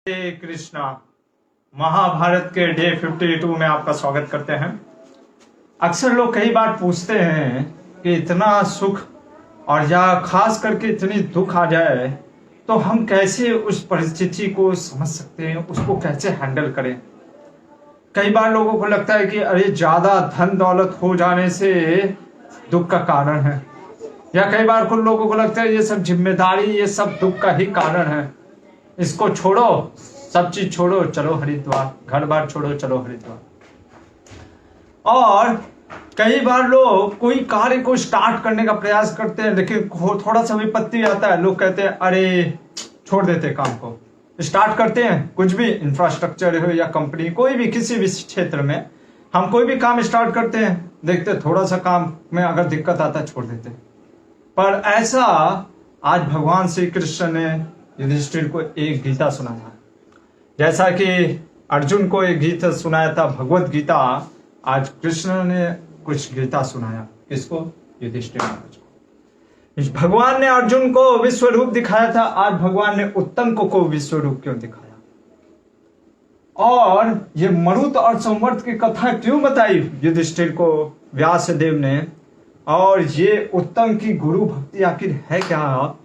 हरे कृष्णा। महाभारत के डे 52 में आपका स्वागत करते हैं। अक्सर लोग कई बार पूछते हैं कि इतना सुख और या खास करके इतनी दुख आ जाए तो हम कैसे उस परिस्थिति को समझ सकते हैं, उसको कैसे हैंडल करें। कई बार लोगों को लगता है कि अरे ज्यादा धन दौलत हो जाने से दुख का कारण है, या कई बार कुछ लोगों को लगता है ये सब जिम्मेदारी, ये सब दुख का ही कारण है। इसको छोड़ो, सब चीज छोड़ो, चलो हरिद्वार, घर बार छोड़ो, चलो हरिद्वार। और कई बार लोग कोई कार्य को स्टार्ट करने का प्रयास करते हैं, लेकिन थोड़ा सा विपत्ति आता है, लोग कहते हैं अरे छोड़ देते काम को। स्टार्ट करते हैं कुछ भी, इंफ्रास्ट्रक्चर हो या कंपनी, कोई भी किसी भी क्षेत्र में हम कोई भी काम स्टार्ट करते हैं, देखते थोड़ा सा काम में अगर दिक्कत आता है छोड़ देते। पर ऐसा आज भगवान श्री कृष्ण ने युधिष्ठिर को एक गीता सुनाया, जैसा कि अर्जुन को एक गीता सुनाया था भगवत गीता, आज कृष्ण ने कुछ गीता सुनाया। किसको? युधिष्ठिर महाराज को। भगवान ने अर्जुन को विश्व रूप दिखाया था, आज भगवान ने उत्तम को विश्व रूप क्यों दिखाया, और ये मरुत और संवर्त की कथा क्यों बताई युधिष्ठिर को व्यास देव ने, और ये उत्तम की गुरु भक्ति आखिर है क्या।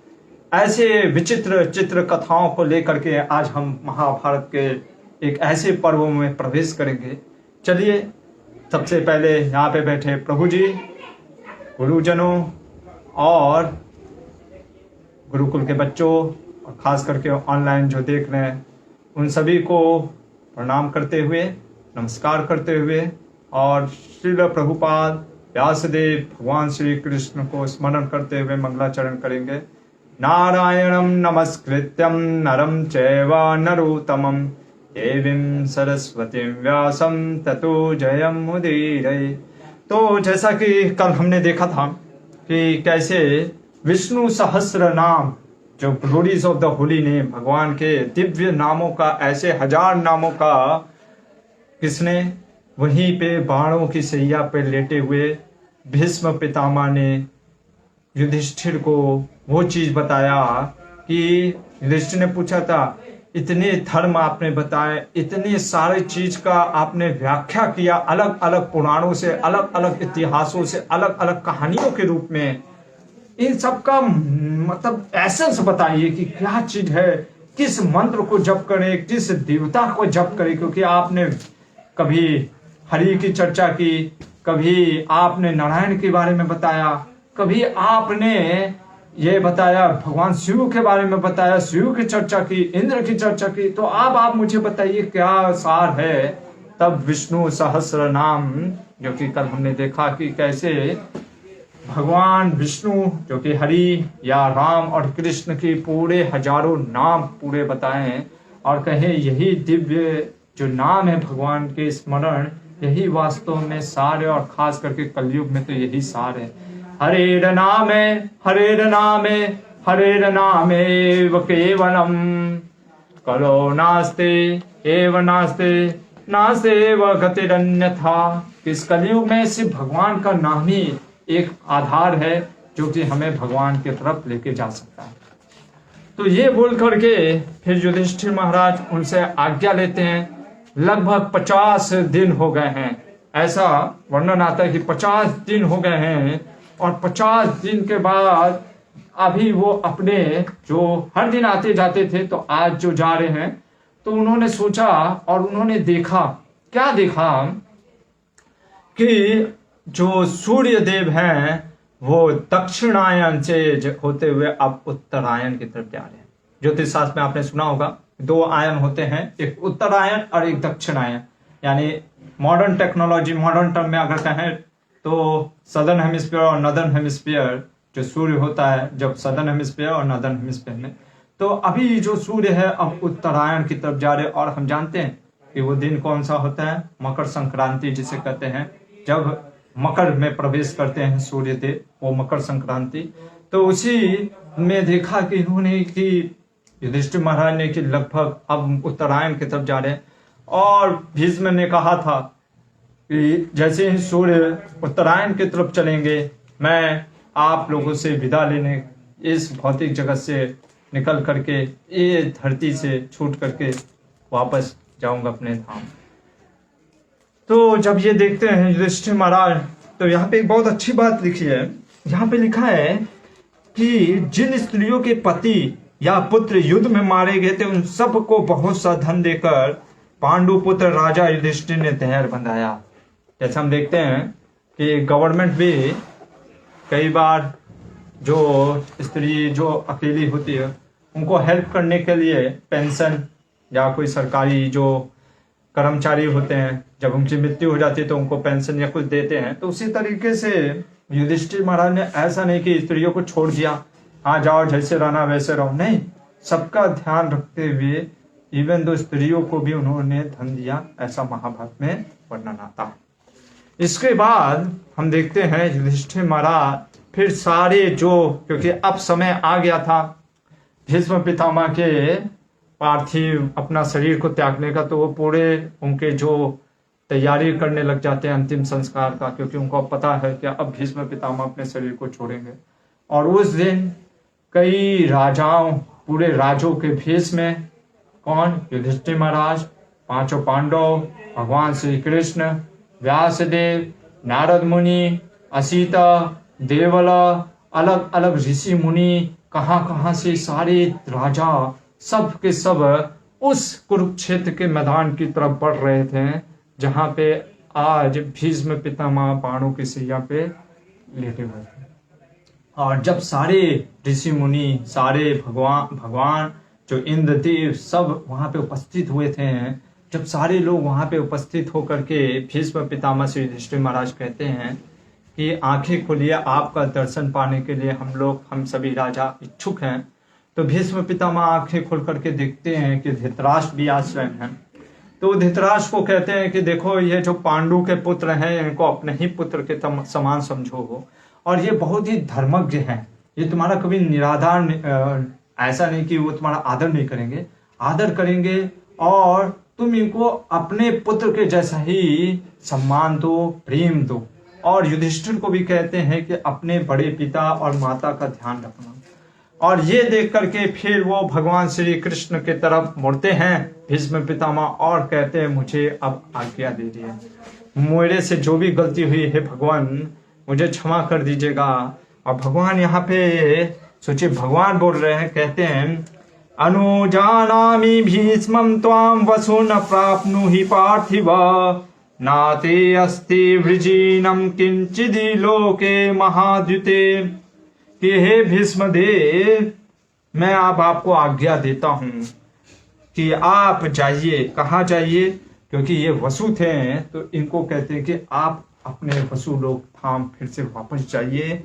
ऐसे विचित्र चित्र कथाओं को लेकर के आज हम महाभारत के एक ऐसे पर्व में प्रवेश करेंगे। चलिए, सबसे पहले यहाँ पे बैठे प्रभु जी, गुरुजनों और गुरुकुल के बच्चों, और खास करके ऑनलाइन जो देख रहे हैं उन सभी को प्रणाम करते हुए, नमस्कार करते हुए, और श्रील प्रभुपाद व्यासदेव भगवान श्री कृष्ण को स्मरण करते हुए मंगलाचरण करेंगे। नारायणं नमस्कृत्यं नरं चैव नरोत्तमं देवीं सरस्वतीं व्यासं ततो जयमुदीरये। तो जैसा कि कल हमने देखा था कि कैसे विष्णु सहस्र नाम, जो glories of the holy name, भगवान के दिव्य नामों का, ऐसे हजार नामों का, किसने वहीं पे बाणों की सैया पे लेटे हुए भीष्म पितामह ने युधिष्ठिर को वो चीज बताया कि युधिष्ठिर ने पूछा था, इतने धर्म आपने बताए, इतने सारे चीज का आपने व्याख्या किया, अलग अलग पुराणों से, अलग अलग इतिहासों से, अलग अलग कहानियों के रूप में, इन सब का मतलब एसेंस बताइए कि क्या चीज है, किस मंत्र को जप करें, किस देवता को जप करें। क्योंकि आपने कभी हरि की चर्चा की, कभी आपने नारायण के बारे में बताया, कभी आपने ये बताया भगवान शिव के बारे में बताया, शिव की चर्चा की, इंद्र की चर्चा की। तो अब आप मुझे बताइए क्या सार है। तब विष्णु सहस्र नाम, जो कि कल हमने देखा कि कैसे भगवान विष्णु, जो कि हरि या राम और कृष्ण की पूरे हजारों नाम पूरे बताएं, और कहे यही दिव्य जो नाम है भगवान के स्मरण, यही वास्तव में सार है, और खास करके कलयुग में तो यही सार है। हरेर नामे हरेर नामे हरेर नामेव केवलम, कलो नास्ते एव नास्ते नास्तेव गतिरन्यथा। इस कलयुग में सिर्फ भगवान का नाम ही एक आधार है जो कि हमें भगवान की तरफ लेके जा सकता है। तो ये बोल करके फिर युधिष्ठिर महाराज उनसे आज्ञा लेते हैं। लगभग 50 दिन हो गए हैं, ऐसा वर्णन आता है कि 50 दिन हो गए हैं, और 50 दिन के बाद अभी वो अपने, जो हर दिन आते जाते थे, तो आज जो जा रहे हैं, तो उन्होंने सोचा और उन्होंने देखा, क्या देखा कि जो सूर्य देव हैं वो दक्षिणायन से होते हुए अब उत्तरायण की तरफ जा रहे हैं। ज्योतिष शास्त्र में आपने सुना होगा 2 आयन होते हैं, एक उत्तरायण और एक दक्षिणायन। यानी मॉडर्न टेक्नोलॉजी, मॉडर्न टर्म में अगर कहें तो सदर्न हेमिस्फीयर और नॉर्दर्न हेमिस्फीयर जो सूर्य होता है, जब सदर्न हेमिस्फीयर और नॉर्दर्न हेमिस्फीयर में, तो अभी जो सूर्य है अब उत्तरायण की तरफ जा रहे। और हम जानते हैं कि वो दिन कौन सा होता है, मकर संक्रांति जिसे कहते हैं, जब मकर में प्रवेश करते हैं सूर्य देव, वो मकर संक्रांति। तो उसी में देखा कि इन्होंने कि युधिष्ठिर महाराज ने कि लगभग अब उत्तरायण की तरफ जा रहे हैं, और भीष्म ने कहा था कि जैसे ही सूर्य उत्तरायण की तरफ चलेंगे, मैं आप लोगों से विदा लेने, इस भौतिक जगत से निकल करके ये धरती से छूट करके वापस जाऊंगा अपने धाम। तो जब ये देखते हैं युधिष्ठिर महाराज, तो यहाँ पे एक बहुत अच्छी बात लिखी है। यहाँ पे लिखा है कि जिन स्त्रियों के पति या पुत्र युद्ध में मारे गए थे उन सबको बहुत सा धन देकर पांडु पुत्र राजा युधिष्ठिर ने धैर्य बंधाया। जैसे हम देखते हैं कि गवर्नमेंट भी कई बार जो स्त्री जो अकेली होती है उनको हेल्प करने के लिए पेंशन या कोई सरकारी जो कर्मचारी होते हैं जब उनकी मृत्यु हो जाती है तो उनको पेंशन या कुछ देते हैं। तो उसी तरीके से युधिष्ठिर महाराज ने ऐसा नहीं कि स्त्रियों को छोड़ दिया, हाँ जाओ जैसे रहना वैसे रहो, नहीं, सबका ध्यान रखते हुए इवन दो स्त्रियों को भी उन्होंने धन दिया, ऐसा महाभारत में वर्णन आता है। इसके बाद हम देखते हैं युधिष्ठिर महाराज फिर सारे जो, क्योंकि अब समय आ गया था भीष्म पितामह के पार्थिव अपना शरीर को त्यागने का, तो वो पूरे उनके जो तैयारी करने लग जाते हैं अंतिम संस्कार का, क्योंकि उनको पता है कि अब भीष्म पितामह अपने शरीर को छोड़ेंगे। और उस दिन कई राजाओं, पूरे राजों के भेष में, कौन? युधिष्ठिर महाराज, पांचों पांडव, भगवान श्री कृष्ण, व्यासदेव, नारद मुनि, असीता, देवला, अलग अलग ऋषि मुनि, कहां से सारे राजा सब के सब उस कुरुक्षेत्र के मैदान की तरफ बढ़ रहे थे जहां पे आज भीष्म पितामह बाणों की सैया पे लेटे हुए थे। और जब सारे ऋषि मुनि, सारे भगवान जो इंद्रदेव सब वहां पे उपस्थित हुए थे, जब सारे लोग वहां पे उपस्थित होकर के भीष्म पितामह से युधिष्ठिर महाराज कहते हैं कि आंखें खोलिए, आपका दर्शन पाने के लिए हम सभी राजा इच्छुक हैं। तो भीष्म पितामह आंखें खोल करके देखते हैं कि धृतराष्ट्र भी आश्रय हैं। तो धृतराष्ट्र को कहते हैं कि देखो ये जो पांडु के पुत्र हैं इनको अपने ही पुत्र के समान समझो हो, और ये बहुत ही धर्मज्ञ हैं, ये तुम्हारा कभी निराधार ऐसा नहीं कि वो तुम्हारा आदर नहीं करेंगे, आदर करेंगे, और तुम इनको अपने पुत्र के जैसा ही सम्मान दो, प्रेम दो। और युधिष्ठिर को भी कहते हैं कि अपने बड़े पिता और माता का ध्यान रखना। और ये देख करके फिर वो भगवान श्री कृष्ण के तरफ मुड़ते हैं भीष्म पितामह और कहते हैं मुझे अब आज्ञा दे दिए, मेरे से जो भी गलती हुई है भगवान मुझे क्षमा कर दीजिएगा। और भगवान यहाँ पे सोचिए, भगवान बोल रहे हैं, कहते हैं अनुजानामि भीष्मं त्वां वसुन प्राप्नुहि पार्थिव नाते अस्ति वृजीनम किंचिदि लोके महाद्युते, कि हे भीष्मदेव मैं अब आपको आज्ञा देता हूं कि आप जाइए। कहाँ जाइए? क्योंकि ये वसु थे तो इनको कहते हैं कि आप अपने वसु लोक धाम फिर से वापस जाइए।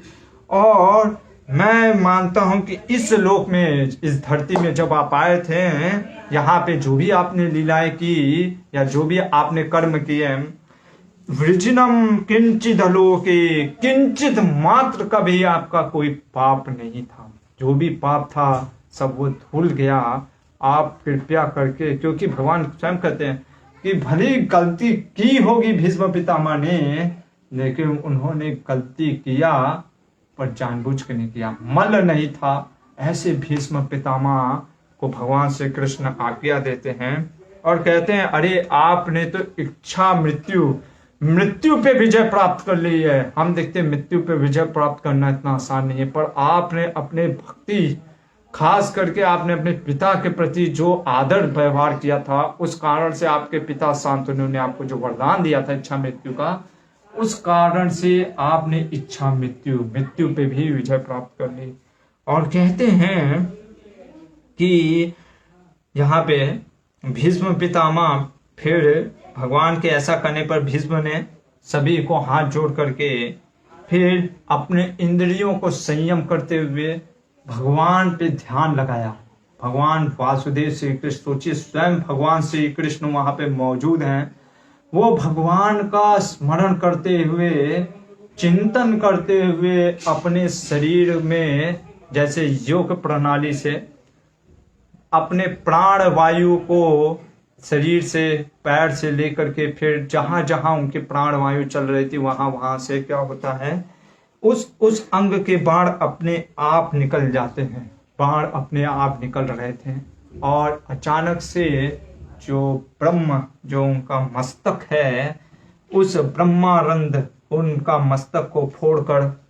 और मैं मानता हूं कि इस लोक में, इस धरती में जब आप आए थे, यहाँ पे जो भी आपने लीलाएं की या जो भी आपने कर्म किए, वृजिनम किंचित लोके, किंचित मात्र का भी आपका कोई पाप नहीं था, जो भी पाप था सब वो धुल गया। आप कृपया करके, क्योंकि भगवान स्वयं कहते हैं कि भली गलती की होगी भीष्म पितामह ने, लेकिन उन्होंने गलती किया पर जानबूझ के नहीं किया, मल नहीं था। ऐसे भीष्म पितामह को भगवान श्री कृष्ण आज्ञा देते हैं और कहते हैं अरे आपने तो इच्छा मृत्यु पे विजय प्राप्त कर ली है। हम देखते हैं मृत्यु पे विजय प्राप्त करना इतना आसान नहीं है, पर आपने अपने भक्ति, खास करके आपने अपने पिता के प्रति जो आदर व्यवहार किया था, उस कारण से आपके पिता शांतनु ने आपको जो वरदान दिया था इच्छा मृत्यु का, उस कारण से आपने इच्छा मृत्यु पे भी विजय प्राप्त कर ली। और कहते हैं कि यहाँ पे भीष्म पितामह फिर भगवान के ऐसा करने पर भीष्म ने सभी को हाथ जोड़ करके फिर अपने इंद्रियों को संयम करते हुए भगवान पे ध्यान लगाया। भगवान वासुदेव श्री कृष्ण, सोचिए स्वयं भगवान श्री कृष्ण वहां पे मौजूद हैं, वो भगवान का स्मरण करते हुए, चिंतन करते हुए अपने शरीर में जैसे योग प्रणाली से अपने प्राण वायु को शरीर से, पैर से लेकर के फिर जहां जहां उनके प्राण वायु चल रही थी वहां से क्या होता है, उस अंग के बाण अपने आप निकल जाते हैं, बाण अपने आप निकल रहे थे और अचानक से जो ब्रह्म, जो उनका मस्तक है, उस ब्रह्मानंद उनका मस्तक को फोड़कर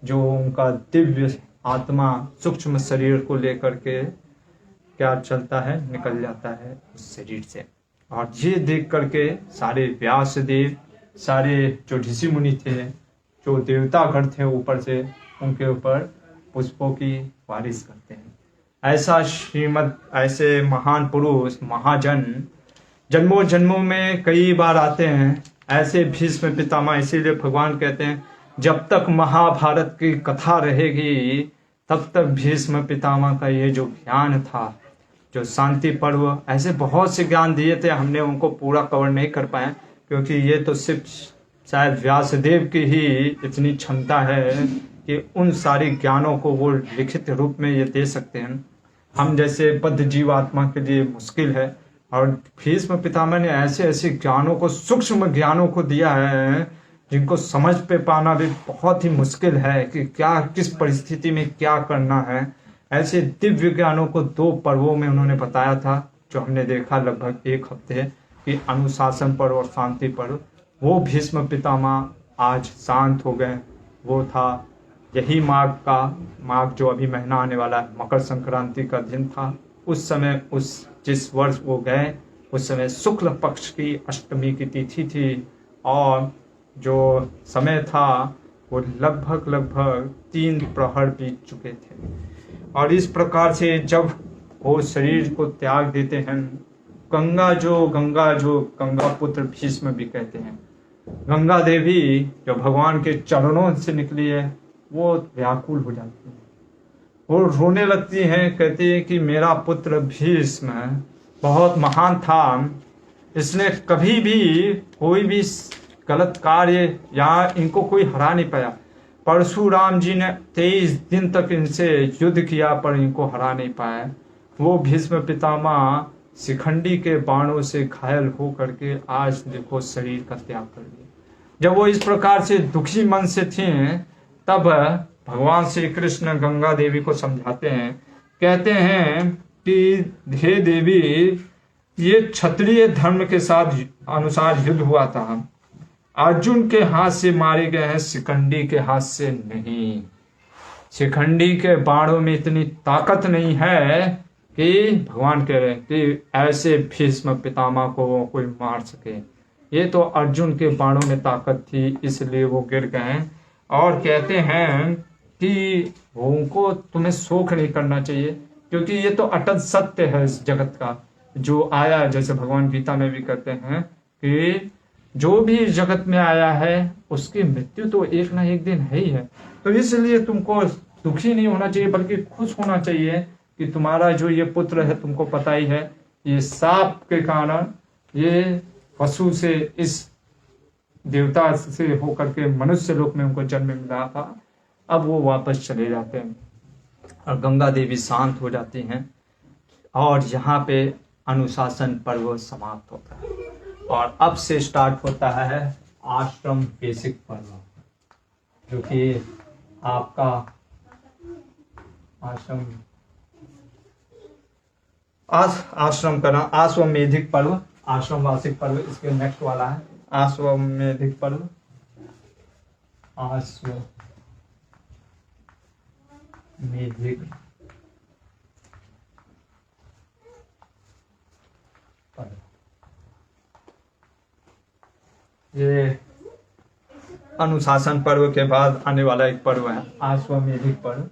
जो उनका दिव्य आत्मा सूक्ष्म शरीर को लेकर के क्या चलता है, निकल जाता है उस शरीर से। और ये देख करके सारे व्यास देव, सारे जो ऋषि मुनि थे, जो देवतागण थे ऊपर से, उनके ऊपर पुष्पों की बारिश करते हैं। ऐसा ऐसे महान पुरुष, महाजन जन्मों जन्मों में कई बार आते हैं। ऐसे भीष्म पितामह, इसीलिए भगवान कहते हैं जब तक महाभारत की कथा रहेगी तब तक भीष्म पितामह का ये जो ज्ञान था, जो शांति पर्व, ऐसे बहुत से ज्ञान दिए थे, हमने उनको पूरा कवर नहीं कर पाए क्योंकि ये तो सिर्फ शायद व्यासदेव की ही इतनी क्षमता है कि उन सारे ज्ञानों को वो लिखित रूप में ये दे सकते हैं। हम जैसे बद्ध जीवात्मा के लिए मुश्किल है, और भीष्म पितामह ने ऐसे ऐसे ज्ञानों को, सूक्ष्म ज्ञानों को दिया है जिनको समझ पे पाना भी बहुत ही मुश्किल है कि क्या, किस परिस्थिति में क्या करना है। ऐसे दिव्य ज्ञानों को 2 पर्वों में उन्होंने बताया था, जो हमने देखा लगभग 1 हफ्ते कि अनुशासन पर्व और शांति पर्व। वो भीष्म पितामह आज शांत हो गए। वो था यही माघ जो अभी महीना आने वाला है, मकर संक्रांति का दिन था। उस समय, जिस वर्ष वो गए, उस समय शुक्ल पक्ष की अष्टमी की तिथि थी और जो समय था वो लगभग 3 प्रहर बीत चुके थे। और इस प्रकार से जब वो शरीर को त्याग देते हैं, गंगा गंगा पुत्र भीष्म भी कहते हैं, गंगा देवी जो भगवान के चरणों से निकली है, वो व्याकुल हो जाती है, वो रोने लगती हैं। कहती है कि मेरा पुत्र भीष्म बहुत महान था, इसने कभी भी कोई भी गलत कार्य या इनको कोई हरा नहीं पाया। परशुराम जी ने 23 दिन तक इनसे युद्ध किया पर इनको हरा नहीं पाया। वो भीष्म पितामह शिखंडी के बाणों से घायल हो करके आज देखो शरीर का त्याग कर दिया। जब वो इस प्रकार से दुखी मन से थे, तब भगवान श्री कृष्ण गंगा देवी को समझाते हैं, कहते हैं कि हे देवी, ये क्षत्रिय धर्म के साथ अनुसार युद्ध हुआ था, अर्जुन के हाथ से मारे गए हैं, शिखंडी के हाथ से नहीं। शिखंडी के बाणों में इतनी ताकत नहीं है कि भगवान कह रहे हैं कि ऐसे भीष्म पितामह को कोई मार सके। ये तो अर्जुन के बाणों में ताकत थी, इसलिए वो गिर गए। और कहते हैं कि उनको तुम्हें शोक नहीं करना चाहिए, क्योंकि ये तो अटल सत्य है इस जगत का जो आया। जैसे भगवान गीता में भी कहते हैं कि जो भी जगत में आया है उसकी मृत्यु तो एक ना एक दिन है ही है। तो इसलिए तुमको दुखी नहीं होना चाहिए, बल्कि खुश होना चाहिए कि तुम्हारा जो ये पुत्र है, तुमको पता ही है, ये साप के कारण ये पशु से, इस देवता से होकर के मनुष्य लोक में उनको जन्म मिला था। अब वो वापस चले जाते हैं और गंगा देवी शांत हो जाती हैं और यहाँ पे अनुशासन पर्व समाप्त होता है। और अब से स्टार्ट होता है आश्रम बेसिक पर्व, जो कि आपका आश्रम करना, आश्वमेधिक पर्व, आश्रम वार्षिक पर्व इसके नेक्स्ट वाला है। आश्वमेधिक पर्व, आश्वमेधिक पर्व, ये अनुशासन पर्व के बाद आने वाला एक पर्व है आश्वमेधिक पर्व।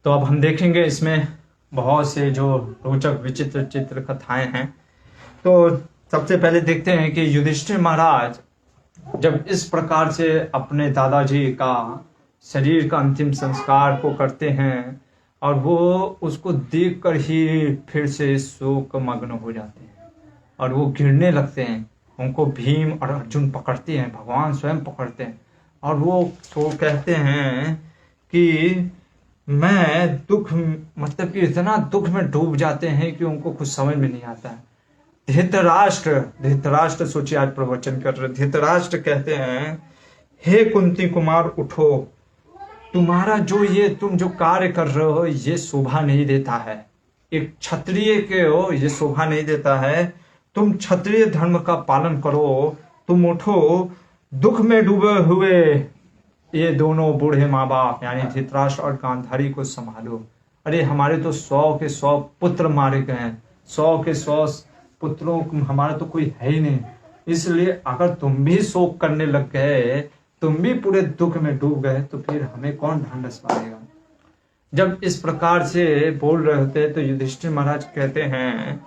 तो अब हम देखेंगे इसमें बहुत से जो रोचक विचित्र चित्र कथाएं हैं। तो सबसे पहले देखते हैं कि युधिष्ठिर महाराज जब इस प्रकार से अपने दादाजी का शरीर का अंतिम संस्कार को करते हैं और वो उसको देखकर ही फिर से शोक मग्न हो जाते हैं और वो गिरने लगते हैं। उनको भीम और अर्जुन पकड़ते हैं, भगवान स्वयं पकड़ते हैं और वो तो कहते हैं कि मैं दुख, मतलब कि इतना दुख में डूब जाते हैं कि उनको कुछ समझ में नहीं आता है। धृतराष्ट्र सोचिए आज प्रवचन कर रहे, धृतराष्ट्र कहते हैं, हे कुंती कुमार उठो, तुम्हारा जो ये तुम जो कार्य कर रहे हो ये शोभा नहीं देता है। एक क्षत्रिय के हो ये शोभा नहीं देता है। तुम क्षत्रिय धर्म का पालन करो। तुम उठो, दुख में डूबे हुए ये दोनों बूढ़े माँ बाप यानी धृतराष्ट्र और गांधारी को संभालो। अरे हमारे तो 100 के 100 पुत्र मारे गए हैं, 100 के 100 पुत्रों हमारा तो कोई है ही नहीं। इसलिए अगर तुम भी शोक करने लग गए, तुम भी पूरे दुख में डूब गए, तो फिर हमें कौन ढांढस पाएगा। जब इस प्रकार से बोल रहे होते तो युधिष्ठिर महाराज कहते हैं,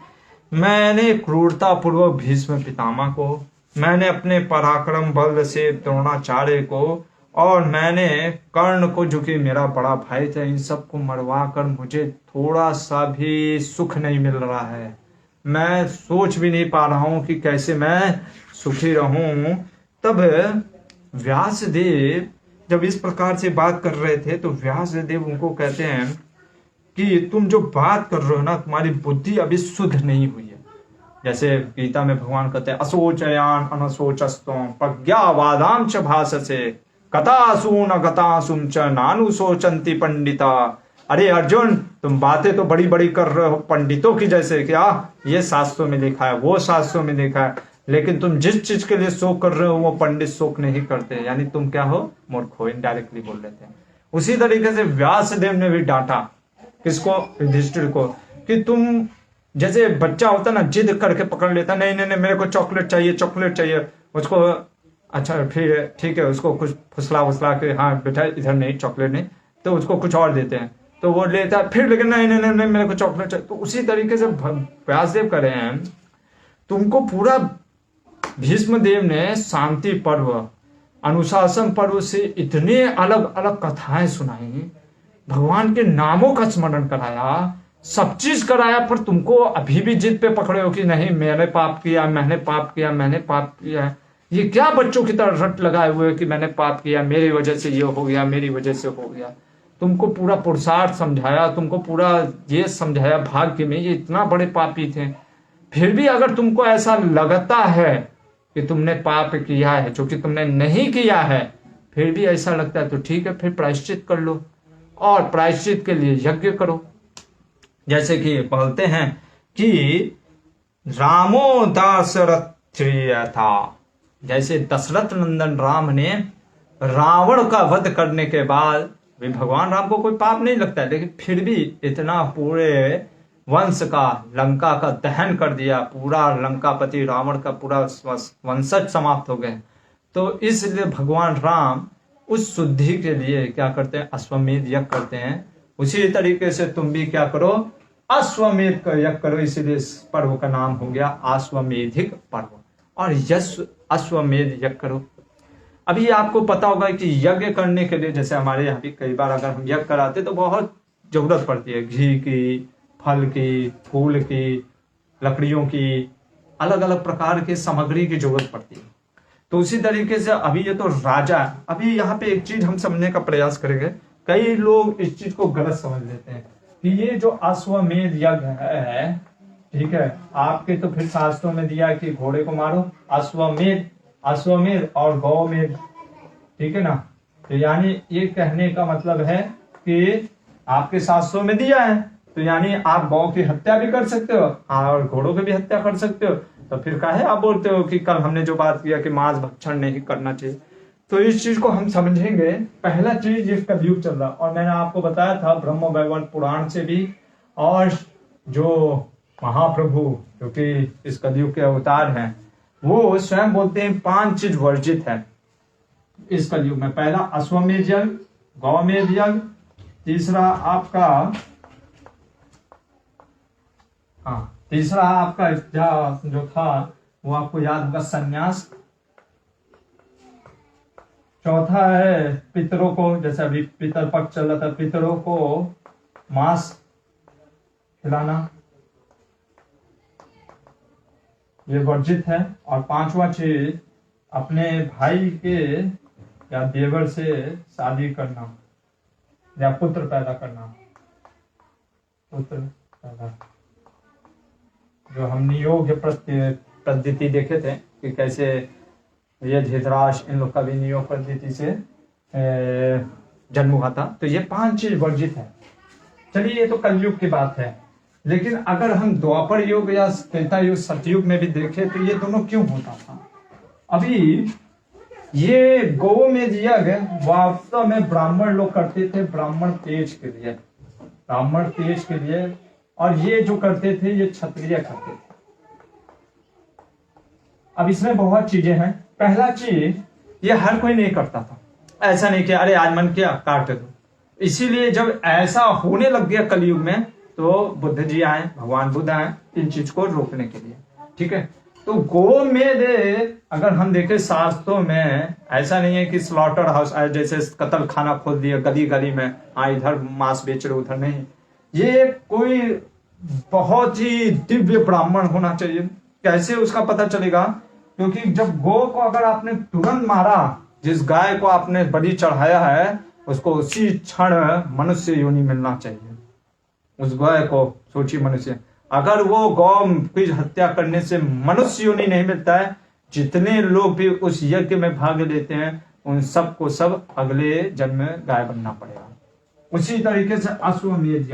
मैंने क्रूरता पूर्वक भीष्म पितामह को, मैंने अपने पराक्रम बल से द्रोणाचार्य को, और मैंने कर्ण को जो कि मेरा बड़ा भाई था, इन सबको मरवा कर मुझे थोड़ा सा भी सुख नहीं मिल रहा है। मैं सोच भी नहीं पा रहा हूं कि कैसे मैं सुखी रहूं। तब व्यासदेव जब इस प्रकार से बात कर रहे थे तो व्यासदेव उनको कहते हैं कि तुम जो बात कर रहे हो ना, तुम्हारी बुद्धि अभी शुद्ध नहीं हुई है। जैसे गीता में भगवान कहते हैं, असोचयान अनसोचस्तों प्रज्ञावादाम च भाषसे कथासु न गतासुम च नानु सोचंती पंडिता। अरे अर्जुन, तुम बातें तो बड़ी बड़ी कर रहे हो पंडितों की जैसे, क्या ये शास्त्रों में लिखा है, वो शास्त्रों में लिखा है, लेकिन तुम जिस चीज के लिए शोक कर रहे हो वो पंडित शोक नहीं करते, यानी तुम क्या हो, मूर्ख हो। इनडायरेक्टली बोल रहे थे। उसी तरीके से व्यासदेव ने भी डांटा किसको, युधिष्ठिर को, कि तुम जैसे बच्चा होता ना, जिद करके पकड़ लेता, नहीं नहीं नहीं मेरे को चॉकलेट चाहिए, चॉकलेट चाहिए, उसको अच्छा फिर ठीक है, उसको कुछ फुसला फुसला के, हाँ बेटा इधर नहीं, चॉकलेट नहीं, तो उसको कुछ और देते हैं, तो वो लेता है, फिर लेकिन नहीं नहीं नहीं, नहीं मेरे को चॉकलेट चाहिए। तो उसी तरीके से व्यासदेव कर रहे हैं, तुमको पूरा भीष्म देव ने शांति पर्व, अनुशासन पर्व से इतने अलग अलग कथाएं सुनाई, भगवान के नामों का स्मरण कराया, सब चीज कराया, पर तुमको अभी भी जिद पे पकड़े हो कि नहीं मैंने पाप किया, मैंने पाप किया, मैंने पाप किया। ये क्या बच्चों की तरह रट लगाए हुए कि मैंने पाप किया, मेरी वजह से ये हो गया, मेरी वजह से हो गया। तुमको पूरा पुरुषार्थ समझाया, तुमको पूरा ये समझाया भाग्य में ये इतना बड़े पापी थे, फिर भी अगर तुमको ऐसा लगता है कि तुमने पाप किया है जो कि तुमने नहीं किया है, फिर भी ऐसा लगता है तो ठीक है, फिर प्रायश्चित कर लो, और प्रायश्चित के लिए यज्ञ करो। जैसे कि बोलते हैं कि रामो दशरथ था, जैसे दशरथ नंदन राम ने रावण का वध करने के बाद भी भगवान राम को कोई पाप नहीं लगता है, लेकिन फिर भी इतना पूरे वंश का, लंका का दहन कर दिया, पूरा लंकापति रावण का पूरा वंशज समाप्त हो गए। तो इसलिए भगवान राम उस शुद्धि के लिए क्या करते हैं, अश्वमेध यज्ञ करते हैं। उसी तरीके से तुम भी क्या करो, अश्वमेध का यज्ञ करो। इसीलिए इस पर्व का नाम हो गया अश्वमेधिक पर्व, और यश अश्वमेध यज्ञ करो। अभी आपको पता होगा कि यज्ञ करने के लिए, जैसे हमारे यहाँ भी कई बार अगर हम यज्ञ कराते तो बहुत जरूरत पड़ती है, घी की, फल की, फूल की, लकड़ियों की, अलग अलग प्रकार के सामग्री की जरूरत पड़ती है। तो उसी तरीके से अभी ये तो राजा, अभी यहाँ पे एक चीज हम समझने का प्रयास करेंगे। कई लोग इस चीज को गलत समझ लेते हैं कि ये जो अश्वमेध यज्ञ है, ठीक है, आपके तो फिर शास्त्रों में दिया कि घोड़े को मारो, अश्वमेध, अश्वमेध और गौमेध, ठीक है ना। तो यानी ये कहने का मतलब है कि आपके शास्त्रों में दिया है, तो यानी आप गौ की हत्या भी कर सकते हो और घोड़ों की भी हत्या कर सकते हो। तो फिर काहे आप बोलते हो कि कल हमने जो बात किया कि मांस भक्षण नहीं करना चाहिए। तो इस चीज को हम समझेंगे। पहला चीज ये कलयुग चल रहा, और मैंने आपको बताया था ब्रह्म वैवर्त पुराण से भी, और जो महाप्रभु जो कि इस कलयुग के अवतार हैं, वो स्वयं बोलते हैं 5 चीज वर्जित है इस कलयुग में। पहला अश्वमेध यज्ञ, गौमेध यज्ञ, तीसरा आपका तीसरा आपका जो था वो आपको याद होगा संन्यास। चौथा है पितरों को, जैसे अभी पितर पक्ष चल रहा था, पितरों को मांस खिलाना, ये वर्जित है। और 5वां चीज अपने भाई के या देवर से शादी करना या पुत्र पैदा करना, पुत्र पैदा, जो हम नियोग पद्धति देखे थे कि कैसे ये धृतराष्ट्र इन लोग का भी नियोग पद्धति से जन्म हुआ था, तो ये 5 चीज वर्जित है। चलिए ये तो कलयुग की बात है, लेकिन अगर हम द्वापर युग या त्रेता युग सतयुग में भी देखें तो ये दोनों क्यों होता था। अभी ये गोमेध यज्ञ वास्तव में ब्राह्मण लोग करते थे, ब्राह्मण तेज के लिए, ब्राह्मण तेज के लिए, और ये जो करते थे ये क्षत्रिय करते थे। अब इसमें बहुत चीजें हैं। पहला चीज, ये हर कोई नहीं करता था, ऐसा नहीं कि अरे आज मन किया काट दो। इसीलिए जब ऐसा होने लग गया कलयुग में, तो बुद्ध जी आए, भगवान बुद्ध आए इन चीज को रोकने के लिए। ठीक है, तो गोमेध अगर हम देखें शास्त्रों में, ऐसा नहीं है कि स्लॉटर हाउस जैसे कत्ल खाना खोल दिया गली गली में, इधर मांस बेच रहे उधर नहीं। ये कोई बहुत ही दिव्य ब्राह्मण होना चाहिए। कैसे उसका पता चलेगा? क्योंकि जब गो को अगर आपने तुरंत मारा, जिस गाय को आपने बलि चढ़ाया है, उसको उसी क्षण मनुष्य योनि मिलना चाहिए। उस गाय को सोचिए मनुष्य, अगर वो गौ की हत्या करने से मनुष्य योनि नहीं मिलता है, जितने लोग भी उस यज्ञ में भाग लेते हैं उन सबको सब अगले जन्म में गाय बनना पड़ेगा। उसी तरीके से अश्वमेध यज्ञ,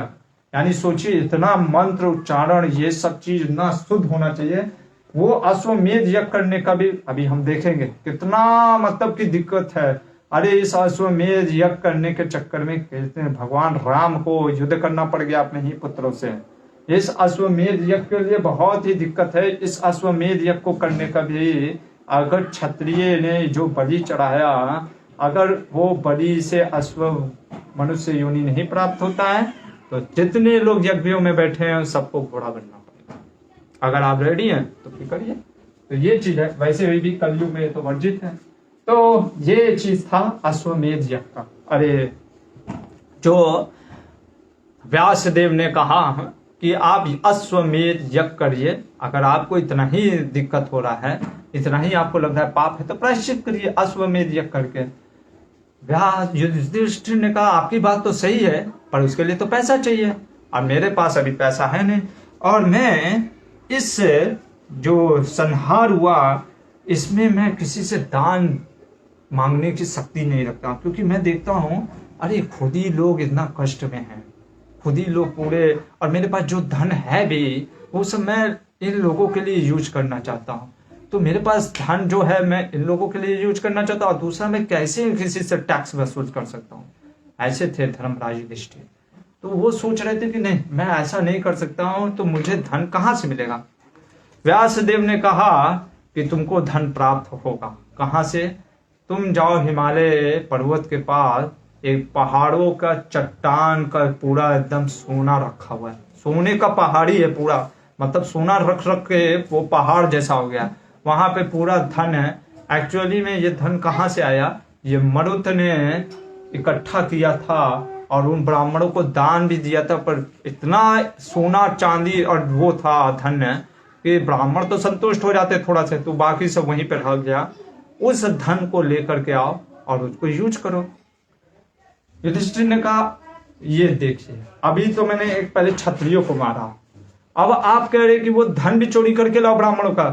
यानी सोचिए इतना मंत्र उच्चारण ये सब चीज इतना शुद्ध होना चाहिए। वो अश्वमेध यज्ञ करने का भी अभी हम देखेंगे कितना मतलब की दिक्कत है। अरे इस अश्वमेध यज्ञ करने के चक्कर में कहते हैं भगवान राम को युद्ध करना पड़ गया अपने ही पुत्रों से। इस अश्वमेध यज्ञ के लिए बहुत ही दिक्कत है। इस अश्वमेध यज्ञ को करने का भी, अगर क्षत्रिय ने जो बलि चढ़ाया, अगर वो बलि से अश्व मनुष्य योनि नहीं प्राप्त होता है, तो जितने लोग यज्ञों में बैठे हैं सबको घोड़ा बनना पड़ेगा। अगर आप रेडी हैं तो फिर करिए। तो ये चीज है, वैसे भी कलयुग में तो वर्जित है। तो ये चीज था अश्वमेध यज्ञ का। अरे जो व्यासदेव ने कहा कि आप अश्वमेध यज्ञ करिए, अगर आपको इतना ही दिक्कत हो रहा है, इतना ही आपको लग रहा है पाप है, तो प्रायश्चित करिए अश्वमेध यज्ञ करके। व्यास युधिष्ठिर ने कहा आपकी बात तो सही है, पर उसके लिए तो पैसा चाहिए, और मेरे पास अभी पैसा है नहीं, और मैं इस जो संहार हुआ इसमें मैं किसी से दान मांगने की शक्ति नहीं रखता, क्योंकि मैं देखता हूं अरे खुद ही लोग इतना कष्ट में हैं, खुद ही लोग पूरे, और मेरे पास जो धन है भी वो सब मैं इन लोगों के लिए यूज करना चाहता हूँ। तो मेरे पास धन जो है मैं इन लोगों के लिए यूज करना चाहता हूँ, और दूसरा मैं कैसे किसी से टैक्स वसूल कर सकता हूँ। ऐसे थे धर्मराज युधिष्ठिर। तो वो सोच रहे थे कि नहीं मैं ऐसा नहीं कर सकता हूँ, तो मुझे धन कहाँ से मिलेगा। व्यासदेव ने कहा कि तुमको धन प्राप्त होगा। कहाँ से? तुम जाओ हिमालय पर्वत के पास, एक पहाड़ों का चट्टान का पूरा एकदम सोना रखा हुआ है, सोने का पहाड़ी है पूरा, मतलब सोना रख रख के वो पहाड़ जैसा हो गया, वहां पे पूरा धन है। एक्चुअली में ये धन कहाँ से आया? ये मरुत ने इकट्ठा किया था और उन ब्राह्मणों को दान भी दिया था, पर इतना सोना चांदी और वो था धन कि ब्राह्मण तो संतुष्ट हो जाते थोड़ा से, तो बाकी सब वहीं पर रह गया। उस धन को लेकर के आओ और उसको यूज करो। युधिष्ठिर ने कहा ये देखिए अभी तो मैंने एक पहले क्षत्रियो को मारा, अब आप कह रहे कि वो धन भी चोरी करके लाओ ब्राह्मणों का।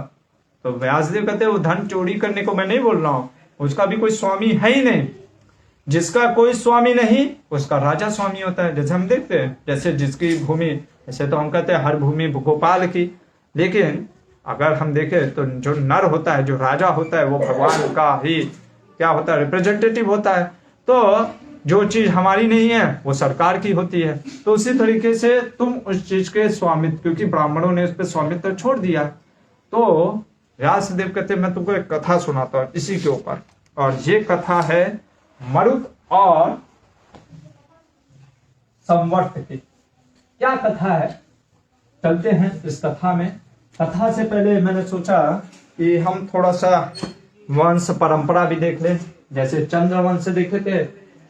तो व्यासदेव कहते हैं वो धन चोरी करने को मैं नहीं बोल रहा हूं, उसका भी कोई स्वामी है ही नहीं। जिसका कोई स्वामी नहीं उसका राजा स्वामी होता है। जैसे हम देखते हैं, जैसे जिसकी भूमि, ऐसे तो हम कहते हैं हर भूमि गोपाल की, लेकिन अगर हम देखें तो जो नर होता है, जो राजा होता है, वो भगवान का ही क्या होता है, रिप्रेजेंटेटिव होता है। तो जो चीज हमारी नहीं है वो सरकार की होती है। तो उसी तरीके से तुम उस चीज के स्वामित्व, क्योंकि ब्राह्मणों ने उस पर स्वामित्व छोड़ दिया। तो व्यासदेव कहते मैं तुमको एक कथा सुनाता हूँ इसी के ऊपर, और ये कथा है मरुत और संवर्त की। क्या कथा है, चलते हैं इस कथा में। कथा से पहले मैंने सोचा कि हम थोड़ा सा वंश परंपरा भी देख लें। जैसे चंद्र वंश देखे थे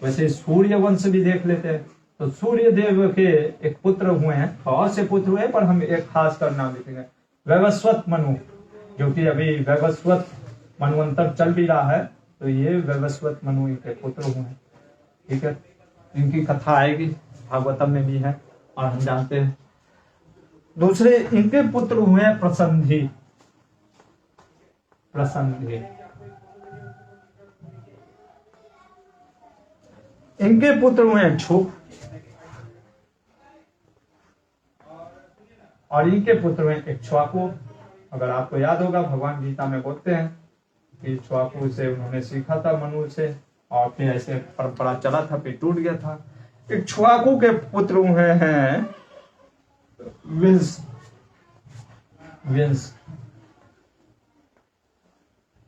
वैसे सूर्य वंश भी देख लेते हैं। तो सूर्य देव के एक पुत्र हुए हैं, बहुत से पुत्र हुए, पर हम एक खास कर नाम लिखेंगे वैवस्वत मनु, जो कि अभी वैवस्वत मनवंतर चल भी रहा है। तो ये वैवस्वत मनु इनके पुत्र हुए हैं। ठीक है, इनकी कथा आएगी, भागवतम में भी है और हम जानते हैं। दूसरे इनके पुत्र हुए हैं प्रसंधि। इनके पुत्र हुए इक्ष्वाकु और इनके पुत्र हुए इक्ष्वाकु। अगर आपको याद होगा भगवान गीता में बोलते हैं कि इक्ष्वाकु से उन्होंने सीखा था मनु से, और फिर ऐसे परंपरा चला था, फिर टूट गया था। इक्ष्वाकु के पुत्र हुए हैं विंस विंस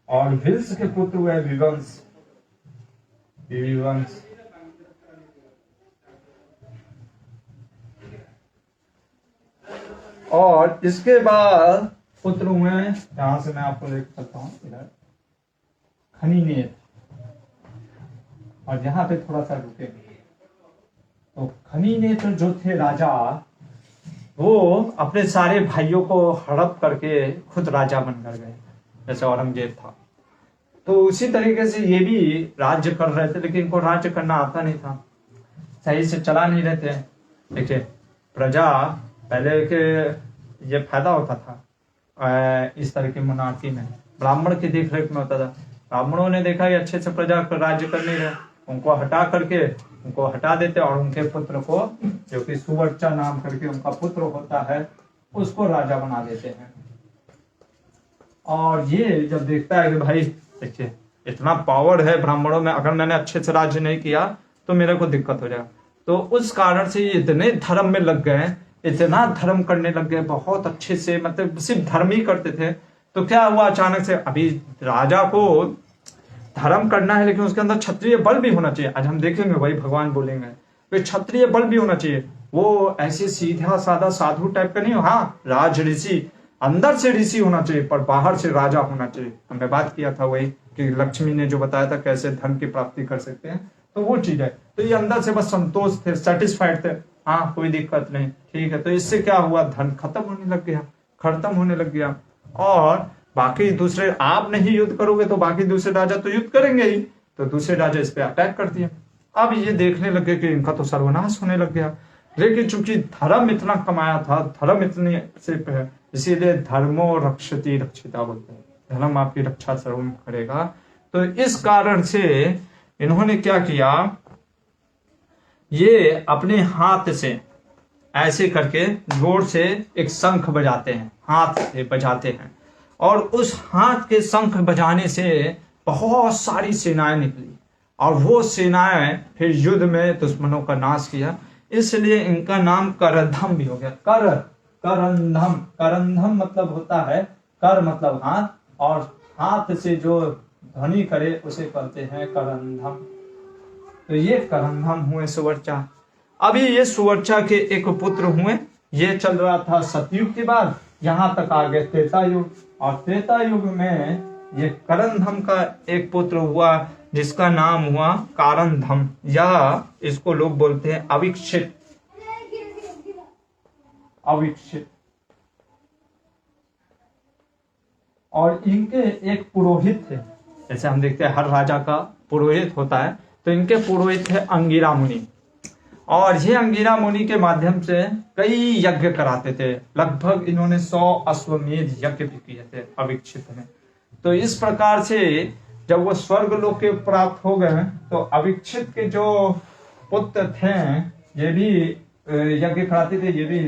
और विंस के पुत्र हुए विवंश विवंश। और इसके बाद पुत्र हुए, यहां से मैं आपको देख सकता हूं इधर, खनिनेत। और यहां पे थोड़ा सा रुके, तो खनिनेत जो थे राजा, वो अपने सारे भाइयों को हड़प करके खुद राजा बनकर गए, जैसे औरंगजेब था। तो उसी तरीके से ये भी राज्य कर रहे थे, लेकिन इनको राज्य करना आता नहीं था, सही से चला नहीं रहे थे। देखिए प्रजा पहले के ये फायदा होता था इस तरह की मोनार्की में, ब्राह्मण की देख रेख में होता था। ब्राह्मणों ने देखा कि अच्छे से प्रजा को राज्य कर नहीं रहे, उनको हटा देते और उनके पुत्र को, जो कि सुवर्चा नाम करके उनका पुत्र होता है, उसको राजा बना देते हैं। और ये जब देखता है कि भाई देखिए इतना पावर है ब्राह्मणों में, अगर मैंने अच्छे से राज्य नहीं किया तो मेरे को दिक्कत हो जाएगा, तो उस कारण से ये इतने धर्म में लग गए, इतना धर्म करने लग गए बहुत अच्छे से, मतलब सिर्फ धर्म ही करते थे। तो क्या हुआ अचानक से, अभी राजा को धर्म करना है लेकिन उसके अंदर क्षत्रिय बल भी होना चाहिए। आज हम देखेंगे वही भगवान बोलेंगे, तो क्षत्रिय बल भी होना चाहिए। वो ऐसे सीधा साधा साधु टाइप का नहीं हो, हाँ राज ऋषि, अंदर से ऋषि होना चाहिए पर बाहर से राजा होना चाहिए। हमने बात किया था वही कि लक्ष्मी ने जो बताया था कैसे धन की प्राप्ति कर सकते हैं, तो वो चीज है। तो ये अंदर से बस संतोष थे, सेटिस्फाइड थे, हाँ कोई दिक्कत नहीं, ठीक है। तो इससे क्या हुआ, धन खत्म होने लग गया। और बाकी दूसरे, आप नहीं युद्ध करोगे तो बाकी दूसरे राजा तो युद्ध करेंगे ही, तो दूसरे राजा इस पे अटैक कर दिया। अब ये देखने लगे कि इनका तो सर्वनाश होने लग गया। लेकिन चूंकि धर्म इतना कमाया था, धर्म इतनी सिर्फ है, इसीलिए धर्मो रक्षति रक्षिता बोलते हैं, धर्म आपकी रक्षा सर्वम करेगा। तो इस कारण से इन्होंने क्या किया, ये अपने हाथ से ऐसे करके जोर से एक शंख बजाते हैं, हाथ से बजाते हैं, और उस हाथ के शंख बजाने से बहुत सारी सेनाएं निकली, और वो सेनाएं फिर युद्ध में दुश्मनों का नाश किया। इसलिए इनका नाम करंधम भी हो गया। करंधम मतलब होता है, कर मतलब हाथ, और हाथ से जो ध्वनि करे उसे कहते हैं करंधम। तो ये करंधम हुए सुवर्चा। अभी ये सुवर्चा के एक पुत्र हुए, ये चल रहा था सतयुग के बाद, यहां तक आ गए त्रेता युग, और त्रेता युग में ये करंधम का एक पुत्र हुआ जिसका नाम हुआ कारंधम, या इसको लोग बोलते हैं अविक्षित। और इनके एक पुरोहित थे, जैसे हम देखते हैं हर राजा का पुरोहित होता है, तो इनके पुरोहित थे अंगिरा मुनि। और ये अंगिरा मुनि के माध्यम से कई यज्ञ कराते थे, लगभग इन्होंने 100 अश्वमेध यज्ञ भी किए थे अविक्षित में। तो इस प्रकार से जब वो स्वर्ग लोक के प्राप्त हो गए, तो अविक्षित के जो पुत्र थे ये भी यज्ञ कराते थे, ये भी।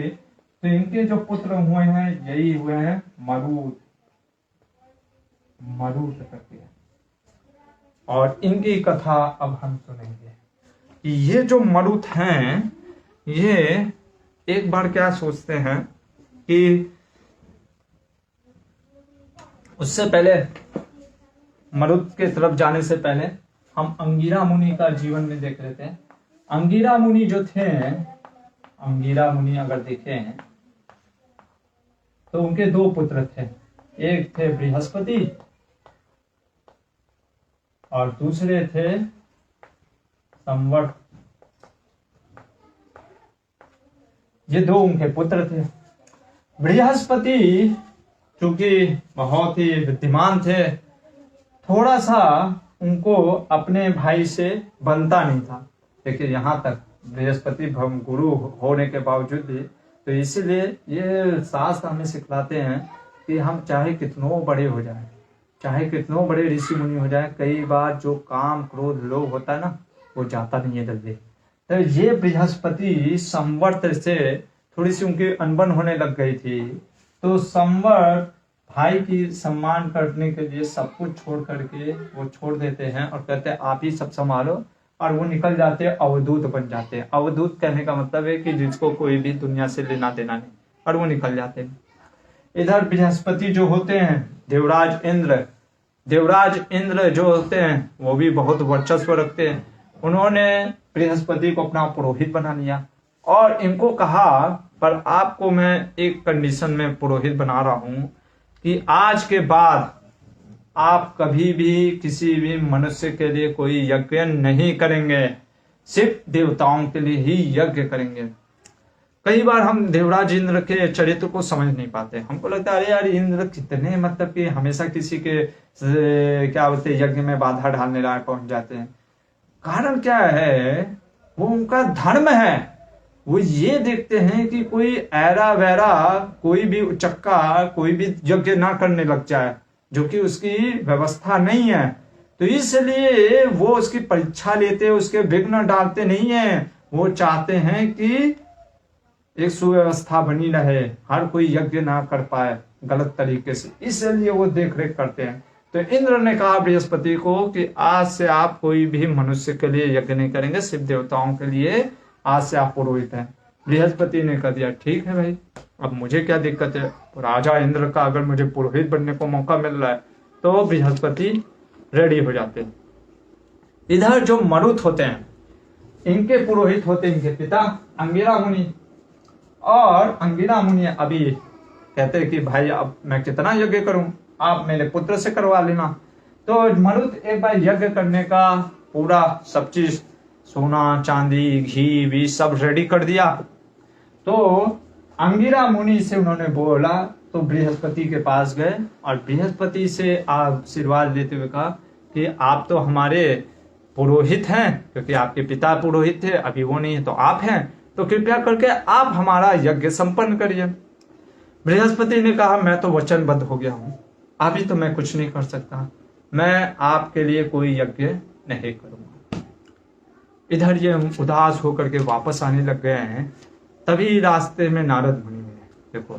तो इनके जो पुत्र हुए हैं यही हुए हैं मरुत करके। और इनकी कथा अब हम सुनेंगे कि ये जो मरुत हैं, ये एक बार क्या सोचते हैं कि उससे पहले, मरुत के तरफ जाने से पहले हम अंगिरा मुनि का जीवन में देख लेते हैं। अंगिरा मुनि जो थे, अंगिरा मुनि अगर देखें तो उनके 2 पुत्र थे, एक थे बृहस्पति और दूसरे थे संवर्त। ये 2 उनके पुत्र थे। बृहस्पति चूंकि बहुत ही बुद्धिमान थे, थोड़ा सा उनको अपने भाई से बनता नहीं था। देखिए यहाँ तक बृहस्पति गुरु होने के बावजूद भी, तो इसीलिए ये शास्त्र हमें सिखलाते हैं कि हम चाहे कितनों बड़े हो जाए, चाहे कितनों बड़े ऋषि मुनि हो जाए, कई बार जो काम क्रोध लोभ होता है ना, वो जाता नहीं है जल्दी। तो ये बृहस्पति संवर्त से थोड़ी सी उनकी अनबन होने लग गई थी, तो संवर्त भाई की सम्मान करने के लिए सब कुछ छोड़ करके वो छोड़ देते हैं और कहते हैं आप ही सब संभालो, और वो निकल जाते हैं, अवधूत बन जाते हैं। अवधूत कहने का मतलब है कि जिसको कोई भी दुनिया से लेना देना नहीं, और वो निकल जाते हैं। इधर बृहस्पति जो होते हैं देवराज इंद्र जो होते हैं वो भी बहुत वर्चस्व रखते हैं। उन्होंने बृहस्पति को अपना पुरोहित बना लिया और इनको कहा, पर आपको मैं एक कंडीशन में पुरोहित बना रहा हूं कि आज के बाद आप कभी भी किसी भी मनुष्य के लिए कोई यज्ञ नहीं करेंगे, सिर्फ देवताओं के लिए ही यज्ञ करेंगे। कई बार हम देवराज इंद्र के चरित्र को समझ नहीं पाते, हमको लगता है अरे यार इंद्र कितने मतलब कि हमेशा किसी के क्या बोलते यज्ञ में बाधा डालने लायक पहुंच जाते हैं। कारण क्या है, वो उनका धर्म है। वो ये देखते हैं कि कोई ऐरा वैरा कोई भी उचक्का कोई भी यज्ञ ना करने लग जाए, जो कि उसकी व्यवस्था नहीं है। तो इसलिए वो उसकी परीक्षा लेते, उसके विघ्न डालते नहीं है। वो चाहते हैं कि एक सुव्यवस्था बनी रहे, हर कोई यज्ञ ना कर पाए गलत तरीके से, इसलिए वो देख रेख करते हैं। तो इंद्र ने कहा बृहस्पति को कि आज से आप कोई भी मनुष्य के लिए यज्ञ नहीं करेंगे, सिर्फ देवताओं के लिए आज से आप पुरोहित हैं। बृहस्पति ने कह दिया ठीक है भाई, अब मुझे क्या दिक्कत है, राजा इंद्र का अगर मुझे पुरोहित बनने को मौका मिल रहा है। तो बृहस्पति रेडी हो जाते हैं। इधर जो मरुत होते हैं इनके पुरोहित होते हैं इनके पिता अंगिरा मुनि, और अंगिरा मुनि अभी कहते हैं कि भाई अब मैं कितना यज्ञ करूं, आप मेरे पुत्र से करवा लेना। तो मरुत एक बार यज्ञ करने का पूरा सब चीज सोना चांदी घी भी सब रेडी कर दिया। तो अंगिरा मुनि से उन्होंने बोला, तो बृहस्पति के पास गए और बृहस्पति से आशीर्वाद लेते हुए कहा कि आप तो हमारे पुरोहित हैं, क्योंकि आपके पिता पुरोहित थे, अभी वो नहीं है तो आप हैं, तो कृपया करके आप हमारा यज्ञ संपन्न करिए। बृहस्पति ने कहा मैं तो वचनबद्ध हो गया हूं, अभी तो मैं कुछ नहीं कर सकता, मैं आपके लिए कोई यज्ञ नहीं करूंगा। इधर ये उदास होकर के वापस आने लग गए हैं। तभी रास्ते में नारद मुनि मिले। देखो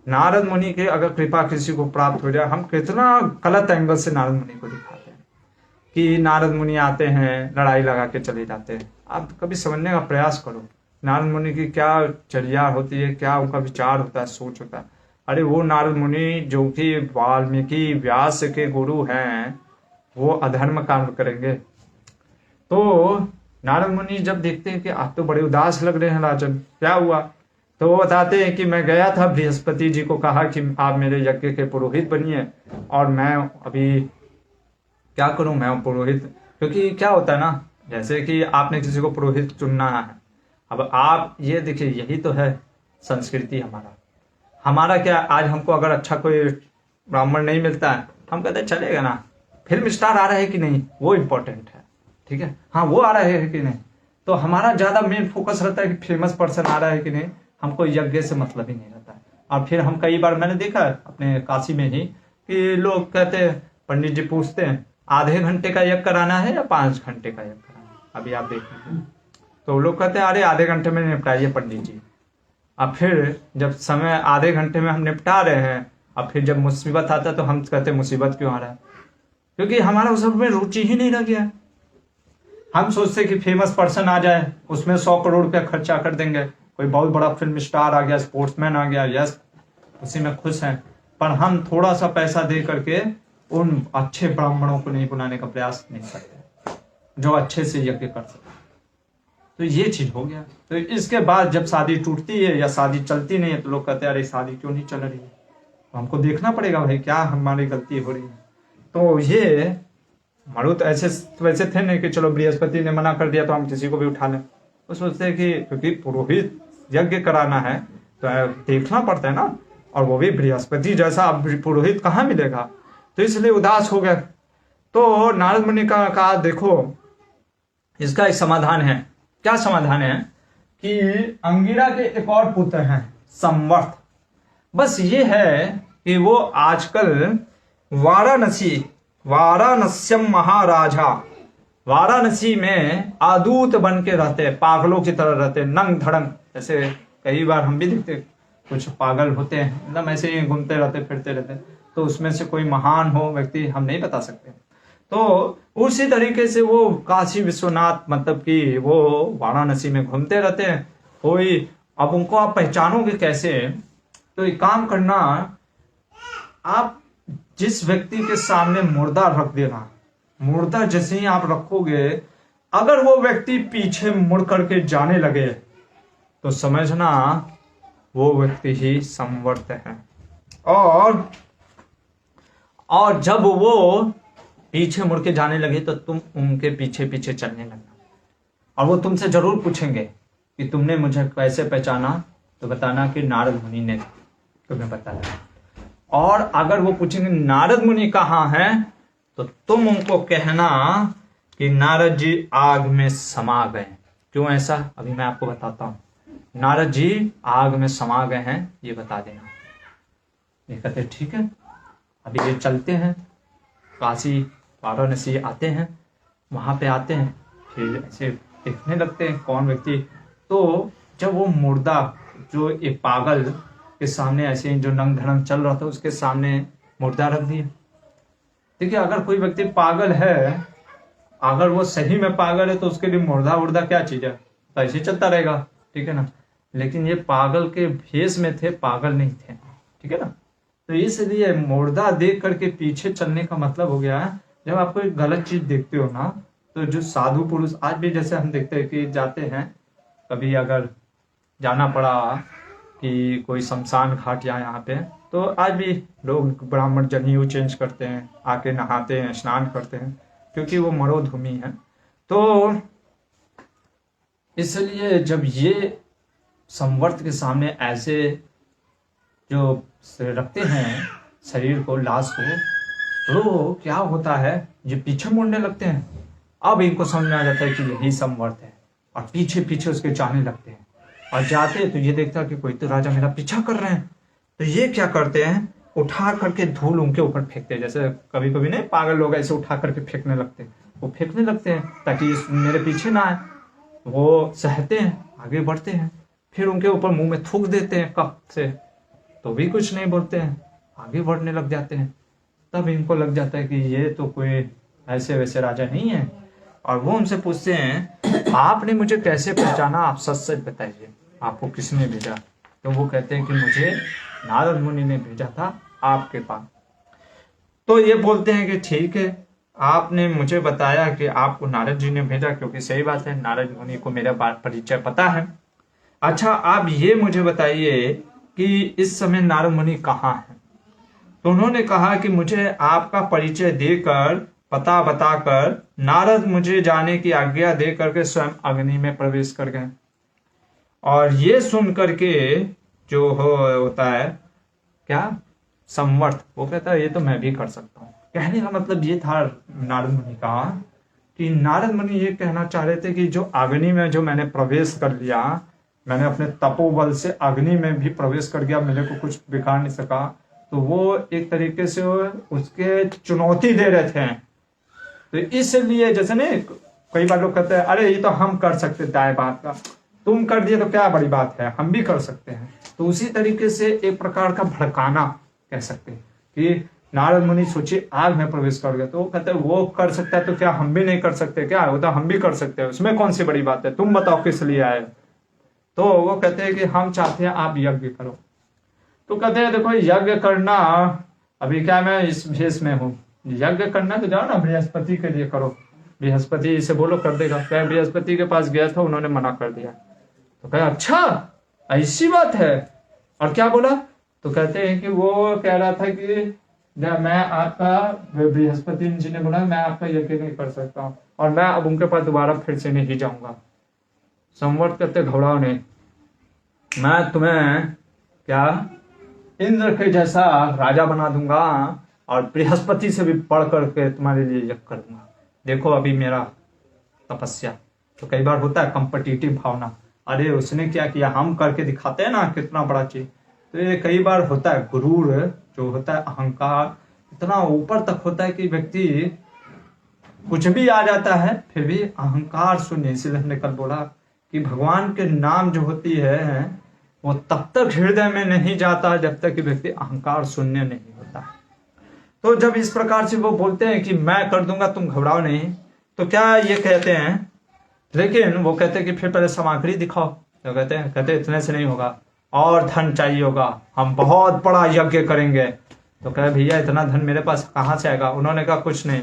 नारद मुनि के अगर कृपा किसी को प्राप्त हो जाए, हम कितना गलत एंगल से नारद मुनि को दिखाते हैं कि नारद मुनि आते हैं लड़ाई लगा के चले जाते हैं। आप कभी समझने का प्रयास करो नारद मुनि की क्या चर्या होती है, क्या उनका विचार होता है, सोच होता है। अरे वो नारद मुनि जो कि वाल्मीकि व्यास के गुरु हैं, वो अधर्म काम करेंगे। तो नारद मुनि जब देखते हैं कि आप तो बड़े उदास लग रहे हैं राजन, क्या हुआ, तो वो बताते हैं कि मैं गया था, बृहस्पति जी को कहा कि आप मेरे यज्ञ के पुरोहित बनिए, और मैं अभी क्या करूं, मैं पुरोहित, क्योंकि क्या होता है ना, जैसे कि आपने किसी को पुरोहित चुनना है। अब आप ये देखिए, यही तो है संस्कृति हमारा क्या, आज हमको अगर अच्छा कोई ब्राह्मण नहीं मिलता है, हम कहते हैं चलेगा ना, फिल्म स्टार आ रहा है कि नहीं वो इम्पोर्टेंट है, ठीक है, हाँ वो आ रहा है कि नहीं, तो हमारा ज्यादा मेन फोकस रहता है कि फेमस पर्सन आ रहा है कि नहीं, हमको यज्ञ से मतलब ही नहीं रहता है। और फिर हम कई बार मैंने देखा है अपने काशी में ही कि लोग कहते हैं, पंडित जी पूछते हैं आधे घंटे का यज्ञ कराना है या 5 घंटे का यज्ञ कराना है, अभी आप देखिए, तो लोग कहते हैं अरे आधे घंटे में निपटाइए पंडित जी। अब फिर जब समय आधे घंटे में हम निपटा रहे हैं, अब फिर जब मुसीबत आता है तो हम कहते हैं मुसीबत क्यों आ रहा है, क्योंकि हमारा उस सब में रुचि ही नहीं रह गया। हम सोचते कि फेमस पर्सन आ जाए, उसमें 100 करोड़ रुपया खर्चा कर देंगे, कोई बहुत बड़ा फिल्म स्टार आ गया, स्पोर्ट्समैन आ गया, यस उसी में खुश हैं, पर हम थोड़ा सा पैसा दे करके उन अच्छे ब्राह्मणों को नहीं बुलाने का प्रयास नहीं करते जो अच्छे से यज्ञ कर सके। तो ये चीज हो गया। तो इसके बाद जब शादी टूटती है या शादी चलती नहीं है, तो लोग कहते हैं अरे शादी क्यों नहीं चल रही है, तो हमको देखना पड़ेगा भाई क्या हमारी गलती हो रही है। तो ये मरुत ऐसे वैसे थे नहीं कि चलो बृहस्पति ने मना कर दिया तो हम किसी को भी उठा लें, वो सोचते हैं कि क्योंकि पुरोहित यज्ञ कराना है तो देखना पड़ता है ना, और वो भी बृहस्पति जैसा पुरोहित कहाँ मिलेगा, तो इसलिए उदास हो गए। तो नारद मुनि का कहा देखो इसका एक समाधान है। क्या समाधान है कि अंगिरा के एक और पुत्र हैं संवर्त, बस ये है कि वो आजकल वाराणस्यम महाराजा वाराणसी में आदूत बन के रहते, पागलों की तरह रहते, नंग धड़ंग। जैसे कई बार हम भी देखते कुछ पागल होते हैं, एकदम ऐसे ही घूमते रहते फिरते रहते, तो उसमें से कोई महान हो व्यक्ति हम नहीं बता सकते। तो उसी तरीके से वो काशी विश्वनाथ मतलब कि वो वाराणसी में घूमते रहते हैं। कोई, अब उनको आप पहचानोगे कैसे? तो एक काम करना, आप जिस व्यक्ति के सामने मुर्दा रख देना, मुर्दा जैसे ही आप रखोगे, अगर वो व्यक्ति पीछे मुड़ करके जाने लगे तो समझना वो व्यक्ति ही संवर्त है। और जब वो पीछे मुड़ के जाने लगे तो तुम उनके पीछे पीछे चलने लगना, और वो तुमसे जरूर पूछेंगे कि तुमने मुझे कैसे पहचाना, तो बताना कि नारद मुनि ने तुम्हें बताया। और अगर वो पूछेंगे नारद मुनि कहाँ हैं, तो तुम उनको कहना कि नारद जी आग में समा गए। क्यों ऐसा, अभी मैं आपको बताता हूँ। नारद जी आग में समा गए हैं, ये बता देना। ये कहते ठीक है, अभी ये चलते हैं काशी वाराणसी आते हैं, वहां पे आते हैं, फिर ऐसे देखने लगते हैं कौन व्यक्ति। तो जब वो मुर्दा जो एक पागल के सामने ऐसे जो नंग धड़ंग चल रहा था, उसके सामने मुर्दा रख दिया। देखिए, अगर कोई व्यक्ति पागल है, अगर वो सही में पागल है तो उसके लिए मुर्दा उर्दा क्या चीज है, तो ऐसे चलता रहेगा, ठीक है ना। लेकिन ये पागल के भेष में थे, पागल नहीं थे, ठीक है ना। तो इसलिए मुर्दा देख करके पीछे चलने का मतलब हो गया है, जब आप कोई गलत चीज देखते हो ना, तो जो साधु पुरुष आज भी जैसे हम देखते हैं कि जाते हैं, कभी अगर जाना पड़ा कि कोई शमशान घाट या यहाँ पे, तो आज भी लोग ब्राह्मण जनेऊ चेंज करते हैं, आके नहाते हैं, स्नान करते हैं, क्योंकि वो मरोधूमि है। तो इसलिए जब ये संवर्त के सामने ऐसे जो रखते हैं शरीर को, लाश को, तो क्या होता है, ये पीछे मुड़ने लगते हैं। अब इनको समझ में आ जाता है कि यही संवर्त है, और पीछे पीछे उसके जाने लगते हैं। और जाते हैं तो ये देखता है कि कोई तो राजा मेरा पीछा कर रहे हैं, तो ये क्या करते हैं, उठा करके धूल उनके ऊपर फेंकते हैं। जैसे कभी कभी नहीं, पागल लोग ऐसे उठा करके फेंकने लगते हैं, वो फेंकने लगते हैं ताकि मेरे पीछे ना आए। वो सहते हैं, आगे बढ़ते हैं, फिर उनके ऊपर मुंह में थूक देते हैं कप से, तो भी कुछ नहीं बोलते हैं, आगे बढ़ने लग जाते हैं। तब इनको लग जाता है कि ये तो कोई ऐसे वैसे राजा नहीं है। और वो उनसे पूछते हैं आपने मुझे कैसे पहचाना, आप सच सच बताइए, आपको किसने भेजा? तो वो कहते हैं कि मुझे नारद मुनि ने भेजा था आपके पास। तो ये बोलते हैं कि ठीक है, आपने मुझे बताया कि आपको नारद जी ने भेजा, क्योंकि सही बात है, नारद मुनि को मेरा परिचय पता है। अच्छा, आप ये मुझे बताइए कि इस समय नारद मुनि कहाँ हैं? तो उन्होंने कहा कि मुझे आपका परिचय देकर, पता बताकर नारद मुझे जाने की आज्ञा दे करके स्वयं अग्नि में प्रवेश कर गए। और ये सुन करके जो होता है क्या, संवर्त, वो कहता है ये तो मैं भी कर सकता हूँ। कहने का मतलब ये था नारद मुनि का, कि नारद मुनि ये कहना चाह रहे थे कि जो अग्नि में जो मैंने प्रवेश कर लिया, मैंने अपने तपोबल से अग्नि में भी प्रवेश कर गया, मेरे को कुछ बिगाड़ नहीं सका, तो वो एक तरीके से उसके चुनौती दे रहे थे। तो इसलिए जैसे नहीं, कई बार लोग कहते हैं अरे ये तो हम कर सकते, दाएं बात का तुम कर दिए तो क्या बड़ी बात है, हम भी कर सकते हैं। तो उसी तरीके से एक प्रकार का भड़काना कह सकते हैं कि नारद मुनि सोचिए आग में प्रवेश कर गए, तो वो कहते हैं वो कर सकता है तो क्या हम भी नहीं कर सकते क्या? वो तो हम भी कर सकते हैं, उसमें कौन सी बड़ी बात है, तुम बताओ किस लिए आए? तो वो कहते हैं कि हम चाहते हैं आप यज्ञ करो। तो कहते हैं देखो यज्ञ करना, अभी क्या मैं इस भेष में हूँ, यज्ञ करना तो जाओ ना बृहस्पति के लिए करो, बृहस्पति से बोलो कर देगा। क्या बृहस्पति के पास गया था, उन्होंने मना कर दिया। तो कहा अच्छा ऐसी बात है, और क्या बोला? तो कहते हैं कि वो कह रहा था कि मैं आपका, बृहस्पति जी ने बोला मैं आपका यज्ञ नहीं कर सकता हूँ, और मैं अब उनके पास दोबारा फिर से नहीं जाऊंगा। संवर्त करते घबराओ नहीं, मैं तुम्हें क्या इंद्र के जैसा राजा बना दूंगा, और बृहस्पति से भी बढ़ करके तुम्हारे लिए यज्ञ कर दूंगा। देखो अभी मेरा तपस्या। तो कई बार होता है कंपटीटिव भावना, अरे उसने क्या किया, हम करके दिखाते हैं ना कितना बड़ा चीज। तो ये कई बार होता है, गुरूर जो होता है, अहंकार इतना ऊपर तक होता है कि व्यक्ति कुछ भी आ जाता है फिर भी अहंकार शून्य। इसलिए हमने कल बोला कि भगवान के नाम जो होती है वो तब तक हृदय में नहीं जाता जब तक कि व्यक्ति अहंकार शून्य नहीं होता। तो जब इस प्रकार से वो बोलते हैं कि मैं कर दूंगा तुम घबराओ नहीं, तो क्या ये कहते हैं, लेकिन वो कहते हैं कि फिर पहले सामग्री दिखाओ। तो कहते इतने से नहीं होगा, और धन चाहिए होगा, हम बहुत बड़ा यज्ञ करेंगे। तो कहे भैया इतना धन मेरे पास कहाँ से आएगा। उन्होंने कहा कुछ नहीं,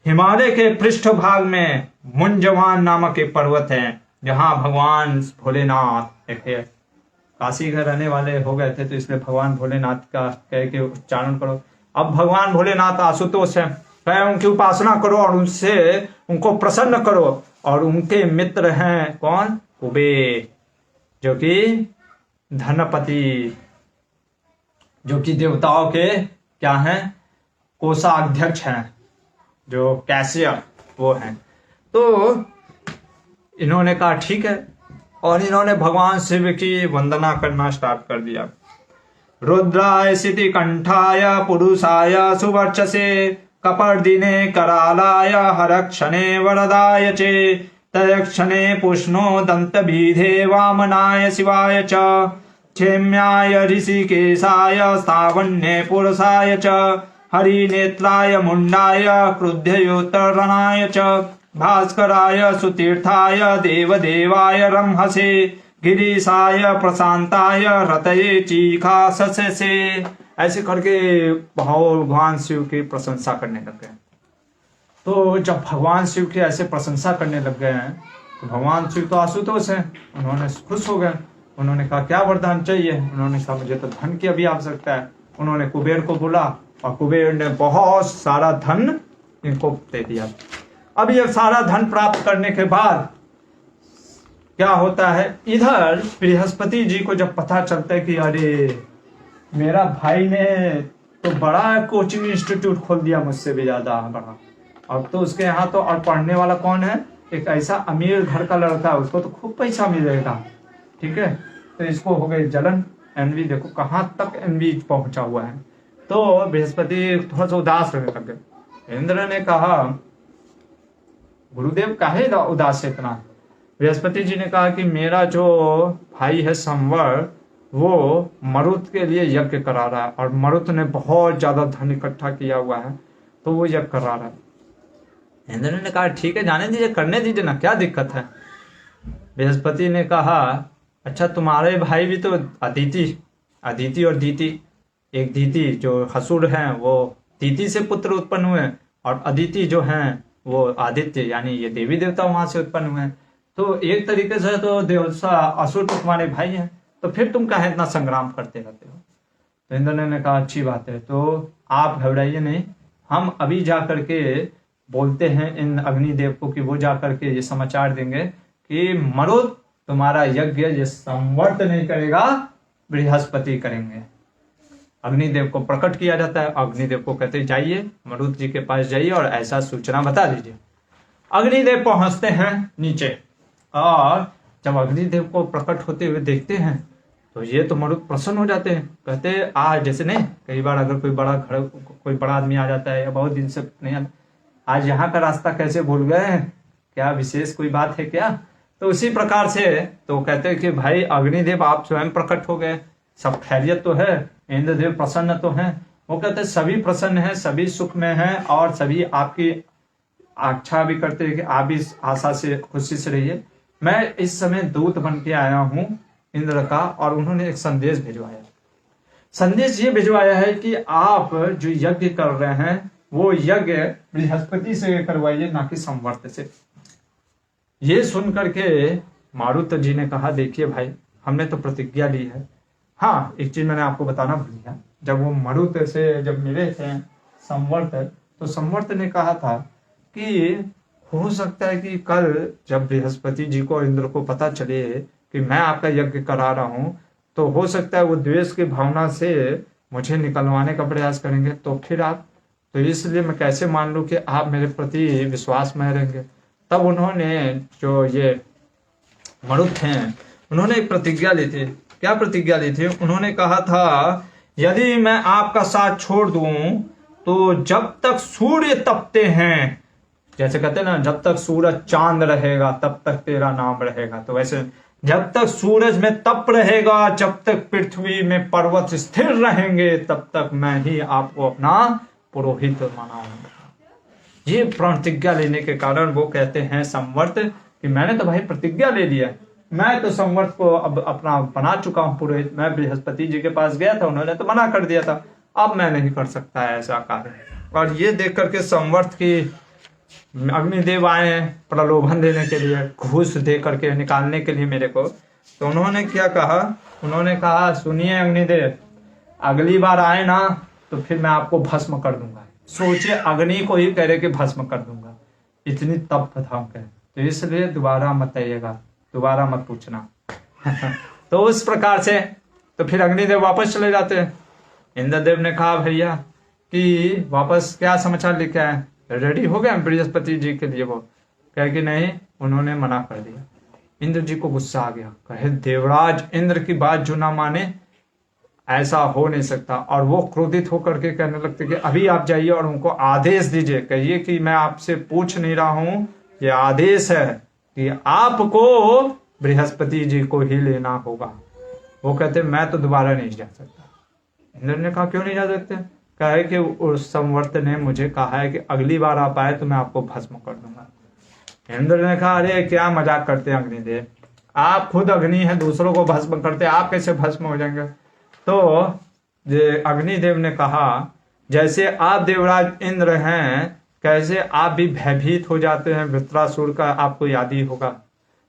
हिमालय के पृष्ठभाग में मुंजवान नामक एक पर्वत है जहां भगवान भोलेनाथ एक है। काशी के रहने वाले हो गए थे तो इसलिए भगवान भोलेनाथ का कह के उच्चारण करो। अब भगवान भोलेनाथ आशुतोष है, कहे उनकी उपासना करो और उनसे उनको प्रसन्न करो। और उनके मित्र हैं कौन, कुबेर, जो कि धनपति, जो कि देवताओं के क्या हैं, कोषाध्यक्ष हैं, जो कैशियर वो हैं। तो इन्होंने कहा ठीक है, और इन्होंने भगवान शिव की वंदना करना स्टार्ट कर दिया। रुद्राय सिति कंठाय पुरुषाय सुवर्चसे कपर्दिने करालाय हरक्षणे वरदाय चे तयक्षणे पुष्णो दंतभीधे वामनाय शिवाय च क्षेम्याय ऋषिकेशाय स्थावन्ये पुरुषाय च हरिनेत्राय मुंडाय क्रुद्धयोत्तरणाय च भास्कराय सुतीर्थाय देवदेवाय रंहसे गिरीशाय प्रशांताय रतये चीखाससे। ऐसे करके भगवान शिव की प्रशंसा करने लग गए। तो जब भगवान शिव की ऐसे प्रशंसा करने लग गए हैं तो भगवान शिव तो आशुतोष हैं, उन्होंने खुश हो गए। उन्होंने कहा क्या वरदान चाहिए। उन्होंने कहा मुझे तो धन की अभी आवश्यकता है। उन्होंने कुबेर को बोला और कुबेर ने बहुत सारा धन इनको दे दिया। अब ये सारा धन प्राप्त करने के बाद क्या होता है, इधर बृहस्पति जी को जब पता चलता है कि अरे मेरा भाई ने तो बड़ा कोचिंग इंस्टीट्यूट खोल दिया, मुझसे भी ज्यादा बड़ा। अब तो उसके यहाँ तो और पढ़ने वाला कौन है, एक ऐसा अमीर घर का लड़का, उसको तो खूब पैसा मिलेगा। ठीक है, तो इसको हो गई जलन, एनवी। देखो कहाँ तक एनवी पहुंचा हुआ है। तो बृहस्पति थोड़ा सा उदास रहने लग गए। इंद्र ने कहा गुरुदेव काहे उदास है इतना। बृहस्पति जी ने कहा कि मेरा जो भाई है संवर, वो मरुत के लिए यज्ञ करा रहा है और मरुत ने बहुत ज्यादा धन इकट्ठा किया हुआ है, तो वो यज्ञ करा रहा है। इंद्र ने कहा ठीक है जाने दीजिए, करने दीजिए ना, क्या दिक्कत है। बृहस्पति ने कहा अच्छा तुम्हारे भाई भी तो अदिति और दीति, एक दीति जो हसुर हैं वो दीति से पुत्र उत्पन्न हुए, और अदिति जो हैं वो आदित्य यानी ये देवी देवता वहां से उत्पन्न हुए। तो एक तरीके से तो देवता असुर तो तुम्हारे भाई हैं, तो फिर तुम काहे इतना संग्राम करते रहते हो। तो इंद्र ने कहा अच्छी बात है, तो आप घबराइए नहीं, हम अभी जा करके बोलते हैं इन अग्निदेव को कि वो जा करके ये समाचार देंगे कि मरुत तुम्हारा यज्ञ ये संवर्त नहीं करेगा, बृहस्पति करेंगे। अग्निदेव को प्रकट किया जाता है। अग्निदेव को कहते जाइए मरुत जी के पास जाइए और ऐसा सूचना बता दीजिए। अग्निदेव पहुंचते हैं नीचे, और जब अग्निदेव को प्रकट होते हुए देखते हैं तो ये तो मरुत प्रसन्न हो जाते हैं। कहते आज जैसे नहीं, कई बार अगर कोई बड़ा घर कोई बड़ा आदमी आ जाता है या बहुत दिन से नहीं आता, आज यहाँ का रास्ता कैसे भूल गए, क्या विशेष कोई बात है क्या। तो उसी प्रकार से तो कहते हैं कि भाई अग्निदेव आप स्वयं प्रकट हो गए, सब खैरियत तो है, इंद्रदेव प्रसन्न तो हैं। वो कहते हैं सभी प्रसन्न हैं, सभी सुख में हैं, और सभी आपकी आच्छा भी करते हैं कि आप इस आशा से खुशी से रहिए। मैं इस समय दूत बन के आया हूं इंद्र का, और उन्होंने एक संदेश भिजवाया। संदेश ये भिजवाया है कि आप जो यज्ञ कर रहे हैं वो यज्ञ बृहस्पति से करवाइए, ना कि संवर्त से। ये सुन करके मारुत जी ने कहा देखिए भाई हमने तो प्रतिज्ञा ली है। हाँ एक चीज मैंने आपको बताना भूल गया, जब वो मरुत से जब मिले थे संवर्त, तो संवर्त ने कहा था कि हो सकता है कि कल जब बृहस्पति जी को इंद्र को पता चले कि मैं आपका यज्ञ करा रहा हूं, तो हो सकता है वो द्वेष की भावना से मुझे निकलवाने का प्रयास करेंगे। तो फिर आप, तो इसलिए मैं कैसे मान लूं कि आप मेरे प्रति विश्वास में रहेंगे। तब उन्होंने जो ये मरुत हैं उन्होंने एक प्रतिज्ञा ली थी। क्या प्रतिज्ञा ली थी? उन्होंने कहा था यदि मैं आपका साथ छोड़ दूं तो जब तक सूर्य तपते हैं जैसे कहते हैं ना, जब तक सूरज चांद रहेगा तब तक तेरा नाम रहेगा, तो वैसे जब तक सूरज में तप रहेगा, जब तक पृथ्वी में पर्वत स्थिर रहेंगे, तब तक मैं ही आपको अपना पुरोहित मानाऊंगा। ये प्रतिज्ञा लेने के कारण वो कहते हैं संवर्त कि मैंने तो भाई प्रतिज्ञा ले लिया, मैं तो संवर्त को अब अपना बना चुका हूं पुरोहित। मैं बृहस्पति जी के पास गया था, उन्होंने तो मना कर दिया था, अब मैं नहीं कर सकता है ऐसा कार्य। और ये देख करके संवर्त की अग्निदेव आए हैं प्रलोभन देने के लिए, घूस दे करके निकालने के लिए मेरे को। तो उन्होंने क्या कहा, उन्होंने कहा सुनिए अग्निदेव, अगली बार आए ना तो फिर मैं आपको भस्म कर दूंगा। सोचिए, अग्नि को ही कह रहे कि भस्म कर दूंगा, इतनी तप था उनके। तो इसलिए दोबारा मत आइएगा, दोबारा मत पूछना। तो उस प्रकार से तो फिर अग्निदेव वापस चले जाते हैं। इंद्रदेव ने कहा भैया कि वापस क्या समाचार लेके आए, रेडी हो गया बृहस्पति जी के लिए। वो कहे कि नहीं, उन्होंने मना कर दिया। इंद्र जी को गुस्सा आ गया, कहे देवराज इंद्र की बात जो ना माने, ऐसा हो नहीं सकता। और वो क्रोधित होकर के कहने लगते कि अभी आप जाइए और उनको आदेश दीजिए, कहिए कि मैं आपसे पूछ नहीं रहा हूं, ये आदेश है कि आपको बृहस्पति जी को ही लेना होगा। वो कहते मैं तो दोबारा नहीं जा सकता। इंद्र ने कहा क्यों नहीं जा सकते, कहे कि उस संवर्त ने मुझे कहा है कि अगली बार आप आए तो मैं आपको भस्म कर दूंगा। इंद्र ने कहा अरे क्या मजाक करते हैं अग्निदेव, आप खुद अग्नि है, दूसरों को भस्म करते, आप कैसे भस्म हो जाएंगे। तो अग्निदेव ने कहा जैसे आप देवराज इंद्र हैं, कैसे आप भी भयभीत हो जाते हैं, वृत्रासुर का आपको याद ही होगा।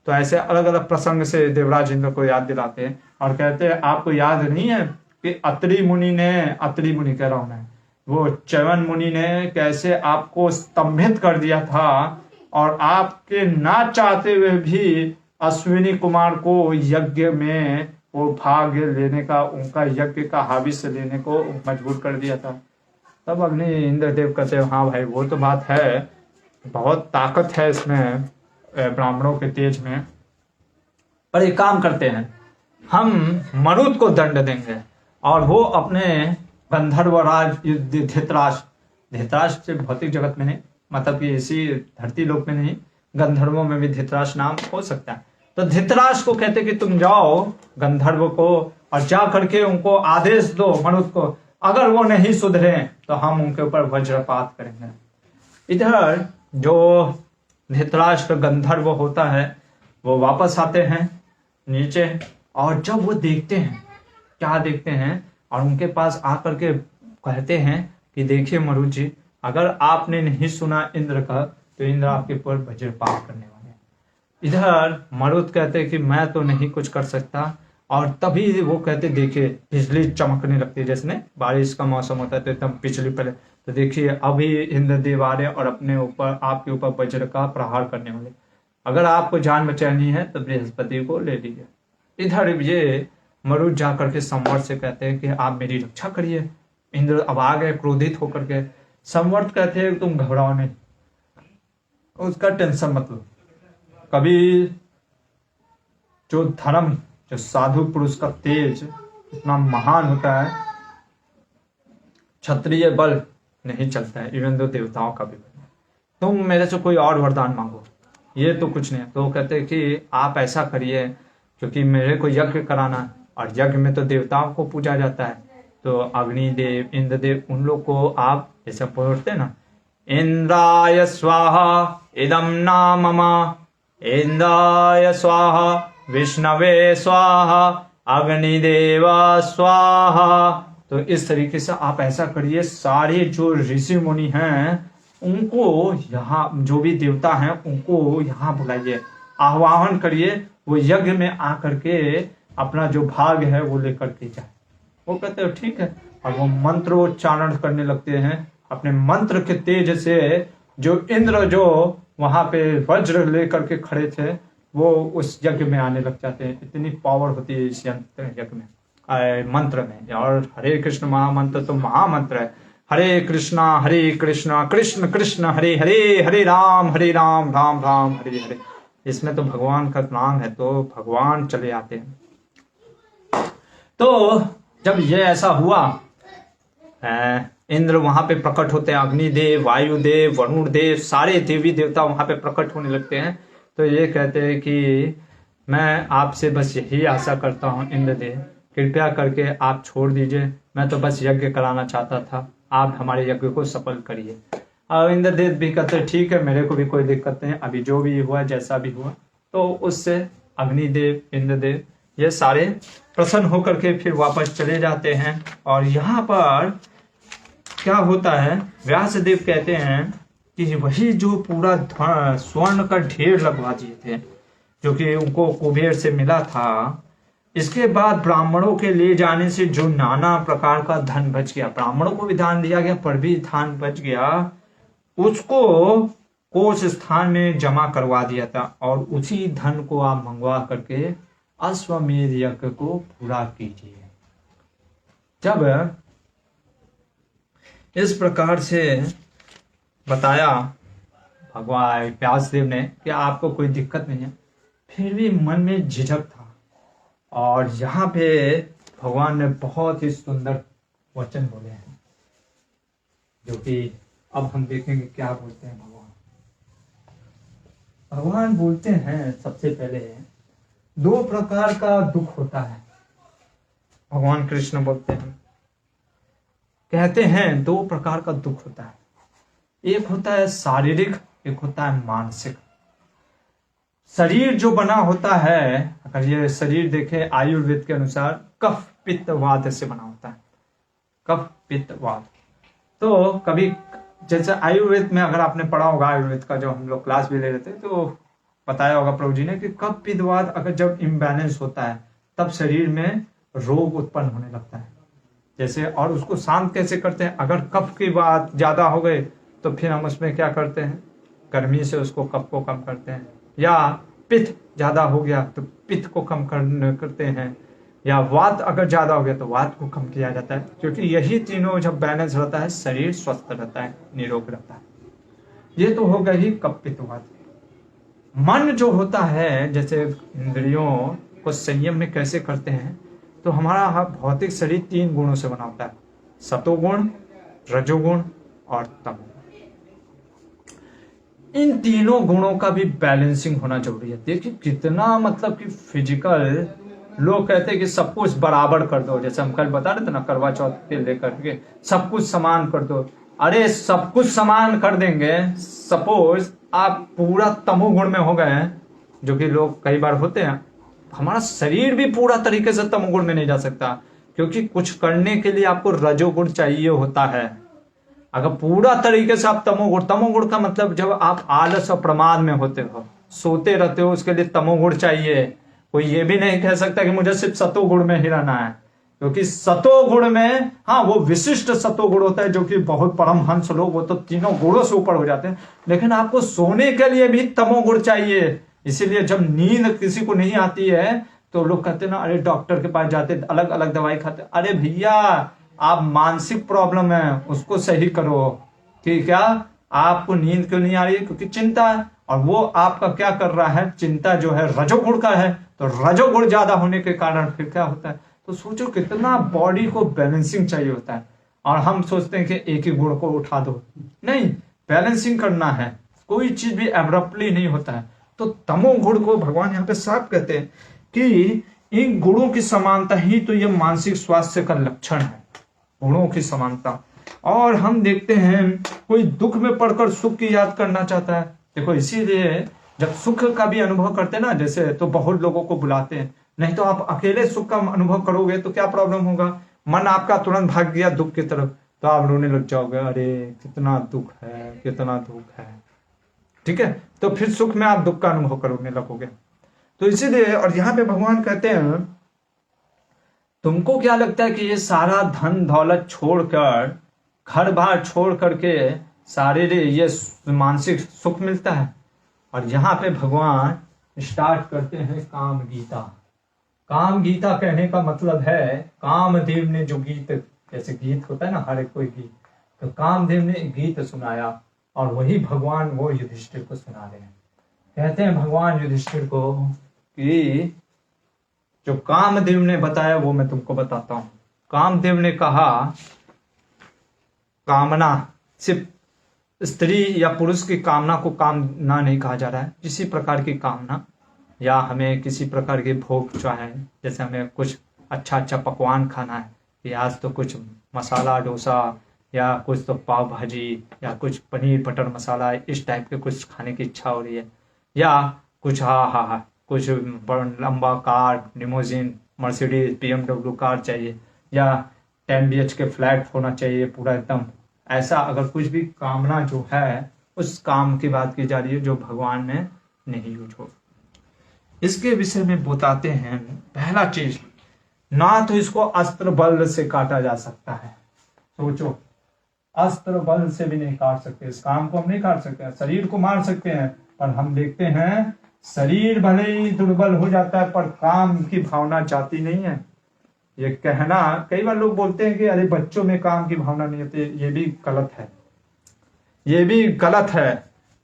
तो ऐसे अलग अलग प्रसंग से देवराज इंद्र को याद दिलाते हैं और कहते हैं आपको याद नहीं है कि अत्रि मुनि कह रहा हूं मैं, वो च्यवन मुनि ने कैसे आपको स्तंभित कर दिया था, और आपके ना चाहते हुए भी अश्विनी कुमार को यज्ञ में वो भाग लेने का, उनका यज्ञ का हाविस लेने को मजबूर कर दिया था। तब अग्नि इंद्रदेव कहते हाँ भाई वो तो बात है, बहुत ताकत है इसमें ब्राह्मणों के तेज में। पर एक काम करते हैं, हम मरुत को दंड देंगे और वो अपने गंधर्वराज धृतराष्ट्र से भौतिक जगत में नहीं, मतलब कि इसी धरती लोक में नहीं, गंधर्वों में भी धृतराष्ट्र नाम हो सकता है। तो धृतराष्ट्र को कहते कि तुम जाओ गंधर्व को और जा करके उनको आदेश दो मरुत को, अगर वो नहीं सुधरे तो हम उनके ऊपर वज्रपात करेंगे। इधर जो धृतराष्ट्र गंधर्व होता है वो वापस आते हैं नीचे, और जब वो देखते हैं, क्या देखते हैं, और उनके पास आकर के कहते हैं कि देखिए मरुत जी, अगर आपने नहीं सुना इंद्र का तो इंद्र आपके ऊपर वज्रपात करने वाले हैं। इधर मरुत कहते हैं कि मैं तो नहीं कुछ कर सकता, और तभी वो कहते देखिए बिजली चमकने लगती है, जैसे बारिश का मौसम होता है तो एकदम बिजली पड़े, तो देखिए अभी इंद्रदेव आ रहे और अपने ऊपर, आपके ऊपर वज्र का प्रहार करने वाले, अगर आपको जान बचानी है तो बृहस्पति को ले लीजिए। इधर ये मरुत जा करके संवर्त से कहते हैं कि आप मेरी रक्षा करिए। इंद्र अब आ गए क्रोधित होकर के। संवर्त कहते हैं तुम घबराओ नहीं, उसका टेंशन मत लो। कभी जो धर्म, जो साधु पुरुष का तेज इतना महान होता है, क्षत्रिय बल नहीं चलता है, इवन दो देवताओं का भी बल। तुम मेरे से कोई और वरदान मांगो, ये तो कुछ नहीं है। तो कहते हैं कि आप ऐसा करिए, क्योंकि मेरे को यज्ञ कराना है और यज्ञ में तो देवताओं को पूजा जाता है, तो अग्निदेव, इंद्रदेव, उन लोग को आप जैसे बोलते हैं ना, इंद्राय स्वाहा इदम नाममा, इंद्राय स्वाहा विष्णवे स्वाहा अग्निदेवा स्वाहा। तो इस तरीके से आप ऐसा करिए, सारे जो ऋषि मुनि हैं उनको यहाँ, जो भी देवता हैं उनको यहाँ बुलाइए, आह्वान करिए, वो यज्ञ में आकर के अपना जो भाग है वो लेकर के जाए। वो कहते हैं ठीक है, और वो मंत्रोच्चारण करने लगते हैं अपने मंत्र के तेज से। जो इंद्र जो वहां पे वज्र लेकर के खड़े थे वो उस यज्ञ में आने लग जाते हैं। इतनी पावर होती है इस यज्ञ में, मंत्र में। और हरे कृष्ण महामंत्र तो महामंत्र है, हरे कृष्णा कृष्ण कृष्ण हरे हरे, हरे राम राम राम हरे हरे। इसमें तो भगवान का नाम है तो भगवान चले आते हैं। तो जब ये ऐसा हुआ इंद्र वहां पे प्रकट होते हैं, अग्निदेव, वायुदेव, वरुण देव, सारे देवी देवता वहां पे प्रकट होने लगते हैं। तो ये कहते हैं कि मैं आपसे बस यही आशा करता हूँ इंद्रदेव, कृपया करके आप छोड़ दीजिए, मैं तो बस यज्ञ कराना चाहता था, आप हमारे यज्ञ को सफल करिए। और इंद्रदेव भी कहते हैं ठीक है, मेरे को भी कोई दिक्कत नहीं, अभी जो भी हुआ जैसा भी हुआ। तो उससे अग्निदेव, इंद्रदेव ये सारे प्रसन्न होकर के फिर वापस चले जाते हैं। और यहाँ पर क्या होता है, व्यासदेव कहते हैं कि वही जो पूरा स्वर्ण का ढेर लगवा दिए थे जो कि उनको कुबेर से मिला था, इसके बाद ब्राह्मणों के ले जाने से जो नाना प्रकार का धन बच गया, ब्राह्मणों को भी दान दिया गया पर भी धन बच गया, उसको कोष स्थान में जमा करवा दिया था। और उसी धन को आप मंगवा करके अश्वमेध यज्ञ को पूरा कीजिए। जब इस प्रकार से बताया भगवान व्यासदेव ने कि आपको कोई दिक्कत नहीं है, फिर भी मन में झिझक था। और यहाँ पे भगवान ने बहुत ही सुंदर वचन बोले हैं, जो कि अब हम देखेंगे क्या बोलते हैं भगवान। भगवान बोलते हैं सबसे पहले, दो प्रकार का दुख होता है। भगवान कृष्ण बोलते हैं, कहते हैं दो प्रकार का दुख होता है, एक होता है शारीरिक, एक होता है मानसिक। शरीर जो बना होता है, अगर ये शरीर देखे आयुर्वेद के अनुसार कफ पित्त वात से बना होता है, कफ पित्त वात। तो कभी जैसे आयुर्वेद में अगर आपने पढ़ा होगा, आयुर्वेद का जो हम लोग क्लास भी ले रहे थे तो बताया होगा प्रभु जी ने कि कफ पित्त वात अगर जब इम्बैलेंस होता है तब शरीर में रोग उत्पन्न होने लगता है। जैसे और उसको शांत कैसे करते हैं, अगर कफ की बात ज्यादा हो गई तो फिर हम उसमें क्या करते हैं, गर्मी से उसको कफ को कम करते हैं, या पित्त ज्यादा हो गया तो पित्त को कम करते हैं, या वात अगर ज्यादा हो गया तो वात को कम किया जाता है। क्योंकि यही तीनों जब बैलेंस रहता है शरीर स्वस्थ रहता है, निरोग रहता है। ये तो हो गई कफ पित्त वात। मन जो होता है, जैसे इंद्रियों को संयम में कैसे करते हैं, तो हमारा भौतिक शरीर 3 गुणों से बना होता है, सतोगुण, रजोगुण और तमोगुण। इन तीनों गुणों का भी बैलेंसिंग होना जरूरी है। देखिए कितना मतलब कि फिजिकल, लोग कहते हैं कि सब कुछ बराबर कर दो, जैसे हम कल बता रहे थे ना, करवा चौथ के लेकर के सब कुछ समान कर दो। अरे सब कुछ समान कर देंगे, सपोज आप पूरा तमोगुण में हो गए हैं, जो कि लोग कई बार होते हैं, हमारा शरीर भी पूरा तरीके से तमोगुण में नहीं जा सकता, क्योंकि कुछ करने के लिए आपको रजोगुण चाहिए होता है। अगर पूरा तरीके से आप तमोगुण का मतलब जब आप आलस और प्रमाद में होते हो, सोते रहते हो, उसके लिए तमोगुण चाहिए। कोई ये भी नहीं कह सकता कि मुझे सिर्फ सतोगुण में ही रहना है, क्योंकि सतोगुण में हाँ वो विशिष्ट सतोगुण होता है, जो कि बहुत परमहंस लोग वो तो तीनों गुणों से ऊपर हो जाते हैं, लेकिन आपको सोने के लिए भी तमोगुण चाहिए। इसीलिए जब नींद किसी को नहीं आती है तो लोग कहते हैं ना, अरे डॉक्टर के पास जाते, अलग अलग दवाई खाते। अरे भैया आप मानसिक प्रॉब्लम है उसको सही करो, कि क्या आपको नींद क्यों नहीं आ रही है, क्योंकि चिंता है। और वो आपका क्या कर रहा है, चिंता जो है रजोगुण का है, तो रजोगुण ज्यादा होने के कारण फिर क्या होता है, तो सोचो कितना बॉडी को बैलेंसिंग चाहिए होता है। और हम सोचते हैं कि एक ही गुण को उठा दो, नहीं, बैलेंसिंग करना है, कोई चीज भी एब्रप्टली नहीं होता है। तो तमोगुण को भगवान यहाँ पे साफ कहते हैं कि इन गुणों की समानता ही तो ये मानसिक स्वास्थ्य का लक्षण है, गुणों की समानता। और हम देखते हैं कोई दुख में पड़कर सुख की याद करना चाहता है, देखो इसीलिए जब सुख का भी अनुभव करते हैं ना, जैसे तो बहुत लोगों को बुलाते हैं, नहीं तो आप अकेले सुख का अनुभव करोगे तो क्या प्रॉब्लम होगा, मन आपका तुरंत भाग गया दुख की तरफ, तो आप रोने लग जाओगे, अरे कितना दुख है, कितना दुख है, ठीक है। तो फिर सुख में आप दुख का अनुभव करने लगोगे। तो इसीलिए और यहाँ पे भगवान कहते हैं, तुमको क्या लगता है कि ये सारा धन दौलत छोड़कर, घर बार छोड़ करके सारे ये मानसिक सुख मिलता है? और यहाँ पे भगवान स्टार्ट करते हैं काम गीता। काम गीता कहने का मतलब है कामदेव ने जो गीत, जैसे गीत होता है ना हर एक कोई गीत, तो कामदेव ने गीत सुनाया और वही भगवान वो युधिष्ठिर को सुना रहे हैं। कहते हैं भगवान युधिष्ठिर को कि जो कामदेव ने बताया वो मैं तुमको बताता हूं। कामदेव ने कहा कामना सिर्फ स्त्री या पुरुष की कामना को कामना नहीं कहा जा रहा है। किसी प्रकार की कामना, या हमें किसी प्रकार के भोग चाहे, जैसे हमें कुछ अच्छा अच्छा पकवान खाना है कि आज तो कुछ मसाला डोसा या कुछ तो पाव भाजी या कुछ पनीर बटर मसाला, इस टाइप के कुछ खाने की इच्छा हो रही है, या कुछ कुछ लंबा car, limousine, Mercedes, BMW car चाहिए, या 10 BHK फ्लैट होना चाहिए पूरा एकदम। ऐसा अगर कुछ भी कामना जो है, उस काम की बात की जा रही है जो भगवान में नहीं यूज हो। इसके विषय में बताते हैं, पहला चीज, ना तो इसको अस्त्र बल से काटा जा सकता है। सोचो, अस्त्र बल से भी नहीं काट सकते, इस काम को हम नहीं काट सकते। शरीर को मार सकते हैं, पर हम देखते हैं शरीर भले ही दुर्बल हो जाता है पर काम की भावना जाती नहीं है। ये कहना, कई बार लोग बोलते हैं कि अरे बच्चों में काम की भावना नहीं होती, ये भी गलत है, ये भी गलत है।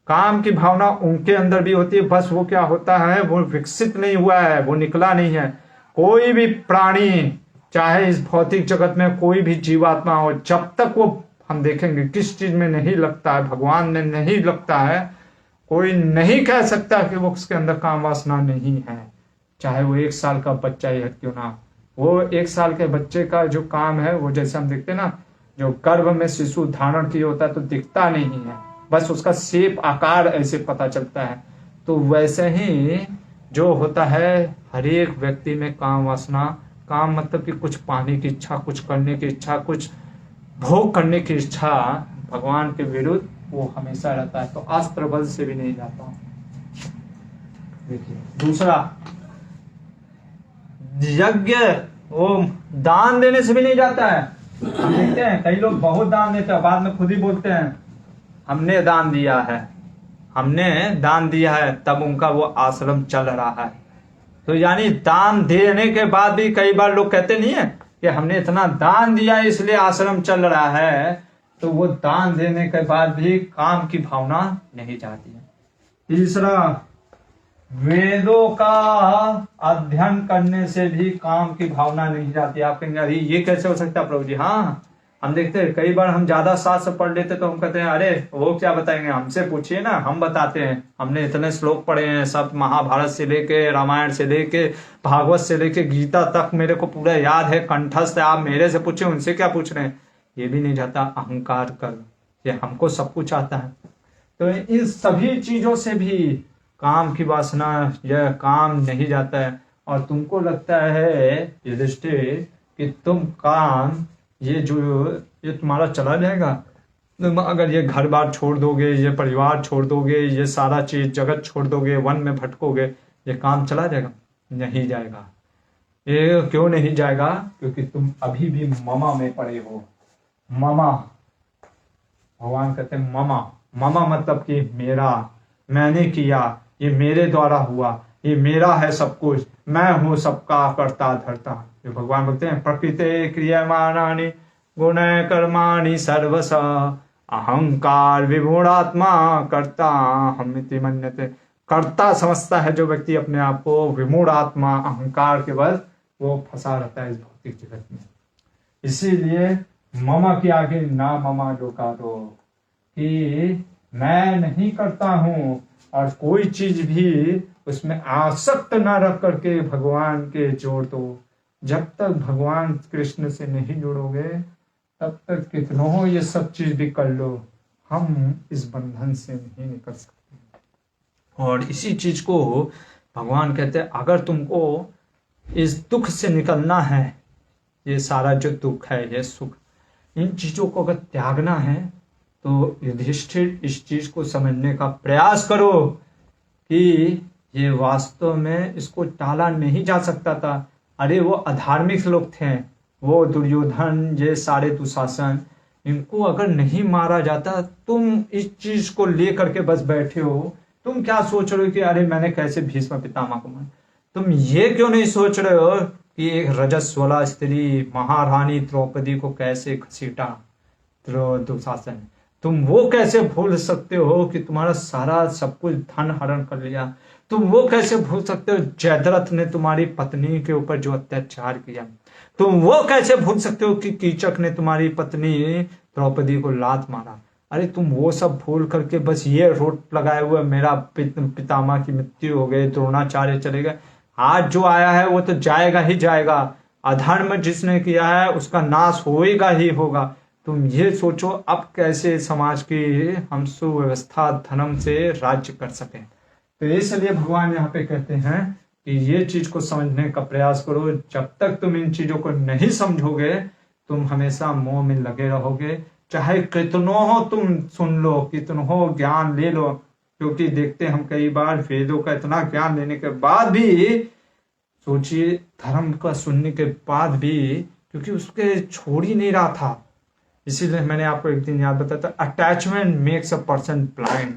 काम की भावना उनके अंदर भी होती है, बस वो क्या होता है, वो विकसित नहीं हुआ है, वो निकला नहीं है। कोई भी प्राणी, चाहे इस भौतिक जगत में कोई भी जीवात्मा हो, जब तक वो, हम देखेंगे किस चीज में नहीं लगता है, भगवान में नहीं लगता है, कोई नहीं कह सकता कि वो उसके अंदर काम वासना नहीं है। चाहे वो 1 साल का बच्चा ही क्यों ना, वो 1 साल के बच्चे का जो काम है, वो जैसे हम देखते हैं ना, जो गर्भ में शिशु धारण किया होता है तो दिखता नहीं है, बस उसका शेप आकार ऐसे पता चलता है। तो वैसे ही जो होता है, हर एक व्यक्ति में काम वासना, काम मतलब कि कुछ पाने की इच्छा, कुछ करने की इच्छा, कुछ भोग करने की इच्छा, भगवान के विरुद्ध वो हमेशा रहता है। तो अस्त्र बल से भी नहीं जाता। देखिए दूसरा, यज्ञ, वो दान देने से भी नहीं जाता है। हम देखते हैं कई लोग बहुत दान देते हैं, बाद में खुद ही बोलते हैं हमने दान दिया है, हमने दान दिया है, तब उनका वो आश्रम चल रहा है। तो यानी दान देने के बाद भी कई बार लोग कहते नहीं है कि हमने इतना दान दिया इसलिए आश्रम चल रहा है, तो वो दान देने के बाद भी काम की भावना नहीं जाती है। तीसरा, वेदों का अध्ययन करने से भी काम की भावना नहीं जाती। आप कहेंगे अरे ये कैसे हो सकता है प्रभु जी? हाँ, हम देखते हैं कई बार हम ज्यादा शास्त्र पढ़ लेते तो हम कहते हैं अरे वो क्या बताएंगे, हमसे पूछिए ना, हम बताते हैं, हमने इतने श्लोक पढ़े हैं, सब महाभारत से लेके रामायण से लेके भागवत से लेके गीता तक मेरे को पूरा याद है, कंठस्थ है। आप मेरे से पूछे, उनसे क्या पूछ रहे हैं? ये भी नहीं जाता। अहंकार कर, ये हमको सब कुछ आता है। तो इन सभी चीजों से भी काम की वासना, यह काम नहीं जाता है। और तुमको लगता है युधिष्ठिर कि तुम काम, ये तुम्हारा चला जाएगा, तुम अगर ये घर बार छोड़ दोगे, ये परिवार छोड़ दोगे, ये सारा चीज जगत छोड़ दोगे, वन में भटकोगे, ये काम चला जाएगा? नहीं जाएगा। ये क्यों नहीं जाएगा? क्योंकि तुम अभी भी ममा में पड़े हो। ममा, भगवान कहते हैं ममा, ममा मतलब कि मेरा, मैंने किया, ये मेरे द्वारा हुआ, ये मेरा है सब कुछ, मैं हूं सबका करता धरता। जो भगवान बोलते हैं प्रकृते क्रियमाणानि गुण कर्माणि सर्वश अहंकार विमूढ़ात्मा कर्ता हमिति मन्यते। कर्ता समझता है जो व्यक्ति अपने आप को, विमूढ़ आत्मा अहंकार के बल वो फंसा रहता है इस भौतिक जगत में। इसीलिए ममा के आगे ना ममा लोका दो, कि मैं नहीं करता हूं, और कोई चीज भी उसमें आसक्त ना रख करके भगवान के जोड़ दो। जब तक भगवान कृष्ण से नहीं जुड़ोगे तब तक कितनों ये सब चीज भी कर लो, हम इस बंधन से नहीं निकल सकते। और इसी चीज को भगवान कहते हैं अगर तुमको इस दुख से निकलना है, ये सारा जो दुख है, ये सुख, इन चीजों को अगर त्यागना है तो युधिष्ठिर इस चीज को समझने का प्रयास करो कि ये वास्तव में इसको टाला नहीं जा सकता था। अरे वो अधार्मिक लोग थे, वो दुर्योधन, ये सारे दुशासन, इनको अगर नहीं मारा जाता, तुम इस चीज को लेकर के बस बैठे हो। तुम क्या सोच रहे हो कि अरे मैंने कैसे भीष्म पितामह को मारा? तुम ये क्यों नहीं सोच रहे हो कि एक रजस्वला स्त्री महारानी द्रौपदी को कैसे घसीटा दुशासन? तुम वो कैसे भूल सकते हो कि तुम्हारा सारा सब कुछ धन हरण कर लिया? तुम वो कैसे भूल सकते हो जयद्रथ ने तुम्हारी पत्नी के ऊपर जो अत्याचार किया? तुम वो कैसे भूल सकते हो कि कीचक ने तुम्हारी पत्नी द्रौपदी को लात मारा? अरे तुम वो सब भूल करके बस ये रोट लगाए हुए मेरा पितामह की मृत्यु हो गई, द्रोणाचार्य चले गए। आज जो आया है वो तो जाएगा ही जाएगा, अधर्म जिसने किया है उसका नाश होएगा ही होगा। तुम ये सोचो अब कैसे समाज की हम सुव्यवस्था धर्म से राज्य कर सके। तो इसलिए भगवान यहाँ पे कहते हैं कि ये चीज को समझने का प्रयास करो। जब तक तुम इन चीजों को नहीं समझोगे तुम हमेशा मोह में लगे रहोगे, चाहे कितनों हो तुम सुन लो, कितनों हो ज्ञान ले लो। क्योंकि देखते हम कई बार वेदों का इतना ज्ञान लेने के बाद भी, सोचिए धर्म का सुनने के बाद भी, क्योंकि उसके छोड़ ही नहीं रहा था। इसीलिए मैंने आपको एक दिन याद बताया था, attachment makes a person blind.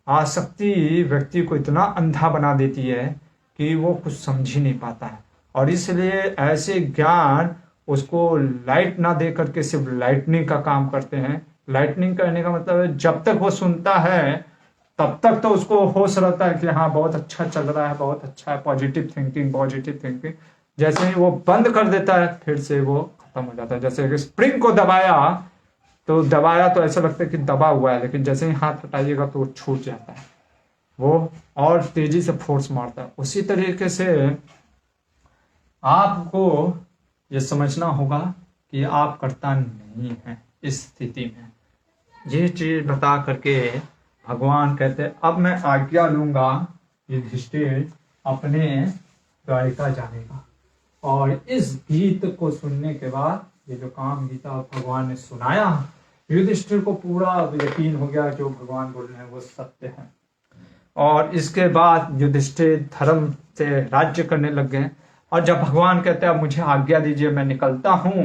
आसक्ति व्यक्ति को इतना अंधा बना देती है कि वो कुछ समझ ही नहीं पाता है। और इसलिए ऐसे ज्ञान उसको लाइट ना दे करके सिर्फ लाइटनिंग का काम करते हैं। लाइटनिंग करने का मतलब है जब तक वो सुनता है तब तक तो उसको होश रहता है कि हाँ बहुत अच्छा चल रहा है, बहुत अच्छा है, पॉजिटिव थिंकिंग पॉजिटिव थिंकिंग। जैसे ही वो बंद कर देता है फिर से वो खत्म हो जाता है। जैसे स्प्रिंग को दबाया तो ऐसा लगता है कि दबा हुआ है, लेकिन जैसे ही हाथ हटाइएगा तो वो छूट जाता है, वो और तेजी से फोर्स मारता है। उसी तरीके से आपको ये समझना होगा कि आप कर्ता नहीं हैं इस स्थिति में। ये चीज बता करके भगवान कहते हैं अब मैं आज्ञा लूंगा युधिष्ठिर अपने द्वारिका जानेगा। और इस गीत को सुनने के बाद, ये जो काम गीता भगवान ने सुनाया, युधिष्ठिर को पूरा यकीन हो गया जो भगवान बोल रहे हैं वो सत्य है। और इसके बाद युधिष्ठिर धर्म से राज्य करने लग गए। और जब भगवान कहते हैं अब मुझे आज्ञा दीजिए मैं निकलता हूं,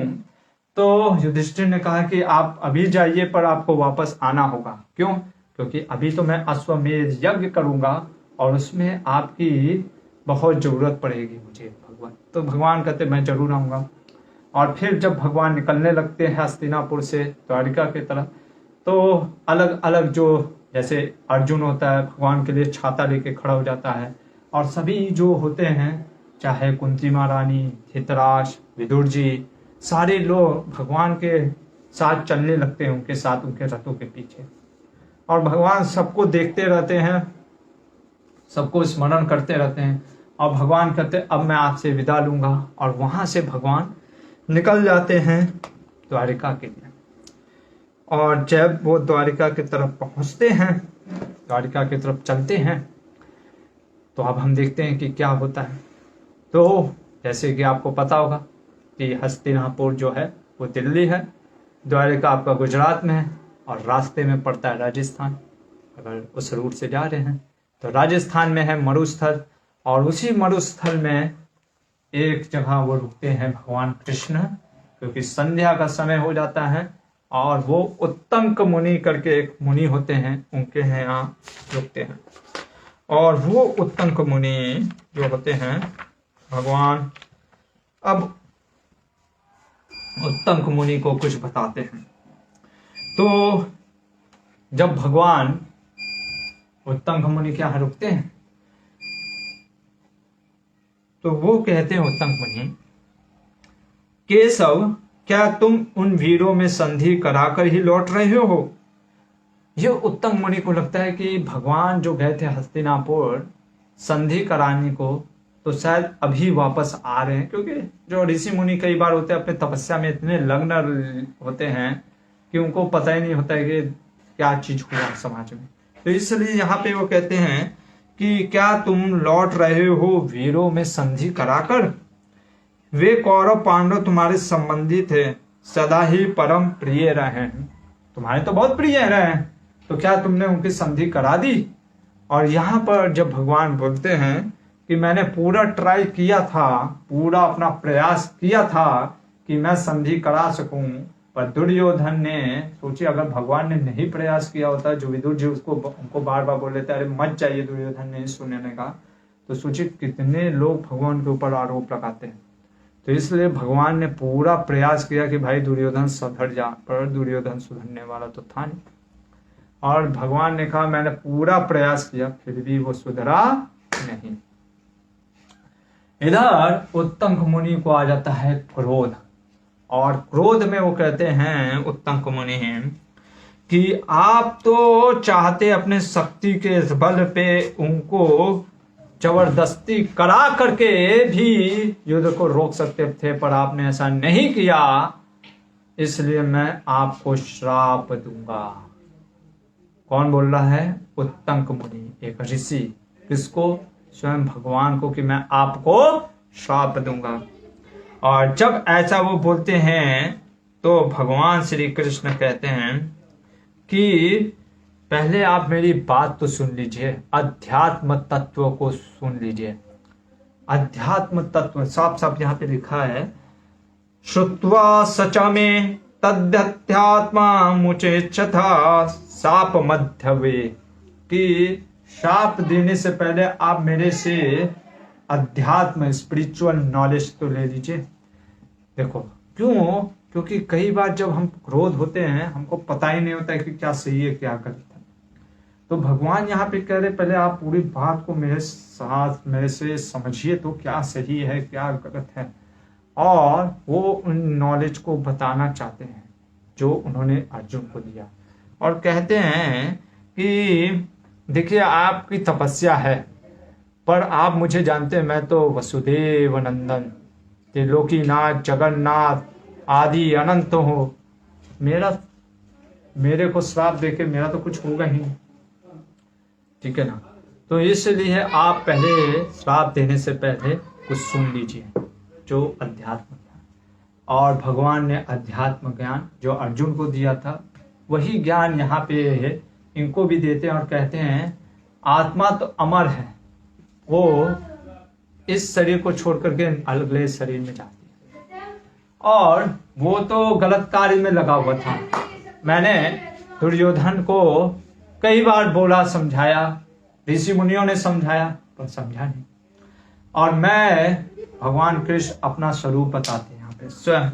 तो युधिष्ठिर ने कहा कि आप अभी जाइए पर आपको वापस आना होगा। क्यों? क्योंकि अभी तो मैं अश्वमेध यज्ञ करूंगा और उसमें आपकी बहुत जरूरत पड़ेगी मुझे भगवान। तो भगवान कहते मैं जरूर आऊंगा। और फिर जब भगवान निकलने लगते हैं हस्तिनापुर से द्वारिका की तरफ, तो अलग अलग जो जैसे अर्जुन होता है भगवान के लिए छाता लेके खड़ा हो जाता है, और सभी जो होते हैं चाहे कुंती महारानी, धृतराष्ट्र, विदुर जी, सारे लोग भगवान के साथ चलने लगते हैं, उनके साथ उनके रथों के पीछे। और भगवान सबको देखते रहते हैं, सबको स्मरण करते रहते हैं। और भगवान कहते अब मैं आपसे विदा लूंगा। और वहां से भगवान निकल जाते हैं द्वारिका के लिए। और जब वो द्वारिका की तरफ पहुंचते हैं, द्वारिका की तरफ चलते हैं, तो अब हम देखते हैं कि क्या होता है। तो जैसे कि आपको पता होगा कि हस्तिनापुर जो है वो दिल्ली है, द्वारिका आपका गुजरात में है, और रास्ते में पड़ता है राजस्थान। अगर उस रूट से जा रहे हैं तो राजस्थान में है मरुस्थल, और उसी मरुस्थल में एक जगह वो रुकते हैं भगवान कृष्ण, क्योंकि संध्या का समय हो जाता है। और वो उत्तंक मुनि करके एक मुनि होते हैं, उनके यहाँ रुकते हैं। और वो उत्तंक मुनि जो होते हैं, भगवान अब उत्तंक मुनि को कुछ बताते हैं। तो जब भगवान उत्तंक मुनि के यहाँ रुकते हैं तो वो कहते हैं उत्तंक मुनि, केशव क्या तुम उन वीरों में संधि कराकर ही लौट रहे हो? ये उत्तंक मुनि को लगता है कि भगवान जो गए थे हस्तिनापुर संधि कराने को, तो शायद अभी वापस आ रहे हैं। क्योंकि जो ऋषि मुनि कई बार होते हैं अपने तपस्या में इतने लग्न होते हैं कि उनको पता ही नहीं होता है कि क्या चीज हुआ समाज में। तो इसलिए यहाँ पे वो कहते हैं कि क्या तुम लौट रहे हो वीरों में संधि कराकर? वे कौरव पांडव तुम्हारे संबंधी थे, सदा ही परम प्रिय रहे हैं, तुम्हारे तो बहुत प्रिय रहे हैं, तो क्या तुमने उनकी संधि करा दी? और यहाँ पर जब भगवान बोलते हैं कि मैंने पूरा ट्राई किया था, पूरा अपना प्रयास किया था कि मैं संधि करा सकूं, पर दुर्योधन ने, सोचिए अगर भगवान ने नहीं प्रयास किया होता, जो विदुर जी उनको बार बार बोल लेते अरे मत जाइए, दुर्योधन ने सुनने का, तो सोचिए कितने लोग भगवान के ऊपर आरोप लगाते हैं। तो इसलिए भगवान ने पूरा प्रयास किया कि भाई दुर्योधन सुधर जा, पर दुर्योधन सुधरने वाला तो था नहीं। और भगवान ने कहा मैंने पूरा प्रयास किया फिर भी वो सुधरा नहीं। इधर उत्तंक मुनि को आ जाता है क्रोध, और क्रोध में वो कहते हैं उत्तंक मुनि कि आप तो चाहते अपने शक्ति के बल पे उनको जबरदस्ती करा करके भी युद्ध को रोक सकते थे, पर आपने ऐसा नहीं किया, इसलिए मैं आपको श्राप दूंगा। कौन बोल रहा है? उत्तंक मुनि, एक ऋषि। किसको? स्वयं भगवान को, कि मैं आपको श्राप दूंगा। और जब ऐसा वो बोलते हैं तो भगवान श्री कृष्ण कहते हैं कि पहले आप मेरी बात तो सुन लीजिए, अध्यात्म तत्व को सुन लीजिए। अध्यात्म तत्व साफ साफ यहाँ पे लिखा है, श्रुत्वा सच में तद्ध्यात्मा मुचेच्छथा शाप मध्यवे, कि शाप देने से पहले आप मेरे से अध्यात्म स्पिरिचुअल नॉलेज तो ले लीजिए। देखो क्यों? क्योंकि कई बार जब हम क्रोध होते हैं हमको पता ही नहीं होता है कि क्या सही है क्या गलत है। तो भगवान यहाँ पे कह रहे पहले आप पूरी बात को मेरे साथ मेरे से समझिए, तो क्या सही है क्या गलत है, और वो उन नॉलेज को बताना चाहते हैं जो उन्होंने अर्जुन को दिया। और कहते हैं कि देखिए आपकी तपस्या है, पर आप मुझे जानते हैं, मैं तो वसुदेव नंदन, त्रिलोकीनाथ, जगन्नाथ आदि अनंत हो, मेरे को श्राप देके मेरा तो कुछ होगा ही नहीं, ठीक है ना। तो इसलिए आप पहले श्राप देने से पहले कुछ सुन लीजिए, जो अध्यात्म ज्ञान। और भगवान ने अध्यात्म ज्ञान जो अर्जुन को दिया था वही ज्ञान यहाँ पे इनको भी देते हैं, और कहते हैं आत्मा तो अमर है, वो इस शरीर को छोड़ करके अगले शरीर में जाती है, और वो तो गलत कार्य में लगा हुआ था। मैंने दुर्योधन को कई बार बोला, समझाया, ऋषि मुनियों ने समझाया, पर समझा नहीं। और मैं भगवान कृष्ण अपना स्वरूप बताते हैं यहाँ पे स्वयं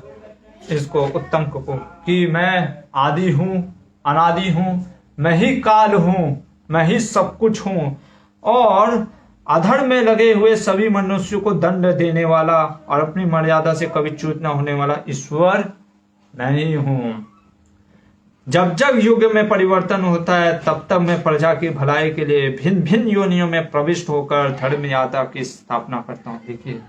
इसको उत्तंक को, कि मैं आदि हूँ, अनादि हूँ, मैं ही काल हूँ, मैं ही सब कुछ हूँ, और अधर्म में लगे हुए सभी मनुष्यों को दंड देने वाला और अपनी मर्यादा से कभी च्युत न होने वाला ईश्वर मैं ही हूँ। जब जब युग में परिवर्तन होता है तब तब मैं प्रजा की भलाई के लिए भिन्न भिन्न योनियों में प्रविष्ट होकर धर्म यात्रा की स्थापना करता हूँ। देखिए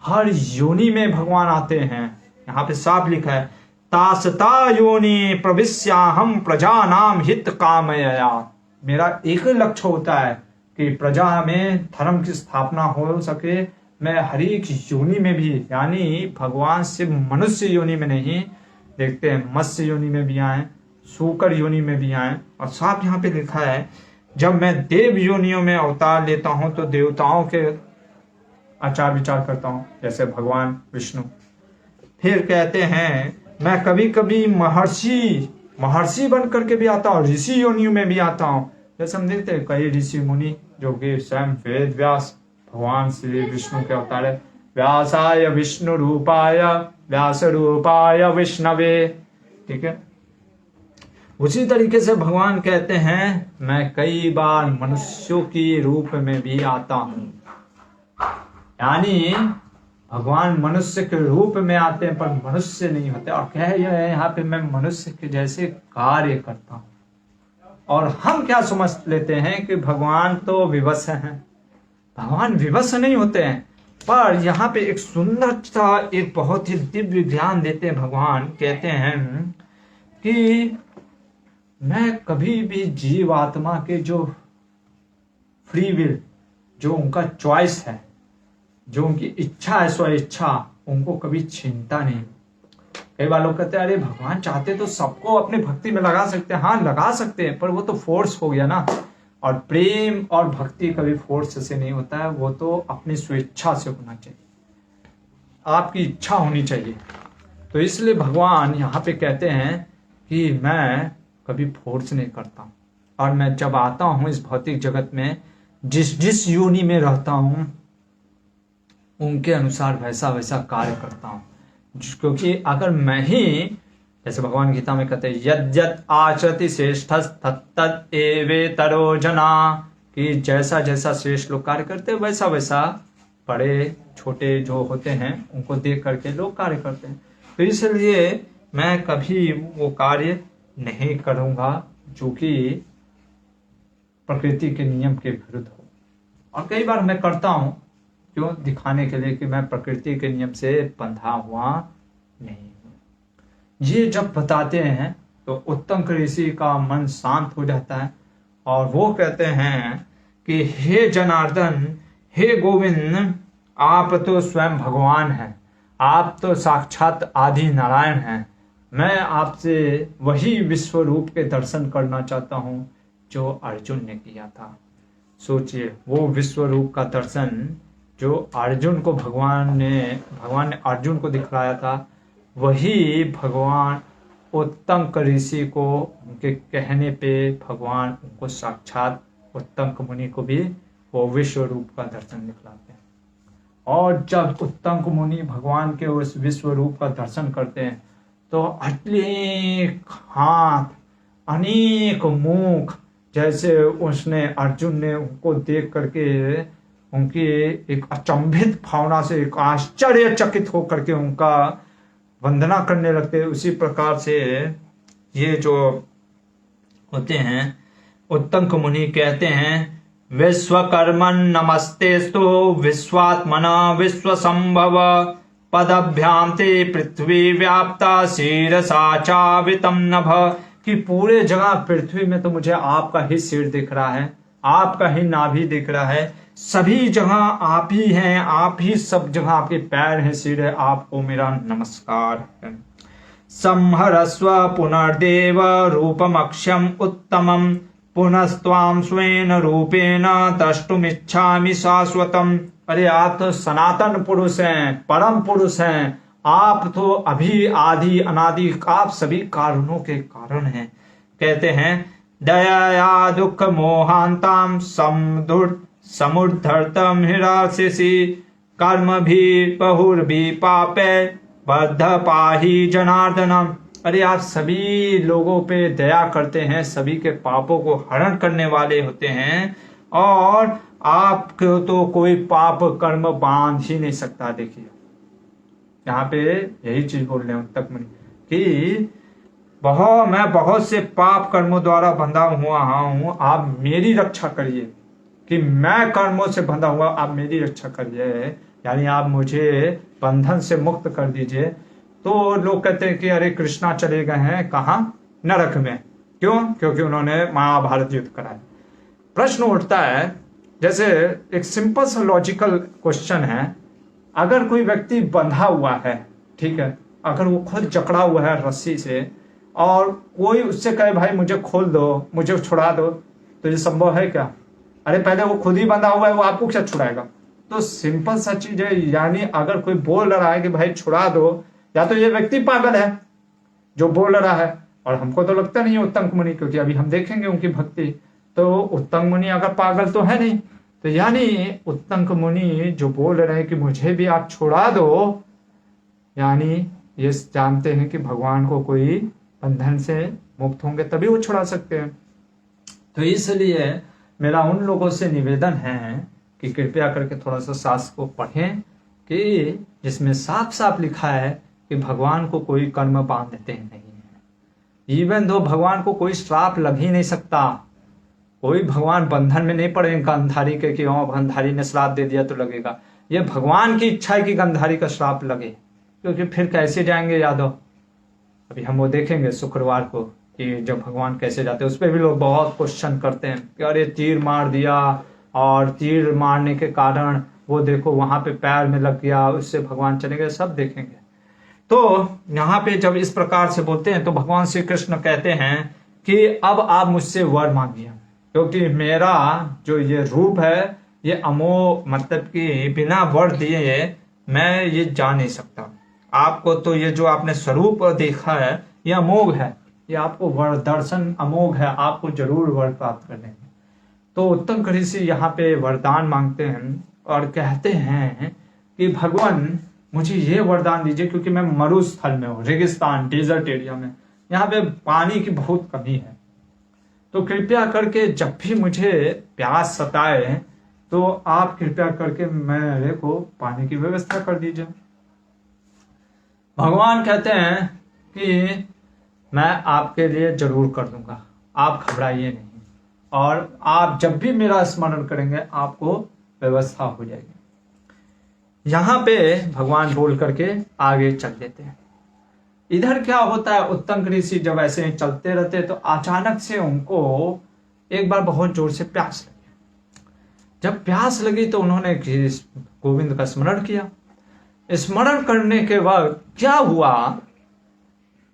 हर योनि में भगवान आते हैं, यहाँ पे साफ लिखा है, तासता योनि प्रविश्याहम प्रजा नाम हित कामया। मेरा एक लक्ष्य होता है कि प्रजा में धर्म की स्थापना हो सके। मैं हर एक योनि में भी, यानी भगवान सिर्फ मनुष्य योनि में नहीं, देखते हैं मत्स्य योनि में भी आए, सूकर योनि में भी आए, और साफ यहाँ पे लिखा है जब मैं देव योनियों में अवतार लेता हूँ तो देवताओं के आचार विचार करता हूँ, जैसे भगवान विष्णु। फिर कहते हैं मैं कभी कभी महर्षि बन करके भी आता हूँ, ऋषि योनियों में भी आता हूँ। जैसे हम देखते हैं कई ऋषि मुनि जो कि स्वयं वेद व्यास भगवान श्री विष्णु के अवतार है, व्यासाय विष्णु रूपाय व्यास रूपाय विष्णवे, ठीक है। उसी तरीके से भगवान कहते हैं मैं कई बार मनुष्यों की रूप में भी आता हूँ, यानी भगवान मनुष्य के रूप में आते हैं पर मनुष्य नहीं होते, और कह यहाँ पे मैं मनुष्य के जैसे कार्य करता हूँ। और हम क्या समझ लेते हैं कि भगवान तो विवश हैं, भगवान विवश नहीं होते हैं, पर यहाँ पे एक सुंदर सा एक बहुत ही दिव्य ज्ञान देते हैं भगवान। कहते हैं कि मैं कभी भी जीव आत्मा के जो फ्री विल, जो उनका चॉइस है, जो उनकी इच्छा है, स्व इच्छा, उनको कभी छीनता नहीं। कई बार लोग कहते हैं अरे भगवान चाहते तो सबको अपनी भक्ति में लगा सकते हैं। हाँ लगा सकते हैं, पर वो तो फोर्स हो गया ना, और प्रेम और भक्ति कभी फोर्स से नहीं होता है, वो तो अपनी स्वेच्छा से होना चाहिए, आपकी इच्छा होनी चाहिए। तो इसलिए भगवान यहाँ पे कहते हैं कि मैं कभी फोर्स नहीं करता, और मैं जब आता हूँ इस भौतिक जगत में, जिस योनि में रहता हूँ उनके अनुसार वैसा वैसा कार्य करता हूँ। क्योंकि अगर मैं ही, जैसे भगवान गीता में कहते हैं यद्यत आचरति श्रेष्ठ तत्तद एवेतरो जना, कि जैसा जैसा श्रेष्ठ लोग कार्य करते हैं वैसा वैसा बड़े छोटे जो होते हैं उनको देख करके लोग कार्य करते हैं। तो इसलिए मैं कभी वो कार्य नहीं करूँगा जो कि प्रकृति के नियम के विरुद्ध हो। और कई बार मैं करता हूँ, क्यों? दिखाने के लिए कि मैं प्रकृति के नियम से बंधा हुआ नहीं हूँ। ये जब बताते हैं तो उत्तंक ऋषि का मन शांत हो जाता है और वो कहते हैं कि हे जनार्दन, हे गोविंद, आप तो स्वयं भगवान हैं, आप तो साक्षात आदि नारायण हैं। मैं आपसे वही विश्व रूप के दर्शन करना चाहता हूँ जो अर्जुन ने किया था। सोचिए, वो विश्व रूप का दर्शन जो अर्जुन को भगवान ने अर्जुन को दिखलाया था, वही भगवान उत्तंक ऋषि को उनके कहने पे भगवान उनको साक्षात उत्तंक मुनि को भी वो विश्व रूप का दर्शन दिखलाते हैं। और जब उत्तंक मुनि भगवान के उस विश्व रूप का दर्शन करते हैं तो अनेक हाथ, अनेक मुख, जैसे उसने अर्जुन ने उनको देख करके उनकी एक अचंभित भावना से, एक आश्चर्यचकित होकर के उनका वंदना करने लगते हैं। उसी प्रकार से ये जो होते हैं उत्तंक मुनि कहते हैं, विश्वकर्मन् नमस्तेस्तु विश्वात्मना विश्वसंभव पदभ्याम ते पृथ्वी व्याप्ता शीरसा चावितम नभ। कि पूरे जगह पृथ्वी में तो मुझे आपका ही सिर दिख रहा है, आपका ही नाभि दिख रहा है, सभी जगह आप ही हैं, आप ही सब जगह आपके पैर हैं, सिर है, आपको मेरा नमस्कार है। संहरस्व पुनर्देव रूपमक्षम उत्तमम पुनस्त्वाम स्वेन रूपेण द्रष्टुमिच्छामि शाश्वतम। अरे आप तो सनातन पुरुष हैं, परम पुरुष हैं, आप तो अभी आदि अनादि, आप सभी कारणों के कारण हैं। कहते हैं, दया दुख मोहांताम समुद्धर्तम हिराशिषि कर्म भी बहुर्भी पापे बद्ध पाही जनार्दनम। अरे आप सभी लोगों पे दया करते हैं, सभी के पापों को हरण करने वाले होते हैं और आपको तो कोई पाप कर्म बांध ही नहीं सकता। देखिए यहाँ पे यही चीज बोल रहे हैं उत्तंक मुनि कि मैं बहुत से पाप कर्मों द्वारा बंधा हुआ हूं, आप मेरी रक्षा करिए। कि मैं कर्मों से बंधा हुआ, आप मेरी रक्षा करिए, यानी आप मुझे बंधन से मुक्त कर दीजिए। तो लोग कहते हैं कि अरे कृष्णा चले गए हैं कहाँ? नरक में। क्यों? क्योंकि उन्होंने महाभारत युद्ध कराया। प्रश्न उठता है, जैसे एक सिंपल सा लॉजिकल क्वेश्चन है, अगर कोई व्यक्ति बंधा हुआ है, ठीक है, अगर वो खुद जकड़ा हुआ है रस्सी से और कोई उससे कहे भाई मुझे खोल दो, मुझे छुड़ा दो, तो ये संभव है क्या? अरे पहले वो खुद ही बंधा हुआ है, वो आपको क्या छुड़ाएगा? तो सिंपल सा चीज है, यानी अगर कोई बोल रहा है कि भाई छुड़ा दो, या तो ये व्यक्ति पागल है जो बोल रहा है, और हमको तो लगता नहीं है उत्तंक मुनि, क्योंकि अभी हम देखेंगे उनकी भक्ति, तो उत्तंक मुनि अगर पागल तो है नहीं, तो यानी उत्तंक मुनि जो बोल रहे हैं कि मुझे भी आप छुड़ा दो, यानी ये जानते हैं कि भगवान को कोई बंधन से मुक्त होंगे तभी वो छुड़ा सकते हैं। तो इसलिए मेरा उन लोगों से निवेदन है कि कृपया करके थोड़ा सा शास्त्र को पढ़ें, कि जिसमें साफ साफ लिखा है कि भगवान को कोई कर्म बांधते नहीं है। इवन दो भगवान को कोई श्राप लग ही नहीं सकता, कोई भगवान बंधन में नहीं पड़े गंधारी के कि गंधारी ने श्राप दे दिया तो लगेगा। ये भगवान की इच्छा है कि गंधारी का श्राप लगे, क्योंकि फिर कैसे जाएंगे यादव? अभी हम वो देखेंगे शुक्रवार को कि जब भगवान कैसे जाते हैं। उस पर भी लोग बहुत क्वेश्चन करते हैं कि अरे तीर मार दिया और तीर मारने के कारण वो देखो वहां पे पैर में लग गया, उससे भगवान चले गए। सब देखेंगे। तो यहाँ पे जब इस प्रकार से बोलते हैं तो भगवान श्री कृष्ण कहते हैं कि अब आप मुझसे वर मांगिए, क्योंकि मेरा जो ये रूप है ये अमोघ, मतलब कि बिना वर दिए मैं ये जा नहीं सकता। आपको तो ये जो आपने स्वरूप देखा है ये अमोघ है, ये आपको वर दर्शन अमोघ है, आपको जरूर वर प्राप्त करने हैं। तो उत्तंक ऋषि यहाँ पे वरदान मांगते हैं और कहते हैं कि भगवान मुझे ये वरदान दीजिए, क्योंकि मैं मरुस्थल में हूँ, रेगिस्तान डेजर्ट एरिया में, यहाँ पे पानी की बहुत कमी है। तो कृपया करके जब भी मुझे प्यास सताए तो आप कृपया करके मेरे को पानी की व्यवस्था कर दीजिए। भगवान कहते हैं कि मैं आपके लिए जरूर कर दूंगा, आप घबराइए नहीं, और आप जब भी मेरा स्मरण करेंगे आपको व्यवस्था हो जाएगी। यहां पे भगवान बोल करके आगे चल देते हैं। इधर क्या होता है, उत्तंग ऋषि जब ऐसे ही चलते रहते तो अचानक से उनको एक बार बहुत जोर से प्यास लगी। जब प्यास लगी तो उन्होंने गोविंद का स्मरण किया। स्मरण करने के बाद क्या हुआ,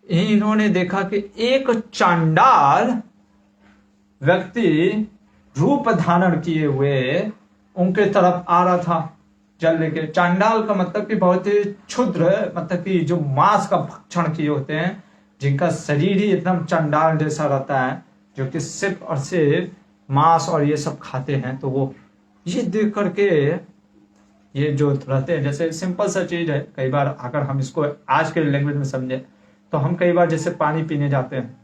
इन्होंने देखा कि एक चांडाल व्यक्ति रूप धारण किए हुए उनके तरफ आ रहा था जल लेके। चांडाल का मतलब कि बहुत ही क्षुद्र, मतलब कि जो मांस का भक्षण किए होते हैं, जिनका शरीर ही एकदम चांडाल जैसा रहता है, जो कि सिर्फ और सिर्फ मांस और ये सब खाते हैं। तो वो ये देख करके ये जो रहते हैं, जैसे सिंपल सा चीज है, कई बार अगर हम इसको आज के लैंग्वेज में समझे तो हम कई बार जैसे पानी पीने जाते हैं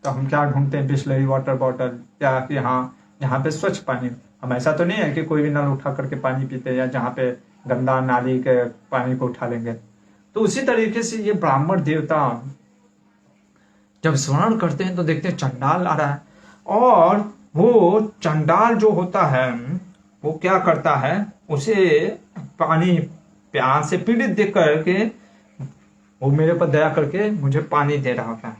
तो हम क्या ढूंढते हैं, बिस्लरी वाटर बॉटल, या कि हाँ जहाँ पे स्वच्छ पानी। हम ऐसा तो नहीं है कि कोई भी नल उठा करके पानी पीते हैं या जहाँ पे गंदा नाली के पानी को उठा लेंगे। तो उसी तरीके से ये ब्राह्मण देवता जब स्मरण करते हैं तो देखते हैं चंडाल आ रहा है, और वो चंडाल जो होता है वो क्या करता है, उसे पानी प्यास से पीड़ित देख करके वो मेरे पर दया करके मुझे पानी दे रहा था।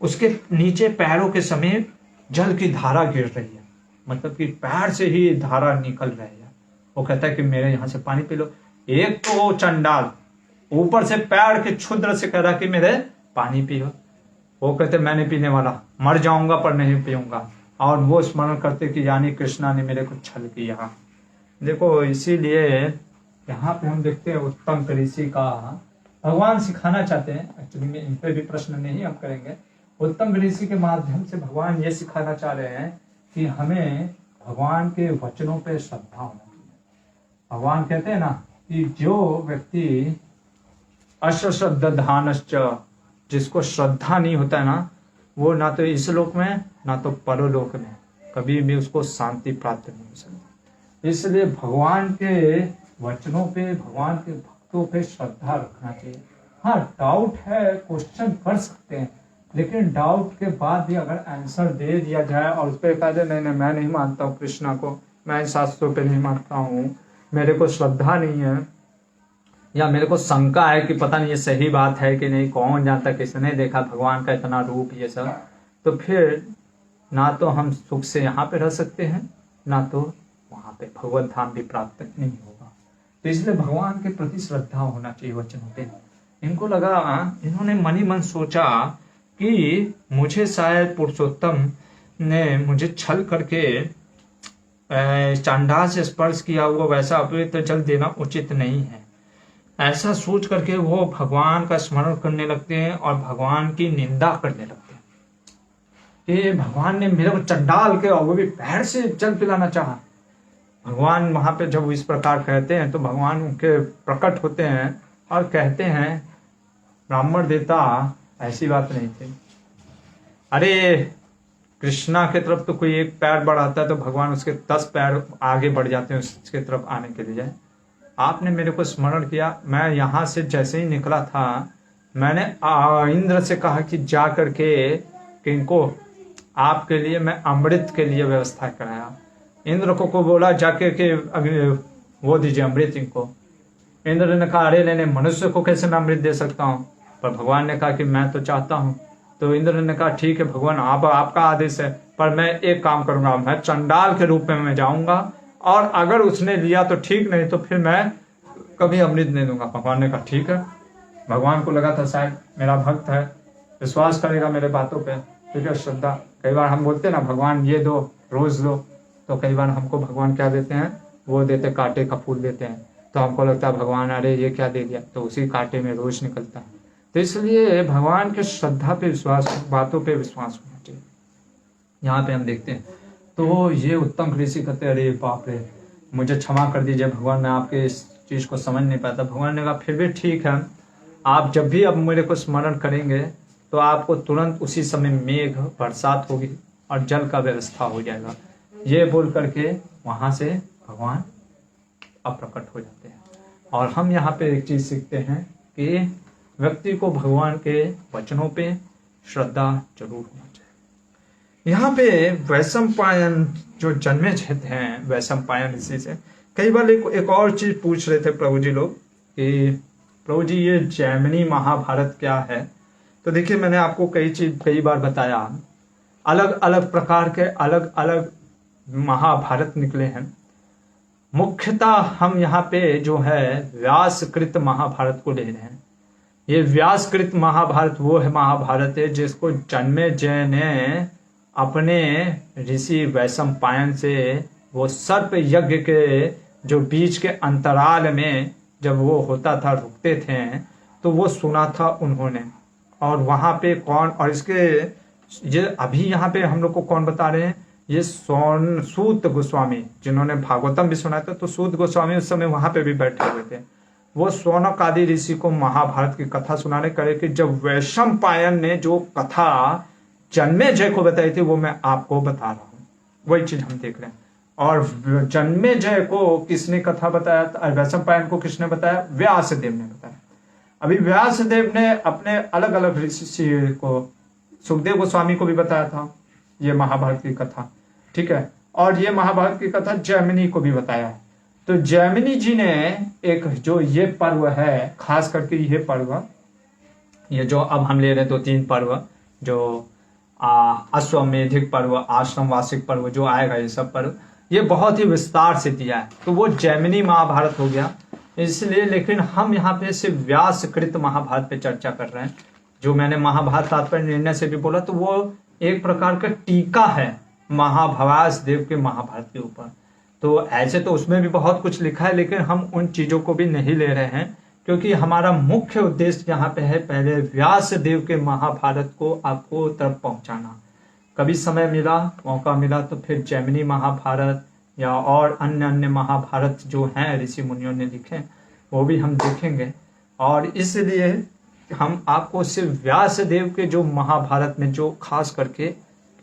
उसके नीचे पैरों के समीप जल की धारा गिर रही है, मतलब कि पैर से ही धारा निकल रही है। वो कहता है कि मेरे यहाँ से पानी पी लो। एक तो वो चंडाल ऊपर से पैर के क्षुद्र से कह रहा कि मेरे पानी पियो। वो कहते मैं नहीं पीने वाला, मर जाऊंगा पर नहीं पीऊंगा। और वो स्मरण करते कि यानी कृष्णा ने मेरे को छल किया। देखो इसीलिए यहाँ पे हम देखते हैं उत्तम ऋषि का भगवान सिखाना चाहते हैं। एक्चुअली में इन पे भी प्रश्न नहीं हम करेंगे। उत्तम ऋषि के माध्यम से भगवान ये सिखाना चाह रहे हैं कि हमें भगवान के वचनों पे श्रद्धा होना चाहिए। भगवान कहते हैं ना कि जो व्यक्ति अश्रद्धानश्च, जिसको श्रद्धा नहीं होता है ना, वो ना तो इस लोक में ना तो परलोक में कभी भी उसको शांति प्राप्त नहीं हो सकती। इसलिए भगवान के वचनों पे, भगवान के भक्तों पे श्रद्धा रखना चाहिए। हाँ डाउट है, क्वेश्चन कर सकते हैं, लेकिन डाउट के बाद भी अगर आंसर दे दिया जाए और उस पर कहा जाए नहीं नहीं मैं नहीं मानता हूँ कृष्णा को, मैं इन शास्त्रों पे नहीं मानता हूँ, मेरे को श्रद्धा नहीं है, या मेरे को शंका है कि पता नहीं ये सही बात है कि नहीं, कौन जानता, किसने देखा भगवान का इतना रूप ये सब, तो फिर ना तो हम सुख से यहाँ पे रह सकते हैं ना तो वहाँ पे भगवत धाम भी प्राप्त नहीं होगा। तो इसलिए भगवान के प्रति श्रद्धा होना चाहिए वचनों पे। इनको लगा, इन्होंने मन ही मन सोचा कि मुझे शायद पुरुषोत्तम ने मुझे छल करके चांडाल से स्पर्श किया हुआ वैसा अपवित्र जल देना उचित नहीं है। ऐसा सोच करके वो भगवान का स्मरण करने लगते हैं और भगवान की निंदा करने लगते हैं कि भगवान ने मेरे को चंडाल के और वो भी पैर से जल पिलाना चाहा। भगवान वहां पे जब इस प्रकार कहते हैं तो भगवान उनके प्रकट होते हैं और कहते हैं ब्राह्मण देवता ऐसी बात नहीं थी। अरे कृष्णा के तरफ तो कोई एक पैर बढ़ाता है तो भगवान उसके 10 पैर आगे बढ़ जाते हैं उसके तरफ आने के लिए। आपने मेरे को स्मरण किया, मैं यहाँ से जैसे ही निकला था मैंने इंद्र से कहा कि जा करके कि इनको आपके लिए मैं अमृत के लिए व्यवस्था कराया। इंद्र को बोला जाके कि वो दीजिए अमृत इनको। इंद्र ने कहा अरे नहीं मनुष्य को कैसे मैं अमृत दे सकता हूँ, पर भगवान ने कहा कि मैं तो चाहता हूँ। तो इंद्र ने कहा ठीक है भगवान आपका आदेश है, पर मैं एक काम करूंगा, मैं चंडाल के रूप में मैं जाऊंगा और अगर उसने लिया तो ठीक, नहीं तो फिर मैं कभी अमृत नहीं दूंगा। भगवान ने कहा ठीक है। भगवान को लगा था शायद मेरा भक्त है, विश्वास करेगा मेरे बातों पे, ठीक है श्रद्धा। कई बार हम बोलते हैं ना भगवान ये दो रोज दो, तो कई बार हमको भगवान क्या देते हैं, वो देते कांटे का फूल देते हैं, तो हमको लगता है भगवान अरे ये क्या दे दिया, तो उसी कांटे में रोज निकलता है। तो इसलिए भगवान के श्रद्धा पे विश्वास, बातों पे विश्वास होना चाहिए। यहाँ पे हम देखते हैं तो ये उत्तम ऋषि कहते अरे बाप रे मुझे क्षमा कर दीजिए भगवान, मैं आपके इस चीज को समझ नहीं पाता। भगवान ने कहा फिर भी ठीक है, आप जब भी अब मेरे को स्मरण करेंगे तो आपको तुरंत उसी समय मेघ बरसात होगी और जल का व्यवस्था हो जाएगा। ये बोल करके वहां से भगवान अप्रकट हो जाते हैं। और हम यहाँ पे एक चीज सीखते हैं कि व्यक्ति को भगवान के वचनों पे श्रद्धा जरूर होना चाहिए। यहाँ पे वैशंपायन जो जन्मेजय हैं, वैशंपायन ऋषि से कई बार एक और चीज पूछ रहे थे प्रभु जी लोग कि प्रभु जी ये जैमिनी महाभारत क्या है। तो देखिए मैंने आपको कई बार बताया, अलग अलग प्रकार के अलग अलग महाभारत निकले हैं। मुख्यतः हम यहाँ पे जो है व्यासकृत महाभारत को ले रहे हैं। ये व्यासकृत महाभारत वो है महाभारत है जिसको जन्मेजय ने अपने ऋषि वैशंपायन से वो सर्प यज्ञ के जो बीच के अंतराल में जब वो होता था, रुकते थे, तो वो सुना था उन्होंने। और वहां पे कौन, और इसके ये अभी यहाँ पे हम लोग को कौन बता रहे हैं, ये सूत गोस्वामी जिन्होंने भागवतम भी सुना था। तो सूत गोस्वामी उस समय वहां पे भी बैठे हुए थे। वो सौनक आदि ऋषि को महाभारत की कथा सुनाने करे कि जब वैशंपायन ने जो कथा जन्मेजय को बताई थी वो मैं आपको बता रहा हूँ, वही चीज हम देख रहे हैं। और जन्मेजय को किसने कथा बताया था, वैशंपायन को किसने बताया, व्यासदेव ने बताया। अभी व्यासदेव ने अपने अलग अलग ऋषि को, सुखदेव गोस्वामी को भी बताया था ये महाभारत की कथा, ठीक है। और ये महाभारत की कथा जैमिनी को भी बताया है। तो जैमिनी जी ने एक जो ये पर्व है, खास करके ये पर्व, ये जो अब हम ले रहे हैं 2-3 पर्व, जो अश्वमेधिक पर्व, आश्रम वार्षिक पर्व जो आएगा, ये सब पर्व ये बहुत ही विस्तार से दिया है। तो वो जैमिनी महाभारत हो गया इसलिए। लेकिन हम यहाँ पे सिर्फ व्यासकृत महाभारत पे चर्चा कर रहे हैं। जो मैंने महाभारत तात्पर्य निर्णय से भी बोला, तो वो एक प्रकार का टीका है महाभास देव के महाभारत के ऊपर। तो ऐसे तो उसमें भी बहुत कुछ लिखा है, लेकिन हम उन चीजों को भी नहीं ले रहे हैं क्योंकि हमारा मुख्य उद्देश्य यहाँ पे है पहले व्यास देव के महाभारत को आपको तक पहुंचाना। कभी समय मिला, मौका मिला तो फिर जैमिनी महाभारत या और अन्य अन्य महाभारत जो हैं ऋषि मुनियों ने लिखे वो भी हम देखेंगे। और इसलिए हम आपको सिर्फ व्यास देव के जो महाभारत में जो खास करके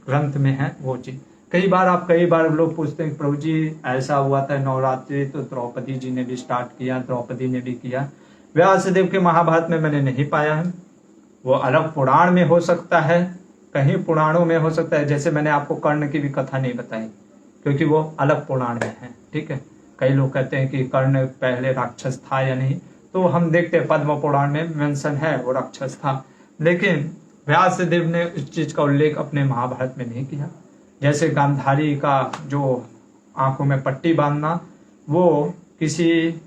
ग्रंथ में है वो चीज। कई बार लोग पूछते हैं प्रभु जी ऐसा हुआ था नवरात्रि तो द्रौपदी जी ने भी स्टार्ट किया, द्रौपदी ने भी किया। व्यास देव के महाभारत में मैंने नहीं पाया है। वो अलग पुराण में हो सकता है, कहीं पुराणों में हो सकता है। जैसे मैंने आपको कर्ण की भी कथा नहीं बताई क्योंकि वो अलग पुराण में है, ठीक है। कई लोग कहते हैं कि कर्ण पहले राक्षस था या नहीं, तो हम देखते हैं पद्म पुराण में मेंशन है वो राक्षस था, लेकिन व्यास देव ने इस चीज का उल्लेख अपने महाभारत में नहीं किया। जैसे गांधारी का जो आंखों में पट्टी बांधना, वो किसी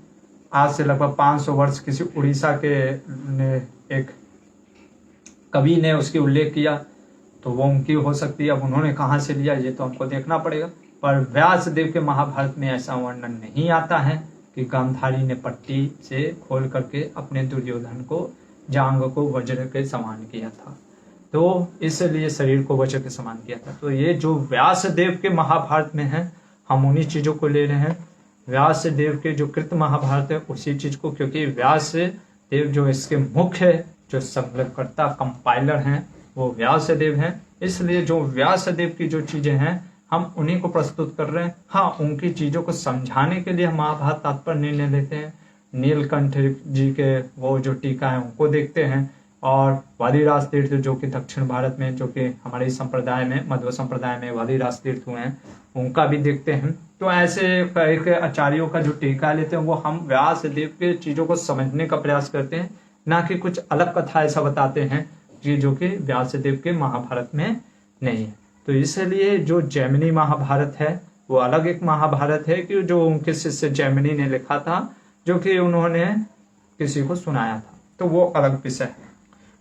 आज से लगभग 500 वर्ष किसी उड़ीसा के ने एक कवि ने उसकी उल्लेख किया, तो वो उनकी हो सकती है। अब उन्होंने कहाँ से लिया ये तो हमको देखना पड़ेगा। पर व्यास देव के महाभारत में ऐसा वर्णन नहीं आता है कि गांधारी ने पट्टी से खोल करके अपने दुर्योधन को जांग को वज्र के समान किया था, तो इसलिए शरीर को वज्र के समान किया था। तो ये जो व्यास देव के महाभारत में है हम उन्हीं चीजों को ले रहे हैं। व्यास देव के जो कृत महाभारत है उसी चीज को, क्योंकि व्यास देव जो इसके मुख्य जो संकलनकर्ता कंपाइलर हैं वो व्यास देव हैं। इसलिए जो व्यास देव की जो चीजें हैं हम उन्हीं को प्रस्तुत कर रहे हैं। हाँ, उनकी चीजों को समझाने के लिए हम महाभारत तात्पर्य निर्णय लेते हैं। नीलकंठ जी के वो जो टीका है उनको देखते हैं, और वादिराज तीर्थ जो कि दक्षिण भारत में, जो कि हमारे संप्रदाय में मध्व संप्रदाय में वादिराज तीर्थ हुए हैं, उनका भी देखते हैं। तो ऐसे कई आचार्यों का जो टीका लेते हैं वो हम व्यास देव के चीजों को समझने का प्रयास करते हैं, ना कि कुछ अलग कथा ऐसा बताते हैं जो कि व्यास देव के महाभारत में नहीं है। तो इसलिए जो जैमिनी महाभारत है वो अलग एक महाभारत है कि जो उनके शिष्य जैमिनी ने लिखा था, जो कि उन्होंने किसी को सुनाया था, तो वो अलग विषय है।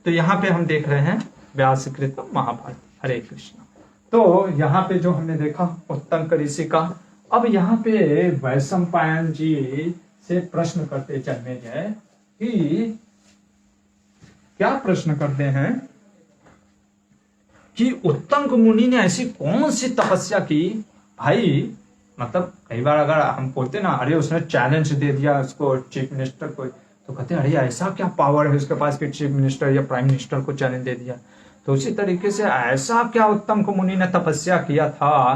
तो यहाँ पे हम देख रहे हैं व्यासकृत महाभारत। हरे कृष्ण। तो यहाँ पे जो हमने देखा उत्तंक ऋषि का, अब यहाँ पे वैशंपायन जी से प्रश्न करते जन्मेजय कि क्या प्रश्न करते हैं कि उत्तंक मुनि ने ऐसी कौन सी तपस्या की। भाई मतलब कई बार अगर हम बोलते ना अरे उसने चैलेंज दे दिया उसको चीफ मिनिस्टर को, तो कहते हैं अरे ऐसा क्या पावर है उसके पास कि चीफ मिनिस्टर या प्राइम मिनिस्टर को चैलेंज दे दिया। तो उसी तरीके से ऐसा क्या उत्तंक मुनि ने तपस्या किया था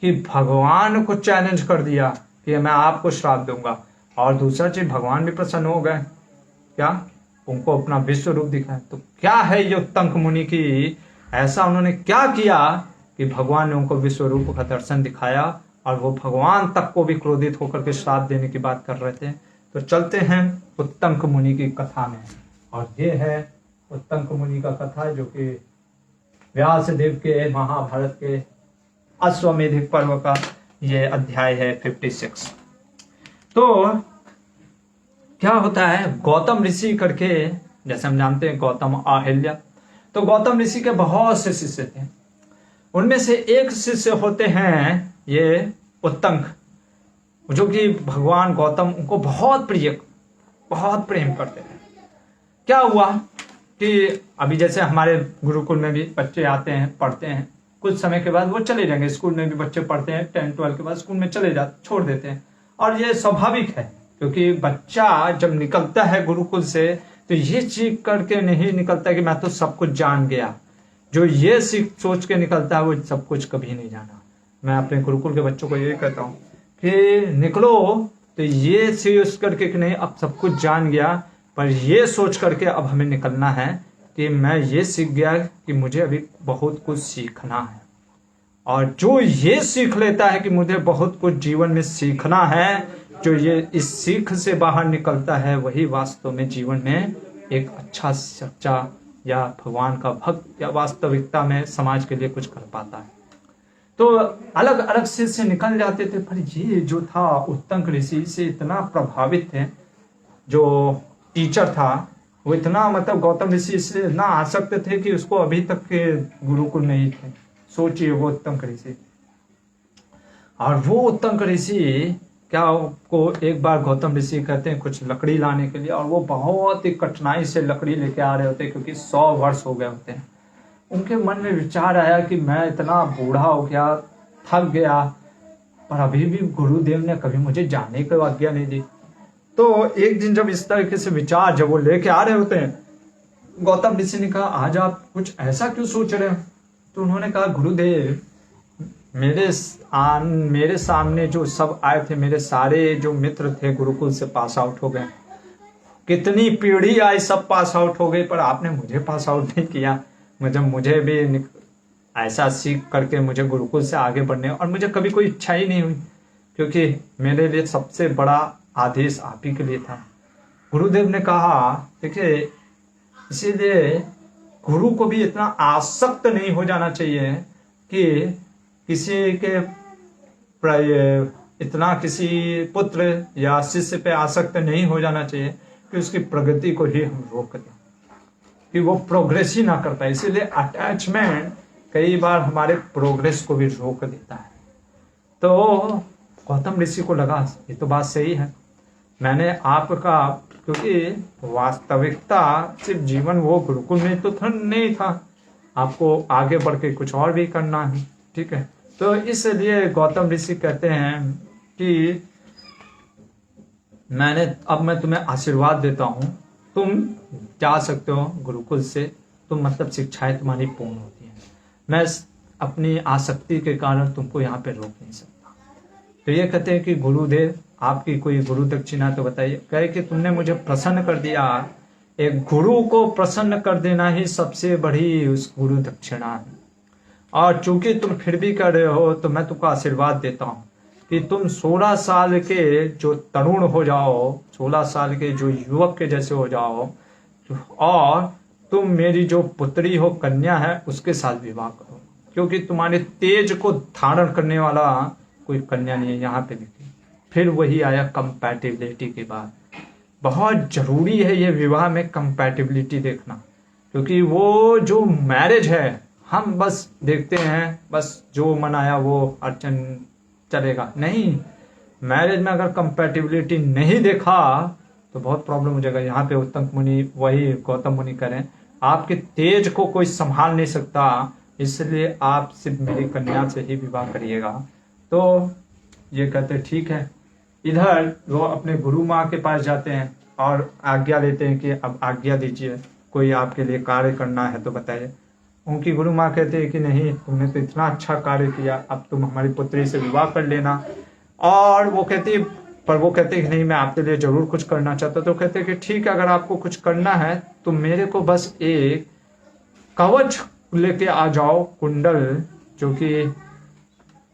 कि भगवान को चैलेंज कर दिया कि मैं आपको श्राप दूंगा। और दूसरा चीज, भगवान भी प्रसन्न हो गए, क्या उनको अपना विश्व रूप दिखाया। तो क्या है ये उत्तंक मुनि की, ऐसा उन्होंने क्या किया कि भगवान ने उनको विश्व रूप का दर्शन दिखाया और वो भगवान तक को भी क्रोधित होकर के श्राप देने की बात कर रहे थे। तो चलते हैं उत्तंक मुनि की कथा में, और ये है उत्तंक मुनि का कथा जो कि व्यास देव के महाभारत के अश्वमेधिक पर्व का ये अध्याय है 56। तो क्या होता है, गौतम ऋषि करके, जैसे हम जानते हैं गौतम अहिल्या, तो गौतम ऋषि के बहुत से शिष्य थे। उनमें से एक शिष्य होते हैं ये उत्तंक, जो कि भगवान गौतम उनको बहुत प्रिय, बहुत प्रेम करते थे। क्या हुआ कि अभी जैसे हमारे गुरुकुल में भी बच्चे आते हैं, पढ़ते हैं, कुछ समय के बाद वो चले जाएंगे। स्कूल में भी बच्चे पढ़ते हैं, 10-12 के बाद स्कूल में चले जाते, छोड़ देते हैं, और ये स्वाभाविक है, क्योंकि बच्चा जब निकलता है गुरुकुल से तो ये सीख करके नहीं निकलता कि मैं तो सब कुछ जान गया। जो ये सोच के निकलता है वो सब कुछ कभी नहीं जाना। मैं अपने गुरुकुल के बच्चों को यही कहता हूँ कि निकलो तो ये सोच करके कि नहीं अब सब कुछ जान गया, पर ये सोच करके अब हमें निकलना है कि मैं ये सीख गया कि मुझे अभी बहुत कुछ सीखना है। और जो ये सीख लेता है कि मुझे बहुत कुछ जीवन में सीखना है, जो ये इस सीख से बाहर निकलता है, वही वास्तव में जीवन में एक अच्छा सच्चा या भगवान का भक्त या वास्तविकता में समाज के लिए कुछ कर पाता है। तो अलग अलग से निकल जाते थे, पर ये जो था उत्तंक ऋषि से इतना प्रभावित थे, जो टीचर था वो इतना, मतलब गौतम ऋषि से इतना आसक्त थे कि उसको अभी तक के गुरुकुल में ही थे। सोचिए वो उत्तंक ऋषि, और वो उत्तंक ऋषि क्या, को एक बार गौतम ऋषि कहते हैं कुछ लकड़ी लाने के लिए, और वो बहुत ही कठिनाई से लकड़ी लेके आ रहे होते क्योंकि 100 वर्ष हो गए होते हैं। उनके मन में विचार आया कि मैं इतना बूढ़ा हो गया, थक गया, पर अभी भी गुरुदेव ने कभी मुझे जाने की आज्ञा नहीं दी। तो एक दिन जब इस तरीके से विचार जब वो लेके आ रहे होते हैं, गौतम ऋषि ने कहा आज आप कुछ ऐसा क्यों सोच रहे हो। तो उन्होंने कहा गुरुदेव, मेरे सामने जो सब आए थे, मेरे सारे जो मित्र थे गुरुकुल से पास आउट हो गए, कितनी पीढ़ी आई सब पास आउट हो गई, पर आपने मुझे पास आउट नहीं किया। मुझे भी ऐसा सीख करके मुझे गुरुकुल से आगे बढ़ने, और मुझे कभी कोई इच्छा ही नहीं हुई, क्योंकि मेरे लिए सबसे बड़ा आदेश आप ही के लिए था। गुरुदेव ने कहा देखिए, इसीलिए गुरु को भी इतना आसक्त नहीं हो जाना चाहिए कि किसी के इतना किसी पुत्र या शिष्य पे आसक्त नहीं हो जाना चाहिए कि उसकी प्रगति को ही हम रोक दें, कि वो प्रोग्रेस ही ना कर पाए। इसीलिए अटैचमेंट कई बार हमारे प्रोग्रेस को भी रोक देता है। तो गौतम ऋषि को लगा ये तो बात सही है, मैंने आपका, क्योंकि वास्तविकता सिर्फ जीवन वो गुरुकुल में तो नहीं था, आपको आगे बढ़ के कुछ और भी करना है, ठीक है। तो इसलिए गौतम ऋषि कहते हैं कि मैं तुम्हें आशीर्वाद देता हूँ, तुम जा सकते हो गुरुकुल से, तुम मतलब शिक्षाएं तुम्हारी पूर्ण होती हैं, मैं अपनी आसक्ति के कारण तुमको यहाँ पे रोक नहीं सकता। तो ये कहते हैं कि गुरुदेव आपकी कोई गुरु दक्षिणा तो बताइए। कहे कि तुमने मुझे प्रसन्न कर दिया, एक गुरु को प्रसन्न कर देना ही सबसे बड़ी उस गुरु दक्षिणा है। और चूंकि तुम फिर भी कर रहे हो तो मैं तुमको आशीर्वाद देता हूँ कि तुम 16 साल के जो तरुण हो जाओ, 16 साल के जो युवक के जैसे हो जाओ, और तुम मेरी जो पुत्री हो, कन्या है, उसके साथ विवाह करो, क्योंकि तुम्हारे तेज को धारण करने वाला कोई कन्या नहीं है यहाँ पे लिखी। फिर वही आया कंपैटिबिलिटी के बाद। बहुत जरूरी है ये विवाह में कंपैटिबिलिटी देखना, क्योंकि वो जो मैरिज है हम बस देखते हैं, बस जो मनाया वो अर्चन चलेगा, नहीं, मैरिज में अगर कंपैटिबिलिटी नहीं देखा तो बहुत प्रॉब्लम हो जाएगा। यहाँ पे उत्तंक मुनि, वही गौतम मुनि करें, आपके तेज को कोई संभाल नहीं सकता, इसलिए आप सिर्फ मेरी कन्या से ही विवाह करिएगा। तो ये कहते ठीक है। इधर वो अपने गुरु माँ के पास जाते हैं और आज्ञा लेते हैं कि अब आज्ञा दीजिए, कोई आपके लिए कार्य करना है तो बताइए। उनकी गुरु माँ कहते हैं कि नहीं, तुमने तो इतना अच्छा कार्य किया, अब तुम हमारी पुत्री से विवाह कर लेना। और वो कहती पर वो कहते कि नहीं, मैं आपके लिए जरूर कुछ करना चाहता। तो कहते कि ठीक है, अगर आपको कुछ करना है तो मेरे को बस एक कवच लेके आ जाओ, कुंडल, जो कि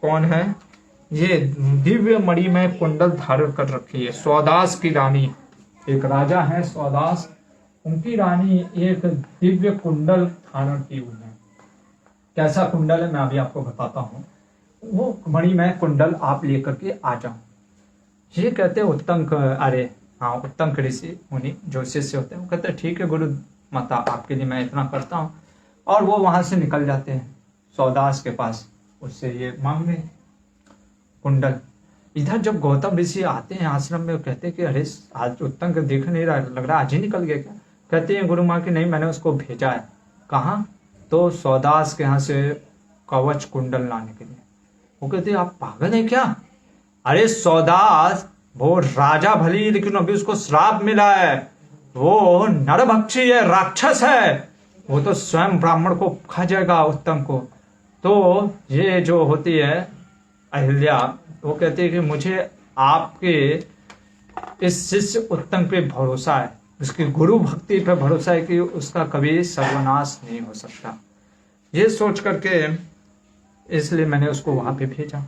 कौन है, ये दिव्य मणिमय कुंडल धारण कर रखी है। स्वदास की रानी, एक राजा है स्वदास, उनकी रानी एक दिव्य कुंडल धारण की हुई है। कैसा कुंडल है मैं अभी आपको बताता हूँ। वो मणिमय कुंडल आप लेकर के आ जाओ। ये कहते हैं उत्तंक, अरे हाँ, उत्तंक ऋषि मुनि जो शिष्य होते हैं, वो कहते हैं ठीक है गुरु माता, आपके लिए मैं इतना करता हूँ। और वो वहां से निकल जाते हैं सौदास के पास, उससे ये मांगने कुंडल। इधर जब गौतम ऋषि आते हैं आश्रम में, कहते हैं कि अरे आज उत्तंक दिख नहीं रहा, लग रहा आज ही निकल गया क्या। कहते हैं गुरु माँ की नहीं, मैंने उसको भेजा है। कहाँ? तो सौदास के यहाँ से कवच कुंडल लाने के लिए। वो कहते हैं आप पागल हैं क्या? अरे सौदास वो राजा भली, लेकिन अभी उसको श्राप मिला है, वो नरभक्षी है, राक्षस है, वो तो स्वयं ब्राह्मण को खा जाएगा उत्तम को। तो ये जो होती है अहिल्या, वो कहती है कि मुझे आपके इस शिष्य उत्तम पे भरोसा है, उसकी गुरु भक्ति पे भरोसा है कि उसका कभी सर्वनाश नहीं हो सकता। ये सोच करके इसलिए मैंने उसको वहां पे भेजा।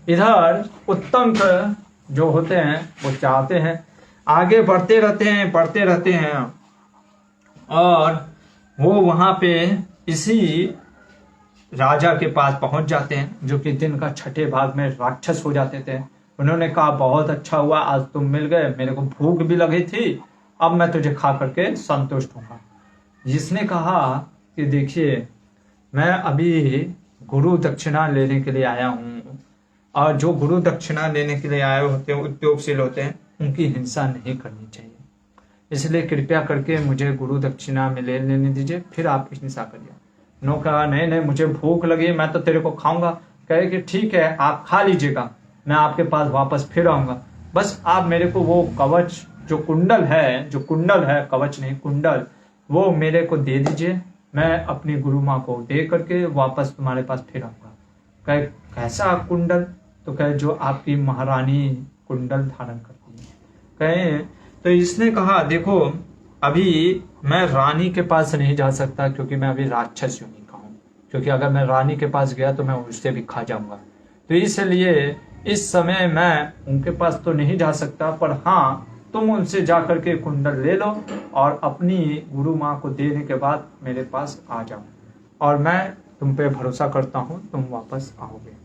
इधर उत्तम जो होते हैं वो चाहते हैं, आगे बढ़ते रहते हैं और वो वहां पे इसी राजा के पास पहुंच जाते हैं, जो कि दिन का छठे भाग में राक्षस हो जाते थे। उन्होंने कहा बहुत अच्छा हुआ आज तुम मिल गए, मेरे को भूख भी लगी थी, अब मैं तुझे खा करके संतुष्ट हूँगा। जिसने कहा कि देखिए मैं अभी गुरु दक्षिणा लेने के लिए आया हूँ, और जो गुरु दक्षिणा लेने के लिए आए होते हैं, उद्योगशील होते हैं, उनकी हिंसा नहीं करनी चाहिए, इसलिए कृपया करके मुझे गुरु दक्षिणा में ले लेने दीजिए, फिर आप हिंसा करिए। नो कहा नहीं, मुझे भूख लगी, मैं तो तेरे को खाऊंगा। कहे कि ठीक है आप खा लीजिएगा, मैं आपके पास वापस फिर आऊंगा, बस आप मेरे को वो कवच जो कुंडल है, कवच नहीं कुंडल, वो मेरे को दे दीजिए, मैं अपनी गुरु माँ को दे करके वापस तुम्हारे पास फिर आऊंगा। कहे कैसा कुंडल? तो कहे जो आपकी महारानी कुंडल धारण करती है। कहे तो इसने कहा देखो अभी मैं रानी के पास नहीं जा सकता, क्योंकि मैं अभी राक्षस योनि का हूँ, क्योंकि अगर मैं रानी के पास गया तो मैं उससे भी खा जाऊंगा, तो इसलिए इस समय मैं उनके पास तो नहीं जा सकता, पर हाँ तुम उनसे जा करके कुंडल ले लो और अपनी गुरु माँ को देने के बाद मेरे पास आ जाओ, और मैं तुम पे भरोसा करता हूँ, तुम वापस आओगे।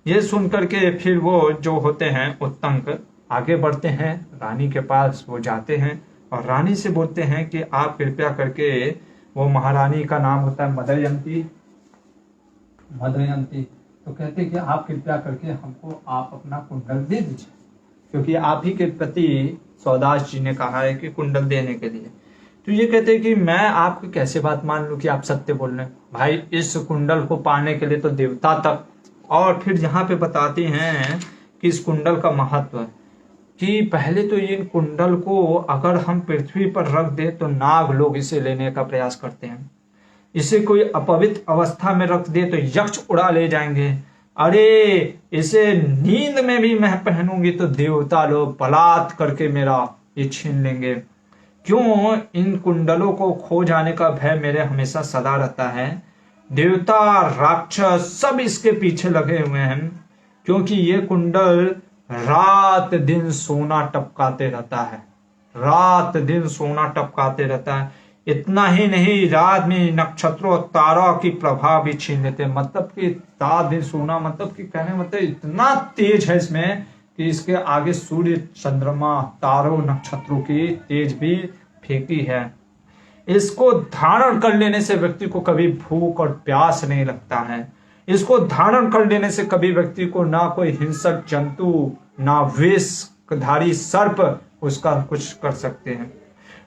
ये सुन करके फिर वो जो होते हैं उत्तंक आगे बढ़ते हैं, रानी के पास वो जाते हैं और रानी से बोलते हैं कि आप कृपया करके, वो महारानी का नाम होता है मदयंती, तो कहते हैं कि आप कृपया करके हमको आप अपना कुंडल दे दीजिए, क्योंकि आप ही के प्रति सौदास जी ने कहा है कि कुंडल देने के लिए। तो ये कहते हैं कि मैं आपकी कैसे बात मान लूं कि आप सत्य बोल रहे हैं। भाई इस कुंडल को पाने के लिए तो देवता तक, और फिर यहाँ पे बताते हैं कि इस कुंडल का महत्व है कि पहले तो इन कुंडल को अगर हम पृथ्वी पर रख दे तो नाग लोग इसे लेने का प्रयास करते हैं, इसे कोई अपवित्र अवस्था में रख दे तो यक्ष उड़ा ले जाएंगे, अरे इसे नींद में भी मैं पहनूंगी तो देवता लोग बलात् करके मेरा ये छीन लेंगे। क्यों? इन कुंडलों को खो जाने का भय मेरे हमेशा सदा रहता है। देवता राक्षस सब इसके पीछे लगे हुए हैं, क्योंकि ये कुंडल रात दिन सोना टपकाते रहता है, रात दिन सोना टपकाते रहता है। इतना ही नहीं, रात में नक्षत्रों तारा की प्रभा भी छीन लेते हैं। मतलब कि रात दिन सोना, मतलब कि कहने मतलब इतना तेज है इसमें कि इसके आगे सूर्य चंद्रमा तारों नक्षत्रों की तेज भी फेंकी है। इसको धारण कर लेने से व्यक्ति को कभी भूख और प्यास नहीं लगता है। इसको धारण कर लेने से कभी व्यक्ति को ना कोई हिंसक जंतु ना विषधारी सर्प उसका कुछ कर सकते हैं।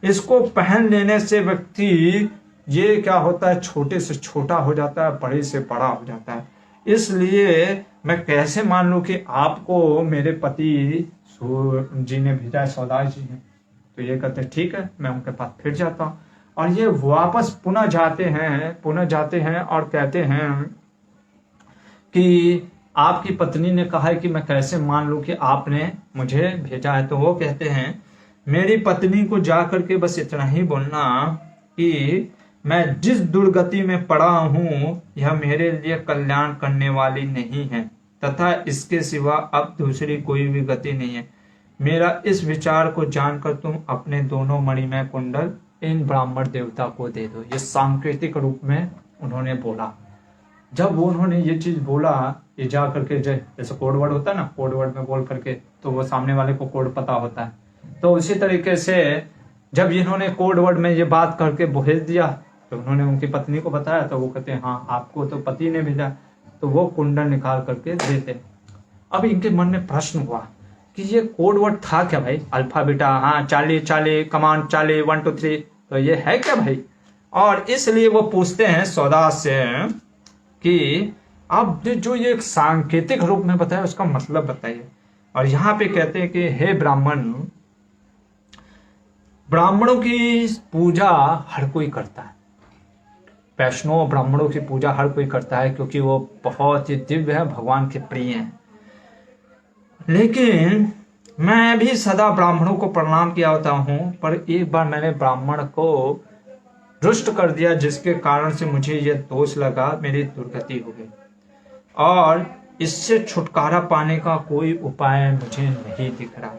इसको पहन लेने से व्यक्ति ये क्या होता है, छोटे से छोटा हो जाता है, बड़े से बड़ा हो जाता है। इसलिए मैं कैसे मान लूं कि आपको मेरे पति जी ने भेजा है, सौदास जी ने। तो ये कहते ठीक है, मैं उनके पास फिर जाता हूँ। और ये वापस पुनः जाते हैं और कहते हैं कि आपकी पत्नी ने कहा है कि मैं कैसे मान लूं कि आपने मुझे भेजा है। तो वो कहते हैं मेरी पत्नी को जा करके बस इतना ही बोलना कि मैं जिस दुर्गति में पड़ा हूं यह मेरे लिए कल्याण करने वाली नहीं है तथा इसके सिवा अब दूसरी कोई भी गति नहीं है। मेरा इस विचार को जानकर तुम अपने दोनों मणिमय कुंडल इन ब्राह्मण देवता को दे दो। ये सांकेतिक रूप में उन्होंने बोला। जब उन्होंने ये चीज बोला, ये जा करके जैसे कोड वर्ड होता है ना, कोड वर्ड में बोल करके तो वो सामने वाले को कोड पता होता है। तो उसी तरीके से जब इन्होंने कोड वर्ड में ये बात करके भेज दिया तो उन्होंने उनकी पत्नी को बताया, तो वो कहते हैं हाँ आपको तो पति ने भेजा। तो वो कुंडल निकाल करके देते। अब इनके मन में प्रश्न हुआ कि ये कोड वर्ड था क्या भाई, अल्फा बीटा, हाँ चाली चाली कमांड चाली 1 2 3, तो ये है क्या भाई। और इसलिए वो पूछते हैं सौदास से कि आप जो ये सांकेतिक रूप में बताया उसका मतलब बताइए। और यहाँ पे कहते हैं कि हे ब्राह्मण, ब्राह्मणों की पूजा हर कोई करता है, वैष्णव ब्राह्मणों की पूजा हर कोई करता है क्योंकि वो बहुत ही दिव्य है, भगवान के प्रिय हैं। लेकिन मैं भी सदा ब्राह्मणों को प्रणाम किया होता हूं, पर एक बार मैंने ब्राह्मण को रुष्ट कर दिया जिसके कारण से मुझे यह दोष लगा, मेरी दुर्गति हो गई और इससे छुटकारा पाने का कोई उपाय मुझे नहीं दिख रहा।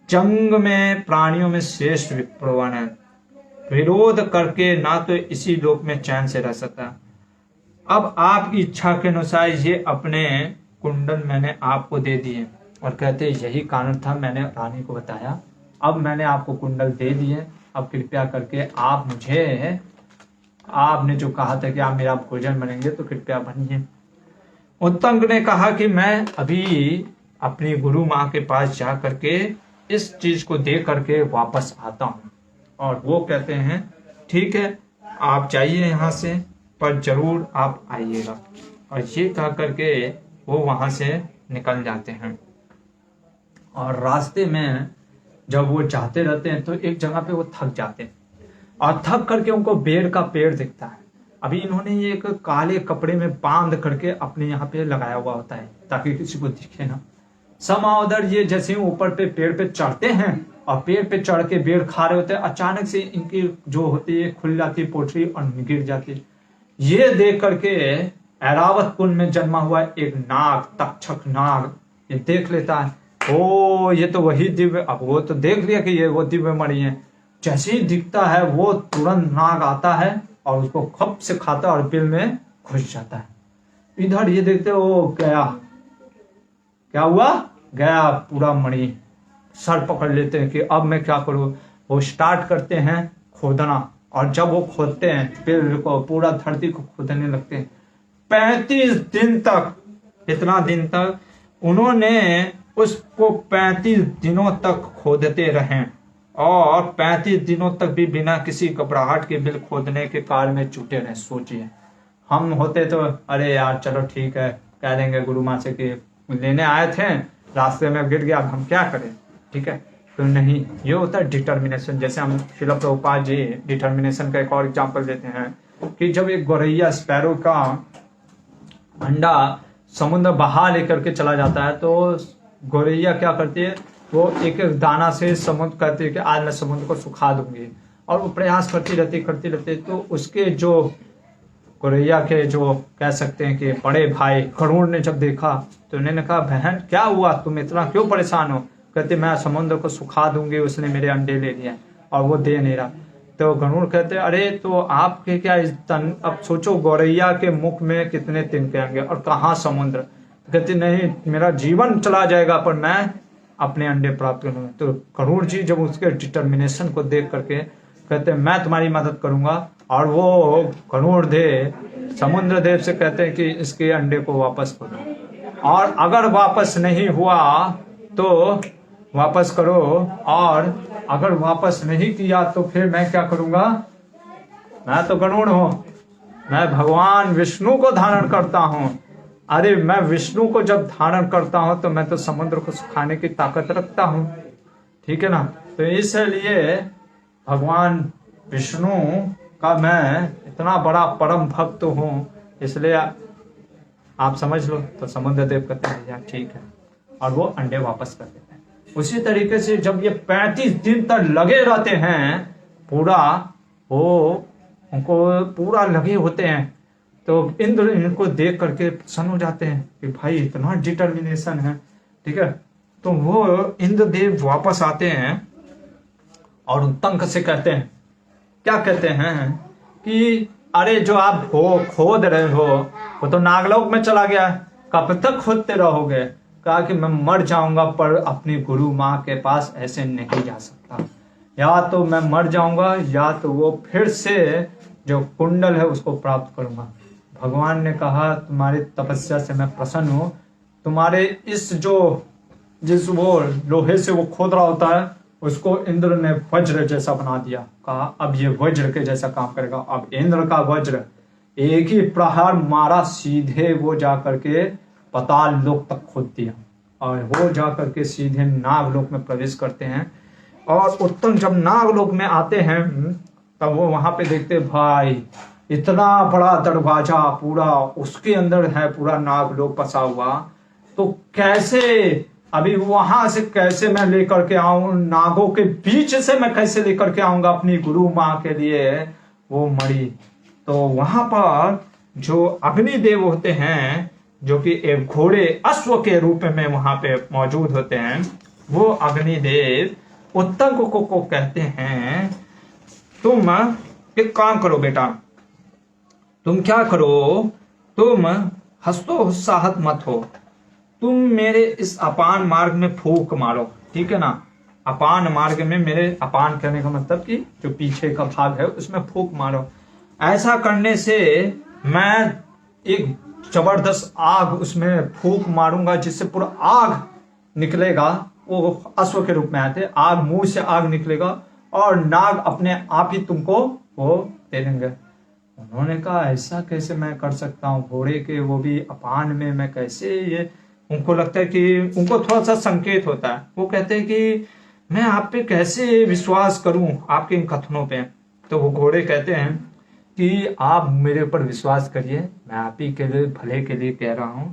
जंग में प्राणियों में श्रेष्ठ विप्रवन है, विरोध करके ना तो इसी लोक में चैन से रह सकता। अब आपकी इच्छा के अनुसार ये अपने कुंडल मैंने आपको दे दिए। और कहते यही कारण था, मैंने रानी को बताया, अब मैंने आपको कुंडल दे दिए, अब कृपया करके आप मुझे, आपने जो कहा था कि आप मेरा भोजन बनेंगे तो कृपया बनिए। उत्तंग ने कहा कि मैं अभी अपनी गुरु माँ के पास जा करके इस चीज को दे करके वापस आता हूँ। और वो कहते हैं ठीक है आप जाइए यहाँ से, पर जरूर आप आइएगा। और ये कह करके वो वहां से निकल जाते हैं। और रास्ते में जब वो जाते रहते हैं तो एक जगह पे वो थक जाते हैं और थक करके उनको बेर का पेड़ दिखता है। अभी इन्होंने ये एक काले कपड़े में बांध करके अपने यहाँ पे लगाया हुआ होता है ताकि किसी को दिखे ना। समाउदर ये जैसे ऊपर पे पेड़ पे चढ़ते हैं और पेड़ पे चढ़ के बेर खा रहे होते हैं, अचानक से इनकी जो होती है खुल जाती है पोटली और गिर जाती है। ये देख करके ऐरावत कुंड में जन्मा हुआ एक नाग, तक्षक नाग, ये देख लेता है, ओ ये तो वही दिव्य, अब वो तो देख लिया कि ये वो दिव्य मणि है। जैसे ही दिखता है वो तुरंत नाग आता है और उसको खप से खाता है और बिल में घुस जाता है। इधर ये देखते हो गया, क्या हुआ, गया पूरा मणि। सर पकड़ लेते हैं कि अब मैं क्या करूं। वो स्टार्ट करते हैं खोदना और जब वो खोदते हैं पेड़ को, पूरा धरती को खोदने लगते हैं। 35 दिन तक, इतना दिन तक उन्होंने उसको 35 दिनों तक खोदते रहे और 35 दिनों तक भी बिना किसी घबराहट के बिल खोदने के कार्य में जुटे रहे। सोचिए हम होते तो अरे यार चलो ठीक है, कह देंगे गुरु माँ से कि लेने आए थे रास्ते में गिर गया, अब हम क्या करें, ठीक है। तो नहीं, ये होता है डिटर्मिनेशन। जैसे हम श्रील प्रभुपाद जी डिटर्मिनेशन का एक और एग्जांपल देते हैं कि जब एक गौरैया स्पैरो का अंडा समुद्र बहा लेकर के चला जाता है तो गौरैया क्या करती है, वो एक एक दाना से समुद्र कहती है कि आज मैं समुद्र को सुखा दूंगी, और वो प्रयास करती रहती। तो उसके जो गौरैया के जो कह सकते हैं कि बड़े भाई गरुड़ ने जब देखा तो उन्होंने कहा बहन क्या हुआ, तुम इतना क्यों परेशान हो। कहते मैं समुद्र को सुखा दूंगी, उसने मेरे अंडे ले लिए और वो दे नहीं रहा। तो गरुड़ कहते अरे तो आपके क्या इस तन, अब सोचो गौरैया के मुख में कितने तिनके आएंगे और कहाँ समुद्र। कहते नहीं मेरा जीवन चला जाएगा पर मैं अपने अंडे प्राप्त करूंगा। तो गरुड़ जी जब उसके डिटर्मिनेशन को देख करके कहते मैं तुम्हारी मदद करूंगा, और वो गरुड़ देव समुद्र देव से कहते हैं कि इसके अंडे को वापस करो, और अगर वापस नहीं हुआ तो वापस करो, और अगर वापस नहीं किया तो फिर मैं क्या करूंगा, मैं तो गरुड़ हूं, मैं भगवान विष्णु को धारण करता हूं। अरे मैं विष्णु को जब धारण करता हूं तो मैं तो समुद्र को सुखाने की ताकत रखता हूं, ठीक है ना। तो इसलिए भगवान विष्णु का मैं इतना बड़ा परम भक्त हूं, इसलिए आप समझ लो। तो समुद्र देव कहते हैं यार ठीक है, और वो अंडे वापस कर देते हैं। उसी तरीके से जब ये 35 दिन तक लगे रहते हैं, पूरा वो उनको पूरा लगे होते हैं, तो इंद्र इनको देख करके प्रसन्न हो जाते हैं कि भाई इतना डिटर्मिनेशन है, ठीक है। तो वो इंद्रदेव वापस आते हैं और उत्तंक से कहते हैं, क्या कहते हैं कि अरे जो आप खोद रहे हो वो तो नागलोक में चला गया है, कब तक खोदते रहोगे। कहा कि मैं मर जाऊंगा पर अपनी गुरु माँ के पास ऐसे नहीं जा सकता, या तो मैं मर जाऊंगा या तो वो फिर से जो कुंडल है उसको प्राप्त करूंगा। भगवान ने कहा तुम्हारी तपस्या से मैं प्रसन्न हूँ, तुम्हारे इस जिस वो लोहे से वो खोद रहा होता है उसको इंद्र ने वज्र जैसा बना दिया। कहा अब ये वज्र के जैसा काम करेगा। अब इंद्र का वज्र एक ही प्रहार मारा, सीधे वो जा करके पाताल लोक तक खोद दिया, और वो जा करके सीधे नागलोक में प्रवेश करते हैं। और उत्तम जब नागलोक में आते हैं तब वो वहां पे देखते भाई इतना बड़ा दरवाजा पूरा उसके अंदर है, पूरा नागलोक बसा हुआ, तो कैसे अभी वहां से कैसे मैं लेकर के आऊं, नागों के बीच से मैं कैसे लेकर के आऊंगा अपनी गुरु माँ के लिए वो मणि। तो वहां पर जो अग्निदेव होते हैं, जो कि एक घोड़े अश्व के रूप में वहां पे मौजूद होते हैं, वो अग्निदेव उत्तंक को कहते हैं तुम एक काम करो बेटा, तुम क्या करो, तुम हस्तो उत्साहत मत हो, तुम मेरे इस अपान मार्ग में फूंक मारो, ठीक है ना। अपान मार्ग में, मेरे अपान कहने का मतलब कि जो पीछे का भाग है उसमें फूंक मारो। ऐसा करने से मैं एक जबरदस्त आग उसमें फूंक मारूंगा जिससे पूरा आग निकलेगा। वो अश्व के रूप में आते, आग मुंह से आग निकलेगा और नाग अपने आप ही तुमको वो दे देंगे। उन्होंने कहा ऐसा कैसे मैं कर सकता हूँ, घोड़े के वो भी अपान में मैं कैसे, ये उनको लगता है कि उनको थोड़ा सा संकेत होता है। वो कहते हैं कि मैं आप पे कैसे विश्वास करूं आपके इन कथनों पे। तो वो घोड़े कहते हैं कि आप मेरे ऊपर विश्वास करिए, मैं आप ही के लिए भले के लिए कह रहा हूं।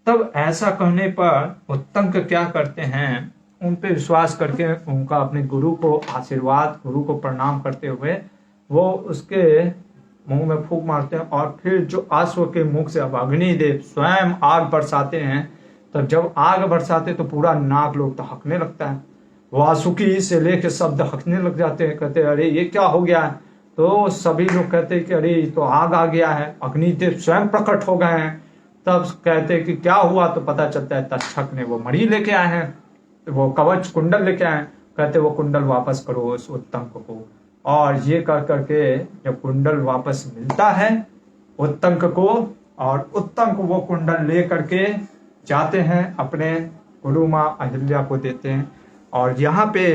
तब ऐसा कहने पर उत्तंक क्या करते हैं, उन पे विश्वास करके उनका अपने गुरु को आशीर्वाद, गुरु को प्रणाम करते हुए वो उसके मुंह में फूंक मारते हैं। और फिर जो अश्व के मुख से अब अग्निदेव स्वयं आग बरसाते हैं। तब जब आग बरसाते तो पूरा नागलोक दहकने लगता है, वासुकी से लेके सब दहकने लग जाते हैं। कहते हैं अरे ये क्या हो गया है। तो सभी लोग कहते हैं कि अरे तो आग आ गया है, अग्निदेव स्वयं प्रकट हो गए हैं। तब कहते हैं कि क्या हुआ, तो पता चलता है तक्षक ने वो मणि लेके आए हैं, वो कवच कुंडल लेके आए हैं। कहते वो कुंडल वापस करो उस उत्तंक को। और ये कर करके जब कुंडल वापस मिलता है उत्तंक को, और उत्तंक वो कुंडल ले करके जाते हैं अपने गुरु माँ अहिल्या को देते हैं। और यहाँ पे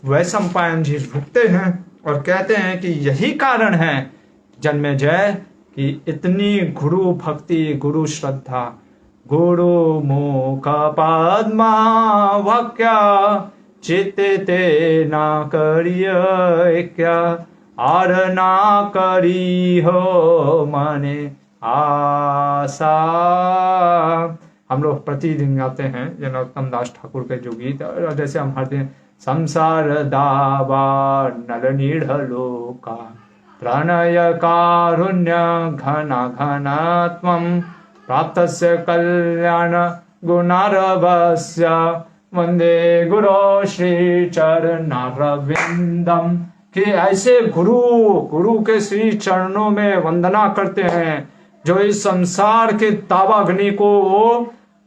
वैशंपायन जी रुकते हैं और कहते हैं कि यही कारण है जन्मेजय कि इतनी गुरु भक्ति, गुरु श्रद्धा, गुरु मुख पद्मा वाक्या चित्ते ते ना करिय क्या, आर ना करी हो मने आशा। हम लोग प्रतिदिन गाते हैं जनोत्तम दास ठाकुर के जो गीत, जैसे हम हर दिन संसार दावा नल नीढ़लोका प्रणय कारुण्य घना घनात्मं प्राप्तस्य कल्याण गुणारवस्य वंदे गुरु श्री चरणारविंदम। कि ऐसे गुरु के श्री चरणों में वंदना करते हैं जो इस संसार के दावाग्नि को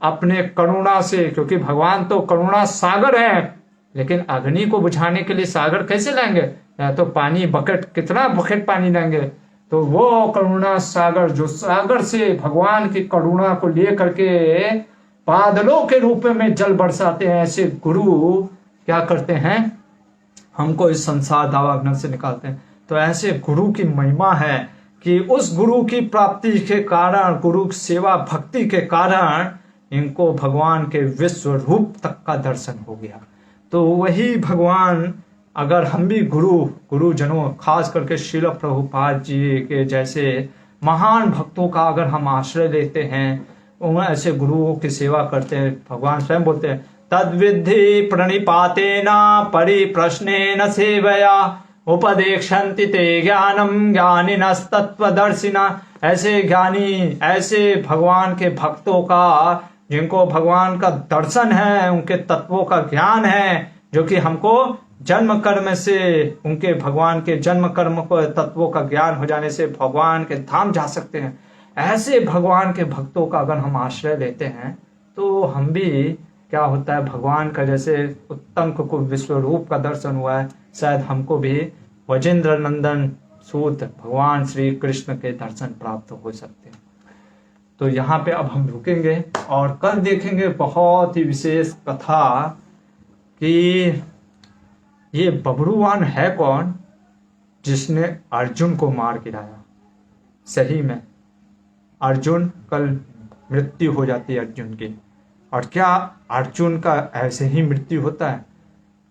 अपने करुणा से, क्योंकि भगवान तो करुणा सागर है, लेकिन अग्नि को बुझाने के लिए सागर कैसे लाएंगे, या तो पानी बकेट, कितना बकेट पानी लेंगे। तो वो करुणा सागर, जो सागर से भगवान की करुणा को ले करके बादलों के रूप में जल बरसाते हैं, ऐसे गुरु क्या करते हैं, हमको इस संसार दावाग्नि से निकालते हैं। तो ऐसे गुरु की महिमा है कि उस गुरु की प्राप्ति के कारण, गुरु की सेवा भक्ति के कारण इनको भगवान के विश्व रूप तक का दर्शन हो गया। तो वही भगवान, अगर हम भी गुरुजनों, खास करके श्रील प्रभुपाद जी के जैसे महान भक्तों का अगर हम आश्रय लेते हैं, ऐसे गुरुओं की सेवा करते हैं। भगवान स्वयं बोलते हैं तद्विद्धि प्रणिपातेन परिप्रश्नेन सेवया उपदेक्षन्ति ते ज्ञानम ज्ञानिनस्तत्वदर्शिना। ऐसे ज्ञानी, ऐसे भगवान के भक्तों का, जिनको भगवान का दर्शन है, उनके तत्वों का ज्ञान है, जो कि हमको जन्म कर्म से, उनके भगवान के जन्म कर्म को तत्वों का ज्ञान हो जाने से भगवान के धाम जा सकते हैं। ऐसे भगवान के भक्तों का अगर हम आश्रय लेते हैं तो हम भी, क्या होता है, भगवान का जैसे उत्तम को विश्व रूप का दर्शन हुआ है, शायद हमको भी वजेंद्र नंदन सूत भगवान श्री कृष्ण के दर्शन प्राप्त हो सकते हैं। तो यहाँ पे अब हम रुकेंगे और कल देखेंगे बहुत ही विशेष कथा कि ये बब्रुवान है कौन जिसने अर्जुन को मार गिराया। सही में अर्जुन, कल मृत्यु हो जाती है अर्जुन की। और क्या अर्जुन का ऐसे ही मृत्यु होता है?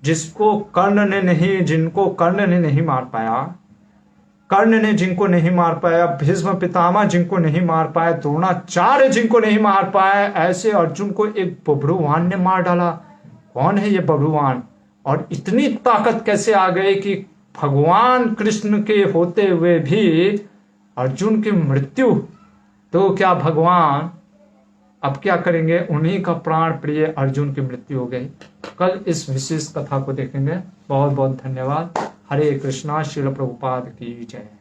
जिसको कर्ण ने नहीं, जिनको कर्ण ने नहीं मार पाया, कर्ण ने जिनको नहीं मार पाया, भीष्म पितामह जिनको नहीं मार पाया, द्रोणाचार्य जिनको नहीं मार पाया, ऐसे अर्जुन को एक बब्रुवान ने मार डाला। कौन है ये बब्रुवान? और इतनी ताकत कैसे आ गई कि भगवान कृष्ण के होते हुए भी अर्जुन की मृत्यु? तो क्या भगवान अब क्या करेंगे? उन्हीं का प्राण प्रिय अर्जुन की मृत्यु हो गई। कल इस विशेष कथा को देखेंगे। बहुत बहुत धन्यवाद। हरे कृष्णा। श्रील प्रभुपाद की जय।